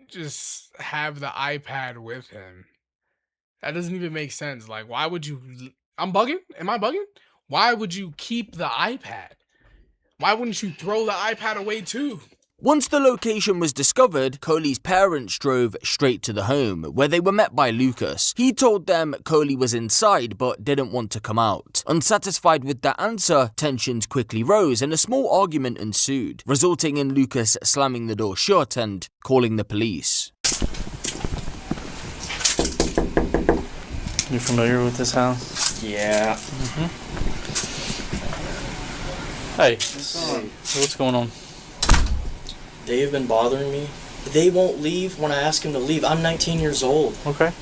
[SPEAKER 1] just have the iPad with him? That doesn't even make sense. Like, why would you? I'm bugging? Am I bugging? Why would you keep the iPad? Why wouldn't you throw the iPad away too?
[SPEAKER 14] Once the location was discovered, Coley's parents drove straight to the home, where they were met by Lucas. He told them Coley was inside but didn't want to come out. Unsatisfied with their answer, tensions quickly rose and a small argument ensued, resulting in Lucas slamming the door shut and calling the police.
[SPEAKER 16] You familiar with this house?
[SPEAKER 5] Yeah.
[SPEAKER 16] Hey, what's going on?
[SPEAKER 5] They have been bothering me. They won't leave when I ask them to leave. I'm 19 years old.
[SPEAKER 16] Okay.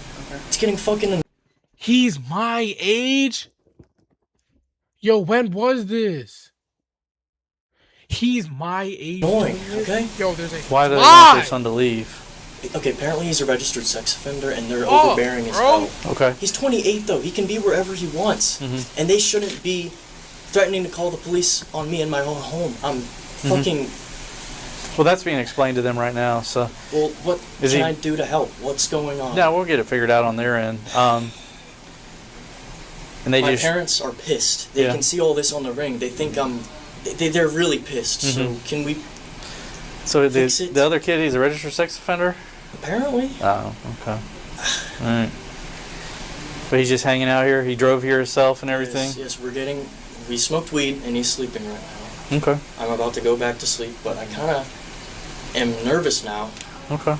[SPEAKER 5] It's getting fucking...
[SPEAKER 1] He's my age? Yo, when was this? He's my age.
[SPEAKER 5] Annoying, okay?
[SPEAKER 1] Yo, there's a...
[SPEAKER 16] Why do they want their son to leave?
[SPEAKER 5] Okay, apparently he's a registered sex offender and they're overbearing as hell.
[SPEAKER 16] Okay.
[SPEAKER 5] He's 28 though. He can be wherever he wants. And they shouldn't be threatening to call the police on me in my own home. I'm fucking...
[SPEAKER 16] Well, that's being explained to them right now, so...
[SPEAKER 5] Well, what can I do to help? What's going on?
[SPEAKER 16] No, we'll get it figured out on their end. And
[SPEAKER 5] My parents are pissed. They can see all this on the ring. They think I'm... They're really pissed, so can we...
[SPEAKER 16] So the other kid, he's a registered sex offender?
[SPEAKER 5] Apparently.
[SPEAKER 16] Oh, okay. Alright. But he's just hanging out here? He drove here himself and everything?
[SPEAKER 5] Yes, we smoked weed and he's sleeping right now.
[SPEAKER 16] Okay.
[SPEAKER 5] I'm about to go back to sleep, but I kind of am nervous now.
[SPEAKER 16] Okay.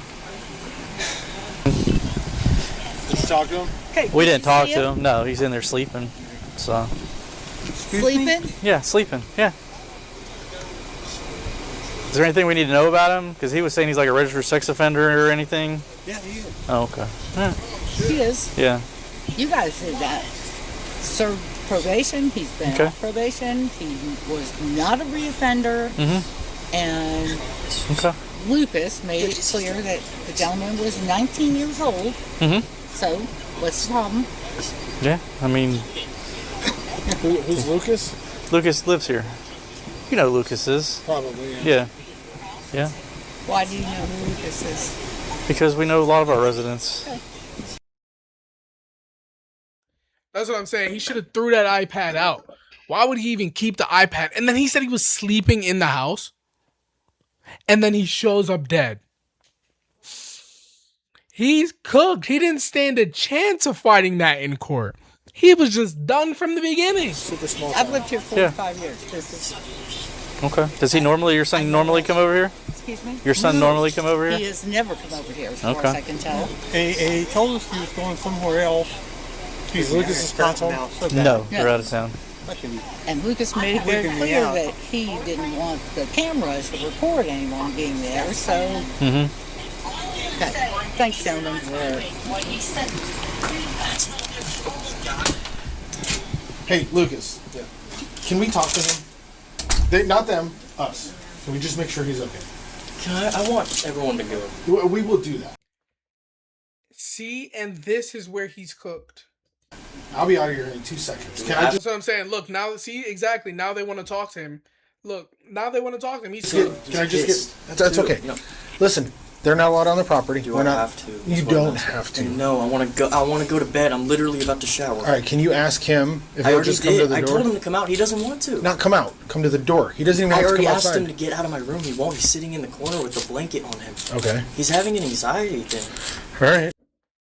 [SPEAKER 17] Did you talk to him?
[SPEAKER 16] We didn't talk to him. No, he's in there sleeping. So.
[SPEAKER 18] Sleeping?
[SPEAKER 16] Yeah, sleeping. Yeah. Is there anything we need to know about him? Because he was saying he's like a registered sex offender or anything.
[SPEAKER 17] Yeah, he is.
[SPEAKER 16] Oh, okay. Yeah.
[SPEAKER 18] He is.
[SPEAKER 16] Yeah.
[SPEAKER 18] You guys did that. Served probation. He's been
[SPEAKER 16] Okay.
[SPEAKER 18] off probation. He was not a reoffender. And
[SPEAKER 16] Okay.
[SPEAKER 18] Lucas made it clear that the gentleman was 19 years old. So, what's the problem?
[SPEAKER 16] Yeah, I mean...
[SPEAKER 17] Who's Lucas?
[SPEAKER 16] Lucas lives here. You know who Lucas is.
[SPEAKER 17] Probably,
[SPEAKER 16] Yeah. Yeah.
[SPEAKER 18] Why do you know who Lucas is?
[SPEAKER 16] Because we know a lot of our residents.
[SPEAKER 1] That's what I'm saying. He should have threw that iPad out. Why would he even keep the iPad? And then he said he was sleeping in the house. And then he shows up dead. He's cooked. He didn't stand a chance of fighting that in court. He was just done from the beginning.
[SPEAKER 17] Super small.
[SPEAKER 18] I've lived here 45 years. This is...
[SPEAKER 16] Okay. Does your son normally come over here?
[SPEAKER 18] Excuse me?
[SPEAKER 16] Your son normally come over here?
[SPEAKER 18] He has never come over here, as far
[SPEAKER 16] Okay.
[SPEAKER 18] as I can tell.
[SPEAKER 17] He told us he was going somewhere else. Is Lucas's parents home?
[SPEAKER 16] No, they're out of town.
[SPEAKER 18] And Lucas made it very
[SPEAKER 17] Freaking me
[SPEAKER 18] clear
[SPEAKER 17] out.
[SPEAKER 18] that he didn't want the cameras to record anyone being there, so... Okay. Thanks, gentlemen.
[SPEAKER 17] Hey, Lucas. Can we talk to him? Not them, us. Can we just make sure he's okay?
[SPEAKER 5] I want everyone to go.
[SPEAKER 17] We will do that.
[SPEAKER 1] See, and this is where he's cooked.
[SPEAKER 17] I'll be out of here in 2 seconds. Can I
[SPEAKER 1] That's
[SPEAKER 17] just...
[SPEAKER 1] what I'm saying. Look, now, see, exactly. Now they want to talk to him. Look, now they want to talk to him. He's cooked.
[SPEAKER 17] Can I just get... That's okay. Listen, they're not allowed on the property.
[SPEAKER 5] Do
[SPEAKER 17] We're
[SPEAKER 5] I
[SPEAKER 17] not...
[SPEAKER 5] have to?
[SPEAKER 17] You don't have to.
[SPEAKER 5] No, I want to go. I want to go to bed. I'm literally about to shower.
[SPEAKER 17] All right, can you ask him if
[SPEAKER 5] I
[SPEAKER 17] he'll
[SPEAKER 5] already
[SPEAKER 17] just come to
[SPEAKER 5] did.
[SPEAKER 17] the
[SPEAKER 5] I
[SPEAKER 17] door?
[SPEAKER 5] told him to come out. He doesn't want to.
[SPEAKER 17] Not come out. Come to the door. He doesn't even
[SPEAKER 5] I
[SPEAKER 17] want to
[SPEAKER 5] already
[SPEAKER 17] come
[SPEAKER 5] asked
[SPEAKER 17] outside.
[SPEAKER 5] him to get out of my room. He won't. He's sitting in the corner with the blanket on him.
[SPEAKER 17] Okay.
[SPEAKER 5] He's having an anxiety thing.
[SPEAKER 17] All right.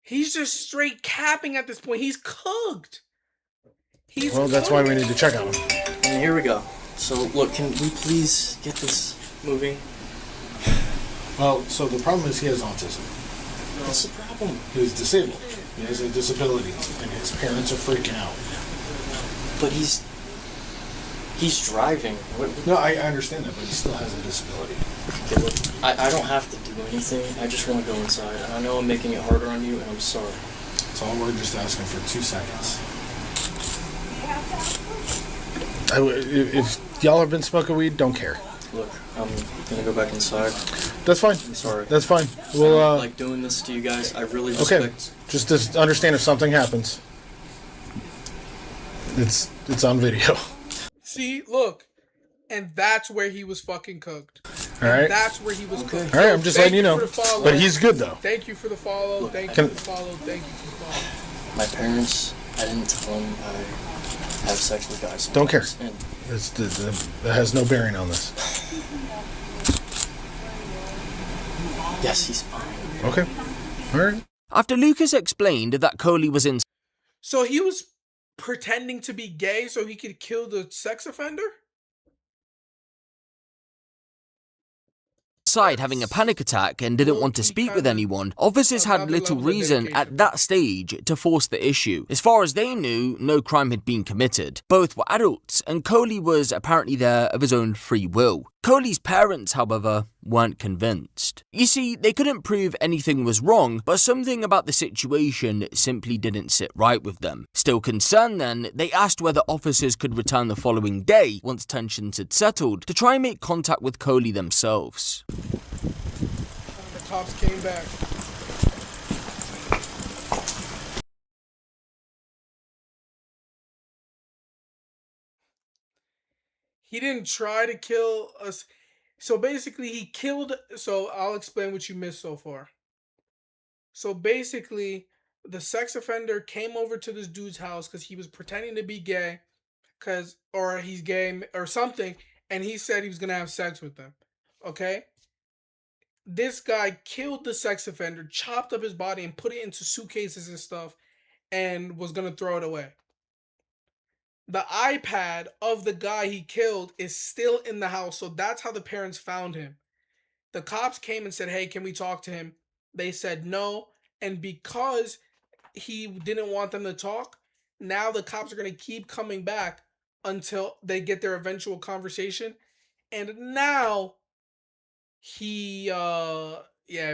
[SPEAKER 1] He's just straight capping at this point. He's cooked.
[SPEAKER 17] Well, that's why we need to check on him.
[SPEAKER 5] And here we go. So, look, can we please get this moving?
[SPEAKER 17] Well, so the problem is he has autism.
[SPEAKER 5] What's the problem?
[SPEAKER 17] He's disabled. He has a disability, and his parents are freaking out.
[SPEAKER 5] But he's driving.
[SPEAKER 17] No, I understand that, but he still has a disability.
[SPEAKER 5] Okay, look, I don't have to do anything. I just want to go inside. And I know I'm making it harder on you, and I'm sorry.
[SPEAKER 17] So we're just asking for 2 seconds. If y'all have been smoking weed, don't care.
[SPEAKER 5] Look, I'm gonna go back inside.
[SPEAKER 17] That's fine.
[SPEAKER 5] I'm sorry.
[SPEAKER 17] That's fine.
[SPEAKER 5] I
[SPEAKER 17] We'll
[SPEAKER 5] don't like doing this to you guys. I really respect.
[SPEAKER 17] okay. Just understand if something happens. It's on video.
[SPEAKER 1] See, look. And that's where he was fucking cooked.
[SPEAKER 17] All right.
[SPEAKER 1] That's where he was cooked.
[SPEAKER 17] All right, I'm just letting you know.
[SPEAKER 1] For the follow.
[SPEAKER 17] But he's good though.
[SPEAKER 1] Thank you for the follow. Thank you for the follow. Thank you for the follow.
[SPEAKER 19] My parents, I didn't tell them I have sex with guys.
[SPEAKER 17] Don't care.
[SPEAKER 19] And
[SPEAKER 17] That has no bearing on this.
[SPEAKER 19] yes, he's fine.
[SPEAKER 17] Okay. All right.
[SPEAKER 14] After Lucas explained that Coley was in
[SPEAKER 1] So he was pretending to be gay so he could kill the sex offender?
[SPEAKER 14] inside having a panic attack and didn't want to speak with anyone, officers had little reason at that stage to force the issue. As far as they knew, no crime had been committed. Both were adults, and Coley was apparently there of his own free will. Coley's parents, however, weren't convinced. You see, they couldn't prove anything was wrong, but something about the situation simply didn't sit right with them. Still concerned then, they asked whether officers could return the following day, once tensions had settled, to try and make contact with Coley themselves.
[SPEAKER 1] The cops came back. He didn't try to kill us. So basically he killed, so I'll explain what you missed so far. So basically the sex offender came over to this dude's house because he was pretending to be gay, or he's gay or something, and he said he was gonna have sex with them. Okay? This guy killed the sex offender, chopped up his body and put it into suitcases and stuff, and was gonna throw it away. The iPad of the guy he killed is still in the house, so that's how the parents found him. The cops came and said, hey, can we talk to him? They said no, and because he didn't want them to talk, now the cops are going to keep coming back until they get their eventual conversation, and now he,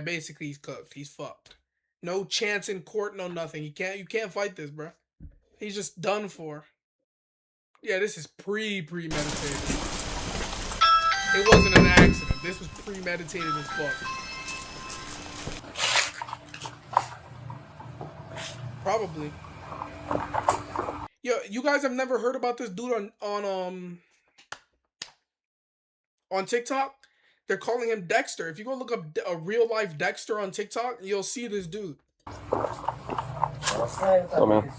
[SPEAKER 1] basically he's cooked. He's fucked. No chance in court, no nothing. You can't fight this, bro. He's just done for. Yeah, this is premeditated. It wasn't an accident. This was premeditated as fuck. Probably. Yo, you guys have never heard about this dude on TikTok? They're calling him Dexter. If you go look up a real life Dexter on TikTok, you'll see this dude.
[SPEAKER 20] Oh, man.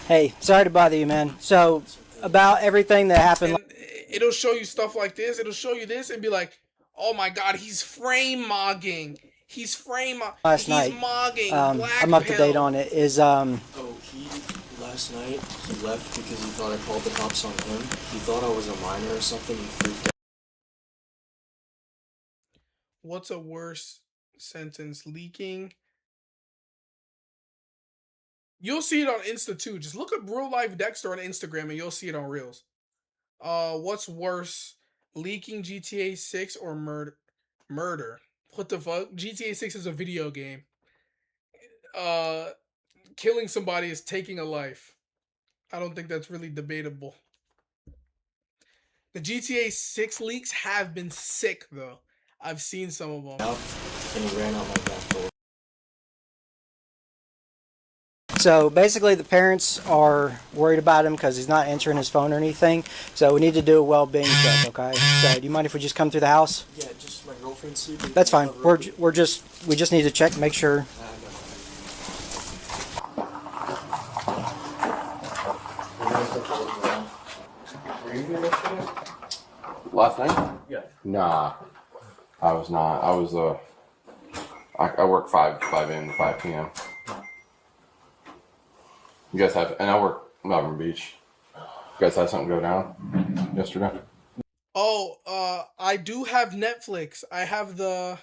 [SPEAKER 20] Hey, sorry to bother you, man. So, about everything that happened.
[SPEAKER 1] And it'll show you stuff like this. It'll show you this and be like, oh my god, he's frame mogging. He's
[SPEAKER 20] last night.
[SPEAKER 1] Mogging.
[SPEAKER 20] I'm up to date on it.
[SPEAKER 19] Last night he left because he thought I called the cops on him. He thought I was a minor or something. He freaked out.
[SPEAKER 1] What's a worse sentence? Leaking. You'll see it on Insta too. Just look up real life Dexter on Instagram and you'll see it on Reels. What's worse? Leaking GTA 6 or murder? What the fuck? GTA 6 is a video game. Killing somebody is taking a life. I don't think that's really debatable. The GTA 6 leaks have been sick though. I've seen some of them.
[SPEAKER 19] And he ran out my back door.
[SPEAKER 20] So basically the parents are worried about him because he's not answering his phone or anything. So we need to do a well-being check, okay? So do you mind if we just come through the house?
[SPEAKER 19] Yeah, just my girlfriend see.
[SPEAKER 20] That's fine. We just need to check, make sure.
[SPEAKER 21] Last night?
[SPEAKER 19] Yeah.
[SPEAKER 21] Nah, I was not. I was I work 5 a.m. to 5 p.m. You guys have, and I work Melbourne Beach. You guys had something go down yesterday?
[SPEAKER 1] Oh, I do have Netflix. I have the,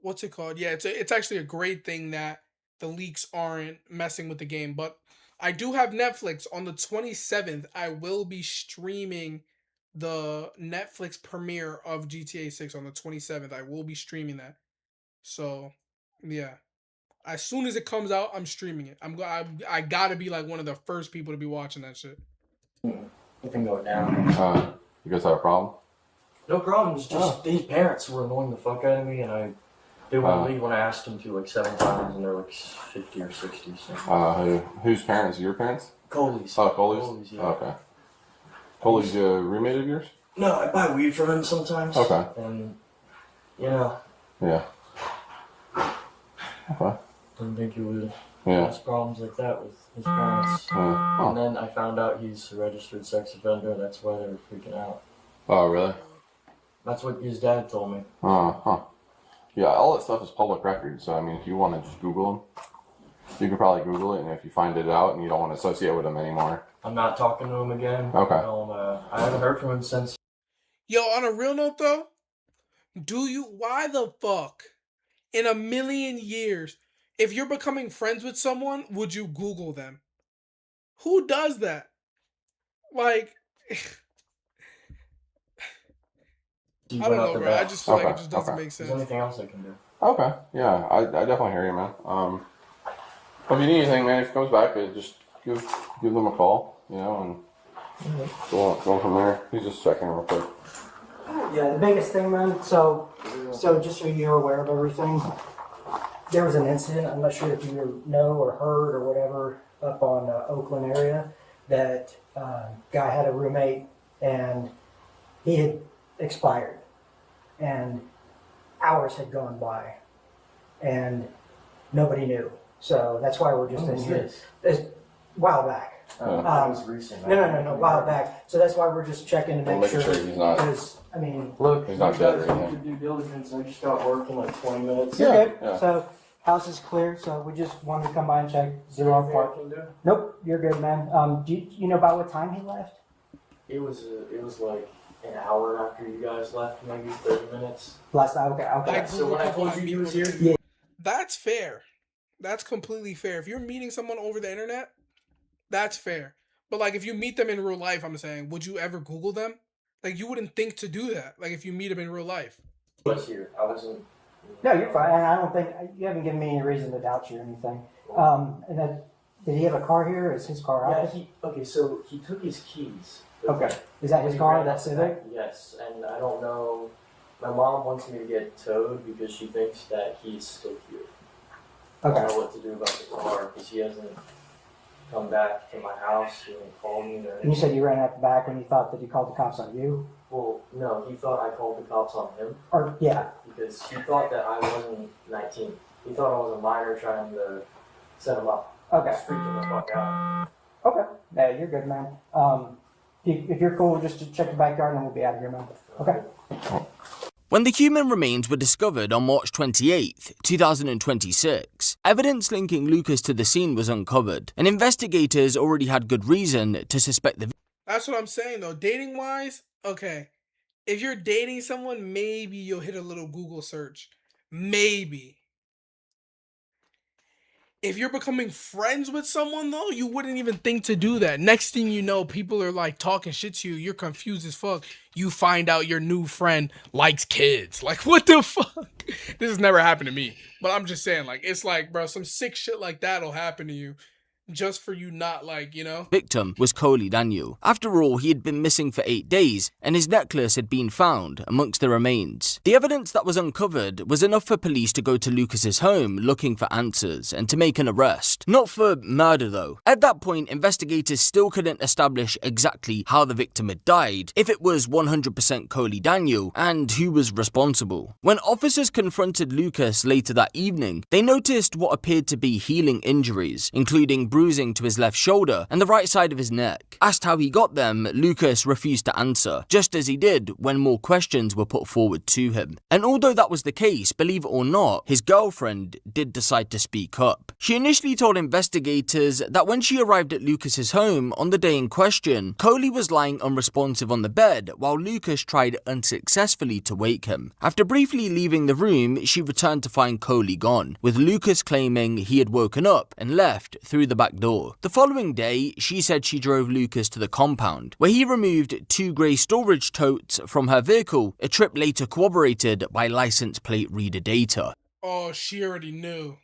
[SPEAKER 1] what's it called? Yeah, it's actually a great thing that the leaks aren't messing with the game, but I do have Netflix. On the 27th, I will be streaming the Netflix premiere of GTA 6 on the 27th. I will be streaming that. So, yeah. As soon as it comes out, I'm streaming it. I gotta be like one of the first people to be watching that shit.
[SPEAKER 19] You can go down.
[SPEAKER 21] You guys have a problem?
[SPEAKER 19] No problems. Just these parents were annoying the fuck out of me, and they wouldn't leave when I asked them to like 7 times, and they're like 50 or 60. So.
[SPEAKER 21] Whose parents? Your parents?
[SPEAKER 19] Coley's.
[SPEAKER 21] Oh, Coley's?
[SPEAKER 19] Coley's, yeah.
[SPEAKER 21] Okay. Coley's a roommate of yours?
[SPEAKER 19] No, I buy weed from him sometimes.
[SPEAKER 21] Okay.
[SPEAKER 19] And, you know.
[SPEAKER 21] Yeah. Okay.
[SPEAKER 19] Didn't think he would
[SPEAKER 21] Yeah.
[SPEAKER 19] have problems like that with his parents.
[SPEAKER 21] Huh.
[SPEAKER 19] And then I found out he's a registered sex offender. That's why they were freaking out.
[SPEAKER 21] Oh, really?
[SPEAKER 19] That's what his dad told me.
[SPEAKER 21] Huh. Yeah, all that stuff is public record. So, I mean, if you want to just Google him, you can probably Google it. And if you find it out and you don't want to associate with him anymore.
[SPEAKER 19] I'm not talking to him again.
[SPEAKER 21] Okay.
[SPEAKER 19] I haven't heard from him since.
[SPEAKER 1] Yo, on a real note though, why the fuck, in a million years, if you're becoming friends with someone, would you Google them? Who does that? Like, I don't know, bro. I just feel like it just doesn't make sense.
[SPEAKER 19] Is there anything else I can do?
[SPEAKER 21] Okay. Yeah, I definitely hear you, man. If you need anything, man, if he comes back, just give them a call, you know, and go from there. He's just checking real quick.
[SPEAKER 20] Yeah, the biggest thing, man. So just so you're aware of everything, there was an incident. I'm not sure if you know or heard or whatever up on Oakland area that guy had a roommate and he had expired, and hours had gone by, and nobody knew. So that's why we're just in here. It's a while back.
[SPEAKER 19] That was recent.
[SPEAKER 20] No, a while back. So that's why we're just checking to make sure.
[SPEAKER 21] He's not.
[SPEAKER 20] Because I mean,
[SPEAKER 19] look,
[SPEAKER 21] he's not dead or
[SPEAKER 19] your
[SPEAKER 21] anything.
[SPEAKER 19] due diligence. I just got work in like 20 minutes.
[SPEAKER 20] You're good. Yeah. So house is clear. So we just wanted to come by and check. Zero apart. Nope, you're good, man. Do you know about what time he left?
[SPEAKER 19] It was like an hour after you guys left, maybe 30 minutes.
[SPEAKER 20] Last night. Okay.
[SPEAKER 19] So when I told you he was here,
[SPEAKER 20] yeah.
[SPEAKER 1] That's fair. That's completely fair. If you're meeting someone over the internet, that's fair. But like if you meet them in real life, I'm saying, would you ever Google them? Like you wouldn't think to do that. Like if you meet them in real life.
[SPEAKER 19] I was here. I wasn't.
[SPEAKER 20] No, you're fine. And I don't think you haven't given me any reason to doubt you or anything. And then, did he have a car here? Is his car out?
[SPEAKER 19] Okay, so he took his keys.
[SPEAKER 20] Okay. Is that his car? That Civic?
[SPEAKER 19] Yes, and I don't know. My mom wants me to get towed because she thinks that he's still here.
[SPEAKER 20] Okay.
[SPEAKER 19] I don't know what to do about the car because he hasn't come back to my house. He didn't call me or anything.
[SPEAKER 20] And you said you ran out the back when you thought that he called the cops on you?
[SPEAKER 19] Well, no, he thought I called the cops on him.
[SPEAKER 20] Or yeah.
[SPEAKER 19] Because he thought that I wasn't 19. He thought I was a minor trying to set him up.
[SPEAKER 20] Okay.
[SPEAKER 19] Just freaking the fuck out.
[SPEAKER 20] Okay. Yeah, you're good, man. If you're cool, just to check the backyard and then we'll be out of here, man. Okay.
[SPEAKER 14] When the human remains were discovered on March 28, 2026, evidence linking Lucas to the scene was uncovered, and investigators already had good reason to suspect the.
[SPEAKER 1] That's what I'm saying though. Dating wise, okay. If you're dating someone, maybe you'll hit a little Google search. Maybe. If you're becoming friends with someone though, you wouldn't even think to do that. Next thing you know, people are like talking shit to you. You're confused as fuck. You find out your new friend likes kids. Like, what the fuck? This has never happened to me. But I'm just saying, like, it's like, bro, some sick shit like that'll happen to you. Just for you not like, you know?
[SPEAKER 14] Victim was Coley Daniel. After all, he had been missing for 8 days, and his necklace had been found amongst the remains. The evidence that was uncovered was enough for police to go to Lucas's home looking for answers and to make an arrest. Not for murder though. At that point, investigators still couldn't establish exactly how the victim had died, if it was 100% Coley Daniel, and who was responsible. When officers confronted Lucas later that evening, they noticed what appeared to be healing injuries, including bruising to his left shoulder and the right side of his neck. Asked how he got them, Lucas refused to answer, just as he did when more questions were put forward to him. And although that was the case, believe it or not, his girlfriend did decide to speak up. She initially told investigators that when she arrived at Lucas's home on the day in question, Coley was lying unresponsive on the bed while Lucas tried unsuccessfully to wake him. After briefly leaving the room, she returned to find Coley gone, with Lucas claiming he had woken up and left through the back door. The following day, she said she drove Lucas to the compound, where he removed 2 grey storage totes from her vehicle, a trip later corroborated by license plate reader data.
[SPEAKER 1] Oh, she already knew.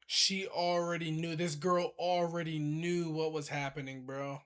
[SPEAKER 1] She already knew. This girl already knew what was happening, bro.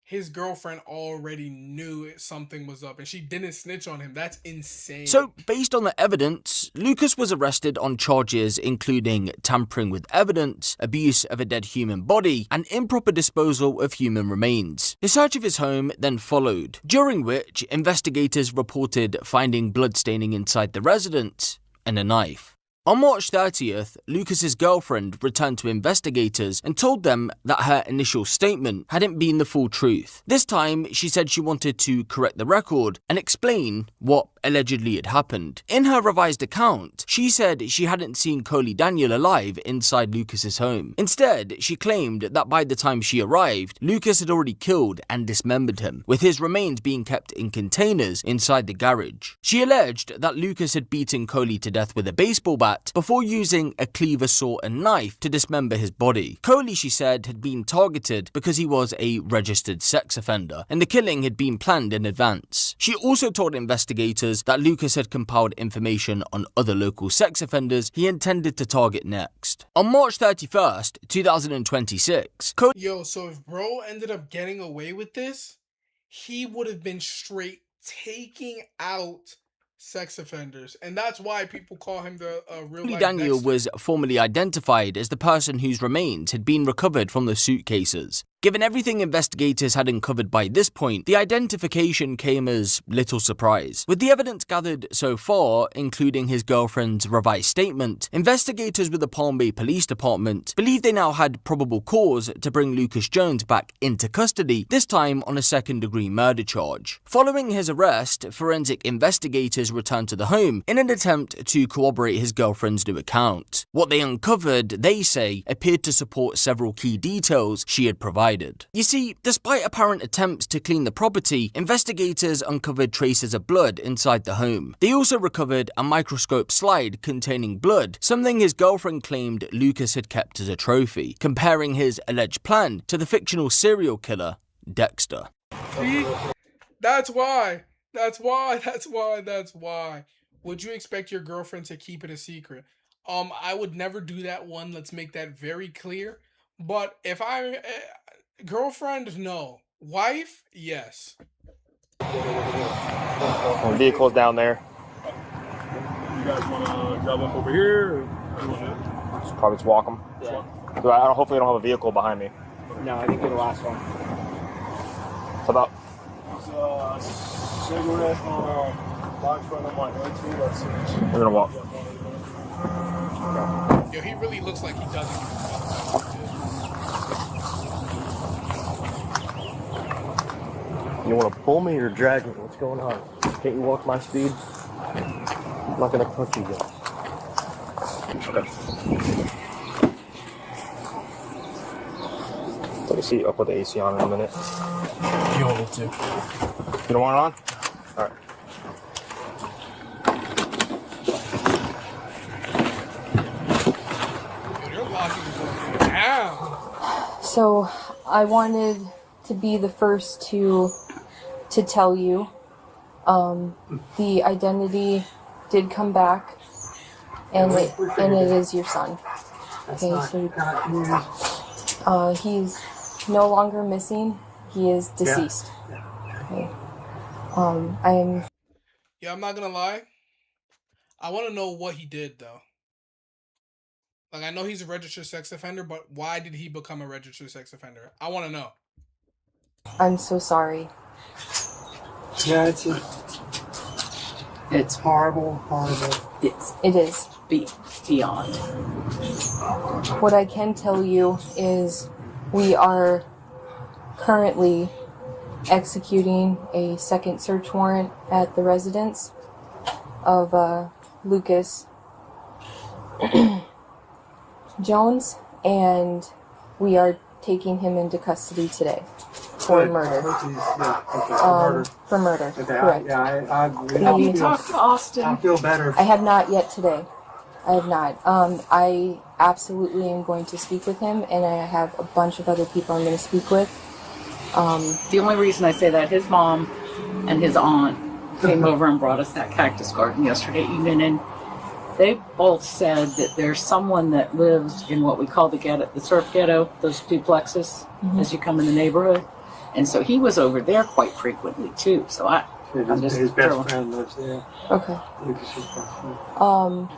[SPEAKER 1] his girlfriend already knew something was up and she didn't snitch on him. That's insane.
[SPEAKER 14] So, based on the evidence, Lucas was arrested on charges including tampering with evidence, abuse of a dead human body, and improper disposal of human remains. The search of his home then followed, during which investigators reported finding blood staining inside the residence and a knife. On March 30th, Lucas's girlfriend returned to investigators and told them that her initial statement hadn't been the full truth. This time, she said she wanted to correct the record and explain what allegedly had happened. In her revised account, she said she hadn't seen Coley Daniel alive inside Lucas's home. Instead, she claimed that by the time she arrived, Lucas had already killed and dismembered him, with his remains being kept in containers inside the garage. She alleged that Lucas had beaten Coley to death with a baseball bat before using a cleaver, saw and knife to dismember his body. Coley, she said, had been targeted because he was a registered sex offender, and the killing had been planned in advance. She also told investigators that Lucas had compiled information on other local sex offenders he intended to target next. On March 31st, 2026,
[SPEAKER 1] Yo, so if bro ended up getting away with this, he would have been straight taking out sex offenders, and that's why people call him the real
[SPEAKER 14] Coley
[SPEAKER 1] life
[SPEAKER 14] Daniel
[SPEAKER 1] Dexter.
[SPEAKER 14] was formally identified as the person whose remains had been recovered from the suitcases. Given everything investigators had uncovered by this point, the identification came as little surprise. With the evidence gathered so far, including his girlfriend's revised statement, investigators with the Palm Bay Police Department believe they now had probable cause to bring Lucas Jones back into custody, this time on a second-degree murder charge. Following his arrest, forensic investigators returned to the home in an attempt to corroborate his girlfriend's new account. What they uncovered, they say, appeared to support several key details she had provided. You see, despite apparent attempts to clean the property, investigators uncovered traces of blood inside the home. They also recovered a microscope slide containing blood, something his girlfriend claimed Lucas had kept as a trophy, comparing his alleged plan to the fictional serial killer, Dexter.
[SPEAKER 1] See? That's why. That's why. Would you expect your girlfriend to keep it a secret? I would never do that one. Let's make that very clear. But if I... girlfriend, no. Wife, yes.
[SPEAKER 4] Vehicle's down there.
[SPEAKER 22] You guys want to drive up over here? Or
[SPEAKER 4] Just probably just walk them.
[SPEAKER 22] Yeah.
[SPEAKER 4] Hopefully I don't have a vehicle behind me.
[SPEAKER 22] No, I think you're the last one.
[SPEAKER 4] It's about...
[SPEAKER 22] Cigarette box front of my head too. That's it.
[SPEAKER 4] We're gonna walk.
[SPEAKER 1] Yo, he really looks like he doesn't give a fuck about it.
[SPEAKER 4] You want to pull me or drag me? What's going on? Can't you walk my speed? I'm not gonna punch you guys. Okay. Take a seat. I'll put the AC on in a minute.
[SPEAKER 22] You don't need to.
[SPEAKER 4] You don't want it on? All right.
[SPEAKER 23] So I wanted to be the first to tell you the identity did come back, and it is your son. Okay, so he's no longer missing. He is deceased. Okay. I'm
[SPEAKER 1] not gonna lie. I want to know what he did though. Like, I know he's a registered sex offender, but why did he become a registered sex offender? I want to know.
[SPEAKER 23] I'm so sorry.
[SPEAKER 18] Yeah, it's horrible.
[SPEAKER 23] It is.
[SPEAKER 18] Beyond.
[SPEAKER 23] What I can tell you is we are currently executing a second search warrant at the residence of Lucas Jones, and we are taking him into custody today for murder. For murder, correct.
[SPEAKER 18] Have you talked to Austin? I feel better.
[SPEAKER 23] I have not yet today. I have not. I absolutely am going to speak with him, and I have a bunch of other people I'm going to speak with.
[SPEAKER 18] The only reason I say that, his mom and his aunt came over and brought us that cactus garden yesterday evening, and they both said that there's someone that lives in what we call the ghetto, the surf ghetto, those duplexes as you come in the neighborhood, And so he was over there quite frequently too. So I'm just
[SPEAKER 19] his best friend lives there.
[SPEAKER 23] Okay.
[SPEAKER 19] Lucas's best friend.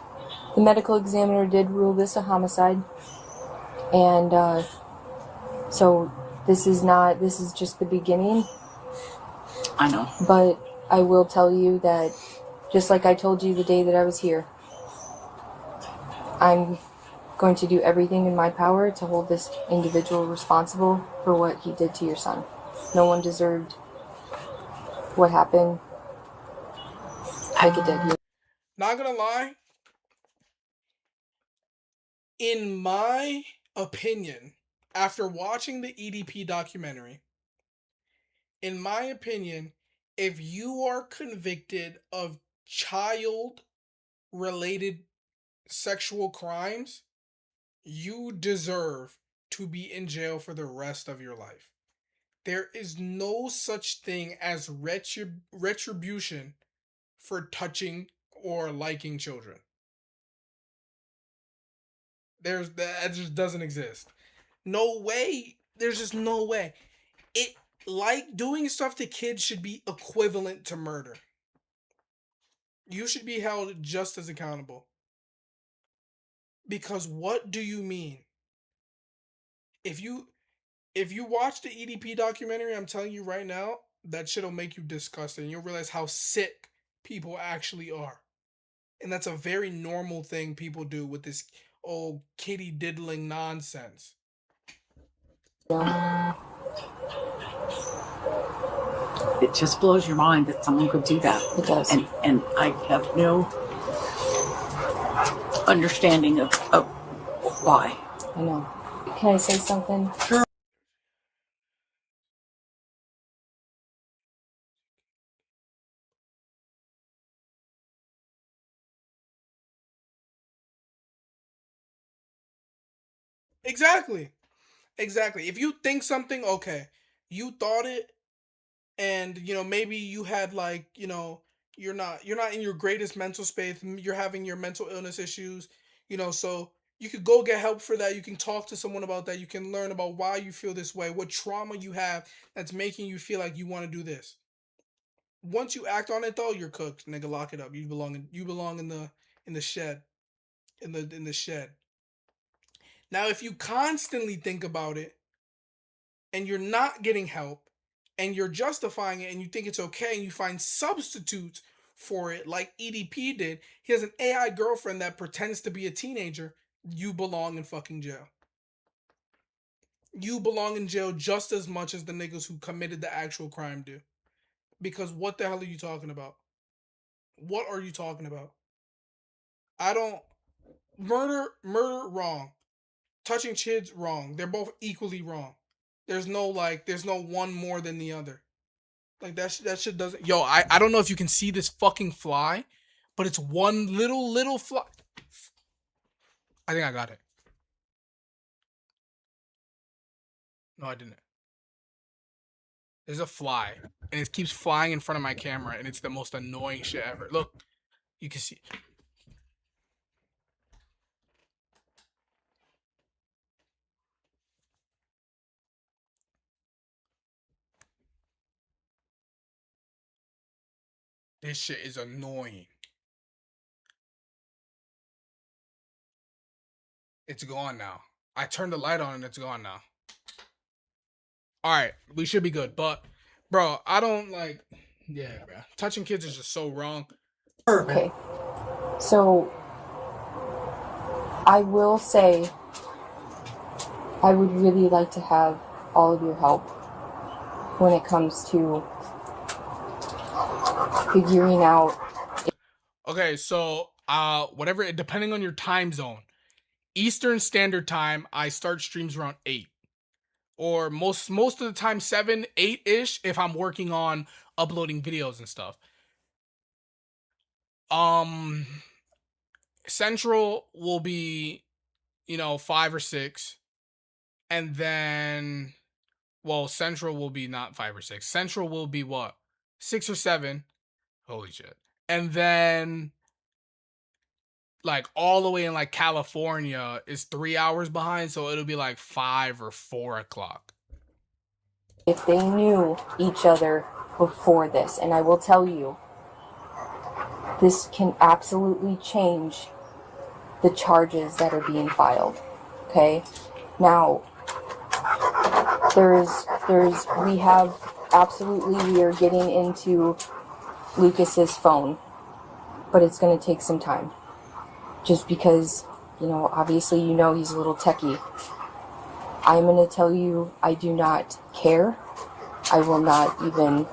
[SPEAKER 23] The medical examiner did rule this a homicide. And so this is just the beginning.
[SPEAKER 18] I know.
[SPEAKER 23] But I will tell you that, just like I told you the day that I was here, I'm going to do everything in my power to hold this individual responsible for what he did to your son. No one deserved what happened like it did.
[SPEAKER 1] Not gonna lie, in my opinion, after watching the EDP documentary, in my opinion, if you are convicted of child-related sexual crimes, you deserve to be in jail for the rest of your life. There is no such thing as retribution for touching or liking children. That just doesn't exist. No way. There's just no way. Doing stuff to kids should be equivalent to murder. You should be held just as accountable. Because what do you mean? If you watch the EDP documentary, I'm telling you right now, that shit'll make you disgusted, and you'll realize how sick people actually are. And that's a very normal thing people do with this old kitty diddling nonsense.
[SPEAKER 18] It just blows your mind that someone could do that.
[SPEAKER 23] It does.
[SPEAKER 18] And I have no understanding of why.
[SPEAKER 23] I know. Can I say something?
[SPEAKER 18] Sure.
[SPEAKER 1] Exactly. If you think something, okay, you thought it, and maybe you had you're not in your greatest mental space, you're having your mental illness issues, so you could go get help for that. You can talk to someone about that. You can learn about why you feel this way, what trauma you have that's making you feel like you want to do this. Once you act on it though, you're cooked, nigga. Lock it up. You belong in the shed. In the shed. Now, if you constantly think about it and you're not getting help and you're justifying it and you think it's okay and you find substitutes for it like EDP did, he has an AI girlfriend that pretends to be a teenager, you belong in fucking jail. You belong in jail just as much as the niggas who committed the actual crime do. Because what the hell are you talking about? What are you talking about? Murder, wrong. Touching kids, wrong. They're both equally wrong. There's no one more than the other. Like that shit doesn't. Yo, I don't know if you can see this fucking fly, but it's one little fly. I think I got it. No, I didn't. There's a fly, and it keeps flying in front of my camera, and it's the most annoying shit ever. Look, you can see. This shit is annoying. It's gone now. I turned the light on and it's gone now. Alright, we should be good. But, bro, I don't like... Yeah, bro. Touching kids is just so wrong.
[SPEAKER 23] Okay. So, I will say, I would really like to have all of your help when it comes to figuring out.
[SPEAKER 1] Okay, so whatever, depending on your time zone, Eastern Standard Time, I start streams around 8, or most of the time 7, 8-ish if I'm working on uploading videos and stuff. Central will be 5 or 6, and then Central will be not 5 or 6. Central will be what? 6 or 7. Holy shit. And then all the way in California is 3 hours behind, so it'll be 5 or 4 o'clock.
[SPEAKER 23] if they knew each other before this. And I will tell you, this can absolutely change the charges that are being filed. Okay? Now, we are getting into Lucas's phone, but it's going to take some time. Just because, obviously he's a little techie. I'm going to tell you, I do not care. I will not even,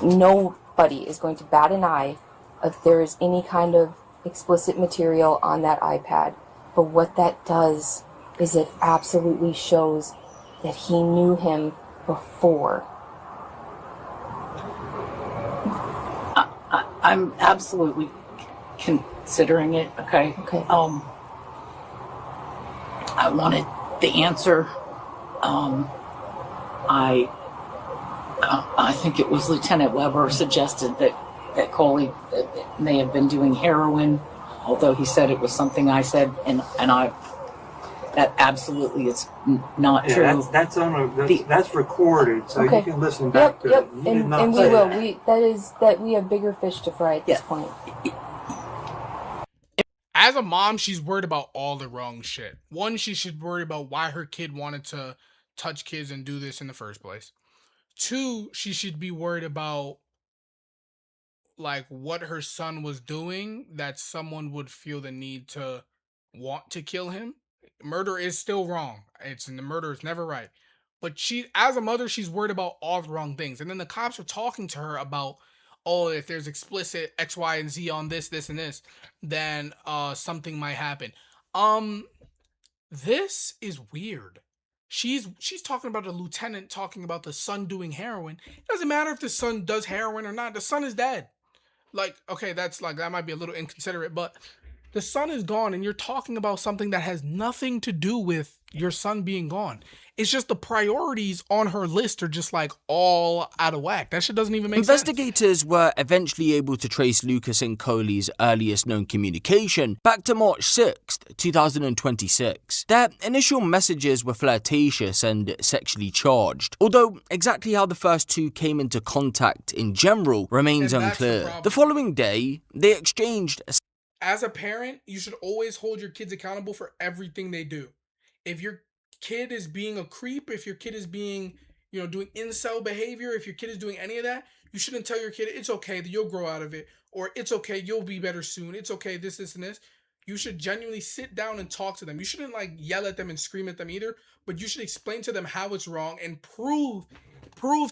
[SPEAKER 23] nobody is going to bat an eye if there is any kind of explicit material on that iPad. But what that does is it absolutely shows that he knew him before.
[SPEAKER 18] I'm absolutely considering it. Okay. I wanted the answer. I think it was Lieutenant Weber suggested that Coley may have been doing heroin, although he said it was something I said, and that absolutely is not true.
[SPEAKER 2] That's recorded, so you can listen back to it.
[SPEAKER 23] And we will. We have bigger fish to fry at this point.
[SPEAKER 1] As a mom, she's worried about all the wrong shit. One, she should worry about why her kid wanted to touch kids and do this in the first place. Two, she should be worried about what her son was doing that someone would feel the need to want to kill him. Murder is still wrong. Murder is never right. But she, as a mother, she's worried about all the wrong things. And then the cops are talking to her about, if there's explicit X, Y, and Z on this, and this, then something might happen. This is weird. She's talking about a lieutenant talking about the son doing heroin. It doesn't matter if the son does heroin or not. The son is dead. That might be a little inconsiderate, but the son is gone, and you're talking about something that has nothing to do with your son being gone. It's just the priorities on her list are just all out of whack. That shit doesn't even make sense.
[SPEAKER 14] Investigators were eventually able to trace Lucas and Coley's earliest known communication back to March 6th, 2026. Their initial messages were flirtatious and sexually charged, although exactly how the first two came into contact in general remains unclear. The following day, they exchanged.
[SPEAKER 1] As a parent, you should always hold your kids accountable for everything they do. If your kid is being a creep, if your kid is being, doing incel behavior, if your kid is doing any of that, you shouldn't tell your kid, it's okay, that you'll grow out of it, or it's okay, you'll be better soon, it's okay, this, and this. You should genuinely sit down and talk to them. You shouldn't yell at them and scream at them either, but you should explain to them how it's wrong and prove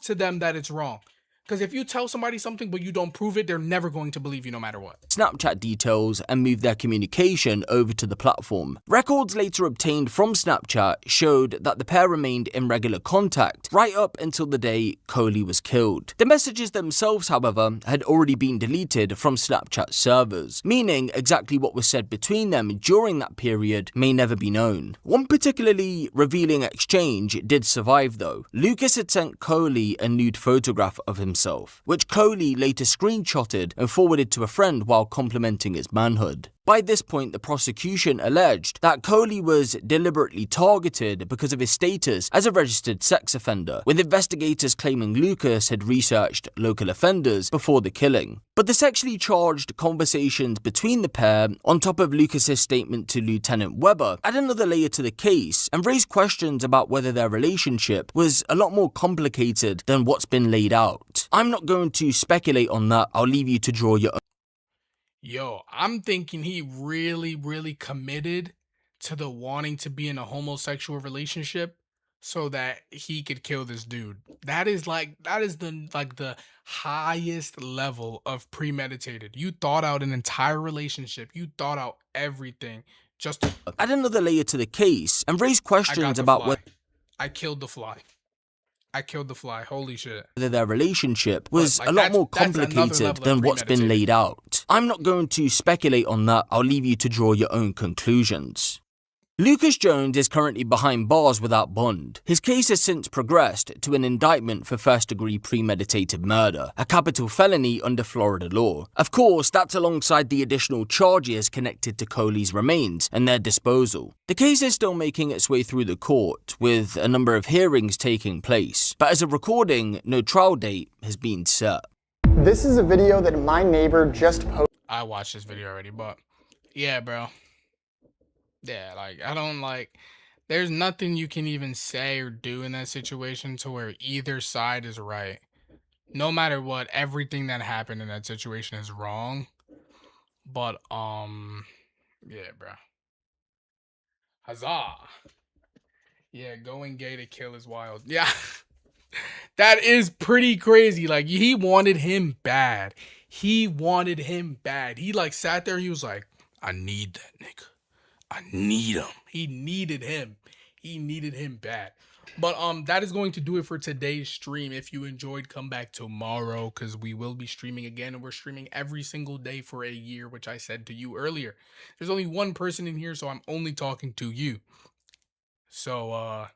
[SPEAKER 1] to them that it's wrong. Because if you tell somebody something but you don't prove it, they're never going to believe you no matter what.
[SPEAKER 14] Snapchat details and moved their communication over to the platform. Records later obtained from Snapchat showed that the pair remained in regular contact right up until the day Coley was killed. The messages themselves, however, had already been deleted from Snapchat servers, meaning exactly what was said between them during that period may never be known. One particularly revealing exchange did survive though. Lucas had sent Coley a nude photograph of himself, which Coley later screenshotted and forwarded to a friend while complimenting his manhood. By this point, the prosecution alleged that Coley was deliberately targeted because of his status as a registered sex offender, with investigators claiming Lucas had researched local offenders before the killing. But the sexually charged conversations between the pair, on top of Lucas's statement to Lieutenant Weber, add another layer to the case and raise questions about whether their relationship was a lot more complicated than what's been laid out. I'm not going to speculate on that. I'll leave you to draw your own.
[SPEAKER 1] Yo, I'm thinking he really, really committed to the wanting to be in a homosexual relationship so that he could kill this dude. That is the highest level of premeditated. You thought out an entire relationship. You thought out everything just to
[SPEAKER 14] add another layer to the case and raise questions about what
[SPEAKER 1] I killed the fly. Holy shit.
[SPEAKER 14] Whether their relationship was a lot more complicated than what's been laid out. I'm not going to speculate on that. I'll leave you to draw your own conclusions. Lucas Jones is currently behind bars without bond. His case has since progressed to an indictment for first-degree premeditated murder, a capital felony under Florida law. Of course, that's alongside the additional charges connected to Coley's remains and their disposal. The case is still making its way through the court, with a number of hearings taking place, but as of recording, no trial date has been set.
[SPEAKER 3] This is a video that my neighbor just posted.
[SPEAKER 1] I watched this video already, but yeah, bro. Yeah, like, I don't like, there's nothing you can even say or do in that situation to where either side is right. No matter what, everything that happened in that situation is wrong. But, yeah, bro. Huzzah. Yeah, going gay to kill is wild. Yeah. That is pretty crazy. Like, he wanted him bad. He wanted him bad. He, like, sat there, he was like, I need that nigga. I need him. He needed him. He needed him bad. But that is going to do it for today's stream. If you enjoyed, come back tomorrow because we will be streaming again, and we're streaming every single day for a year, which I said to you earlier. There's only one person in here, so I'm only talking to you. So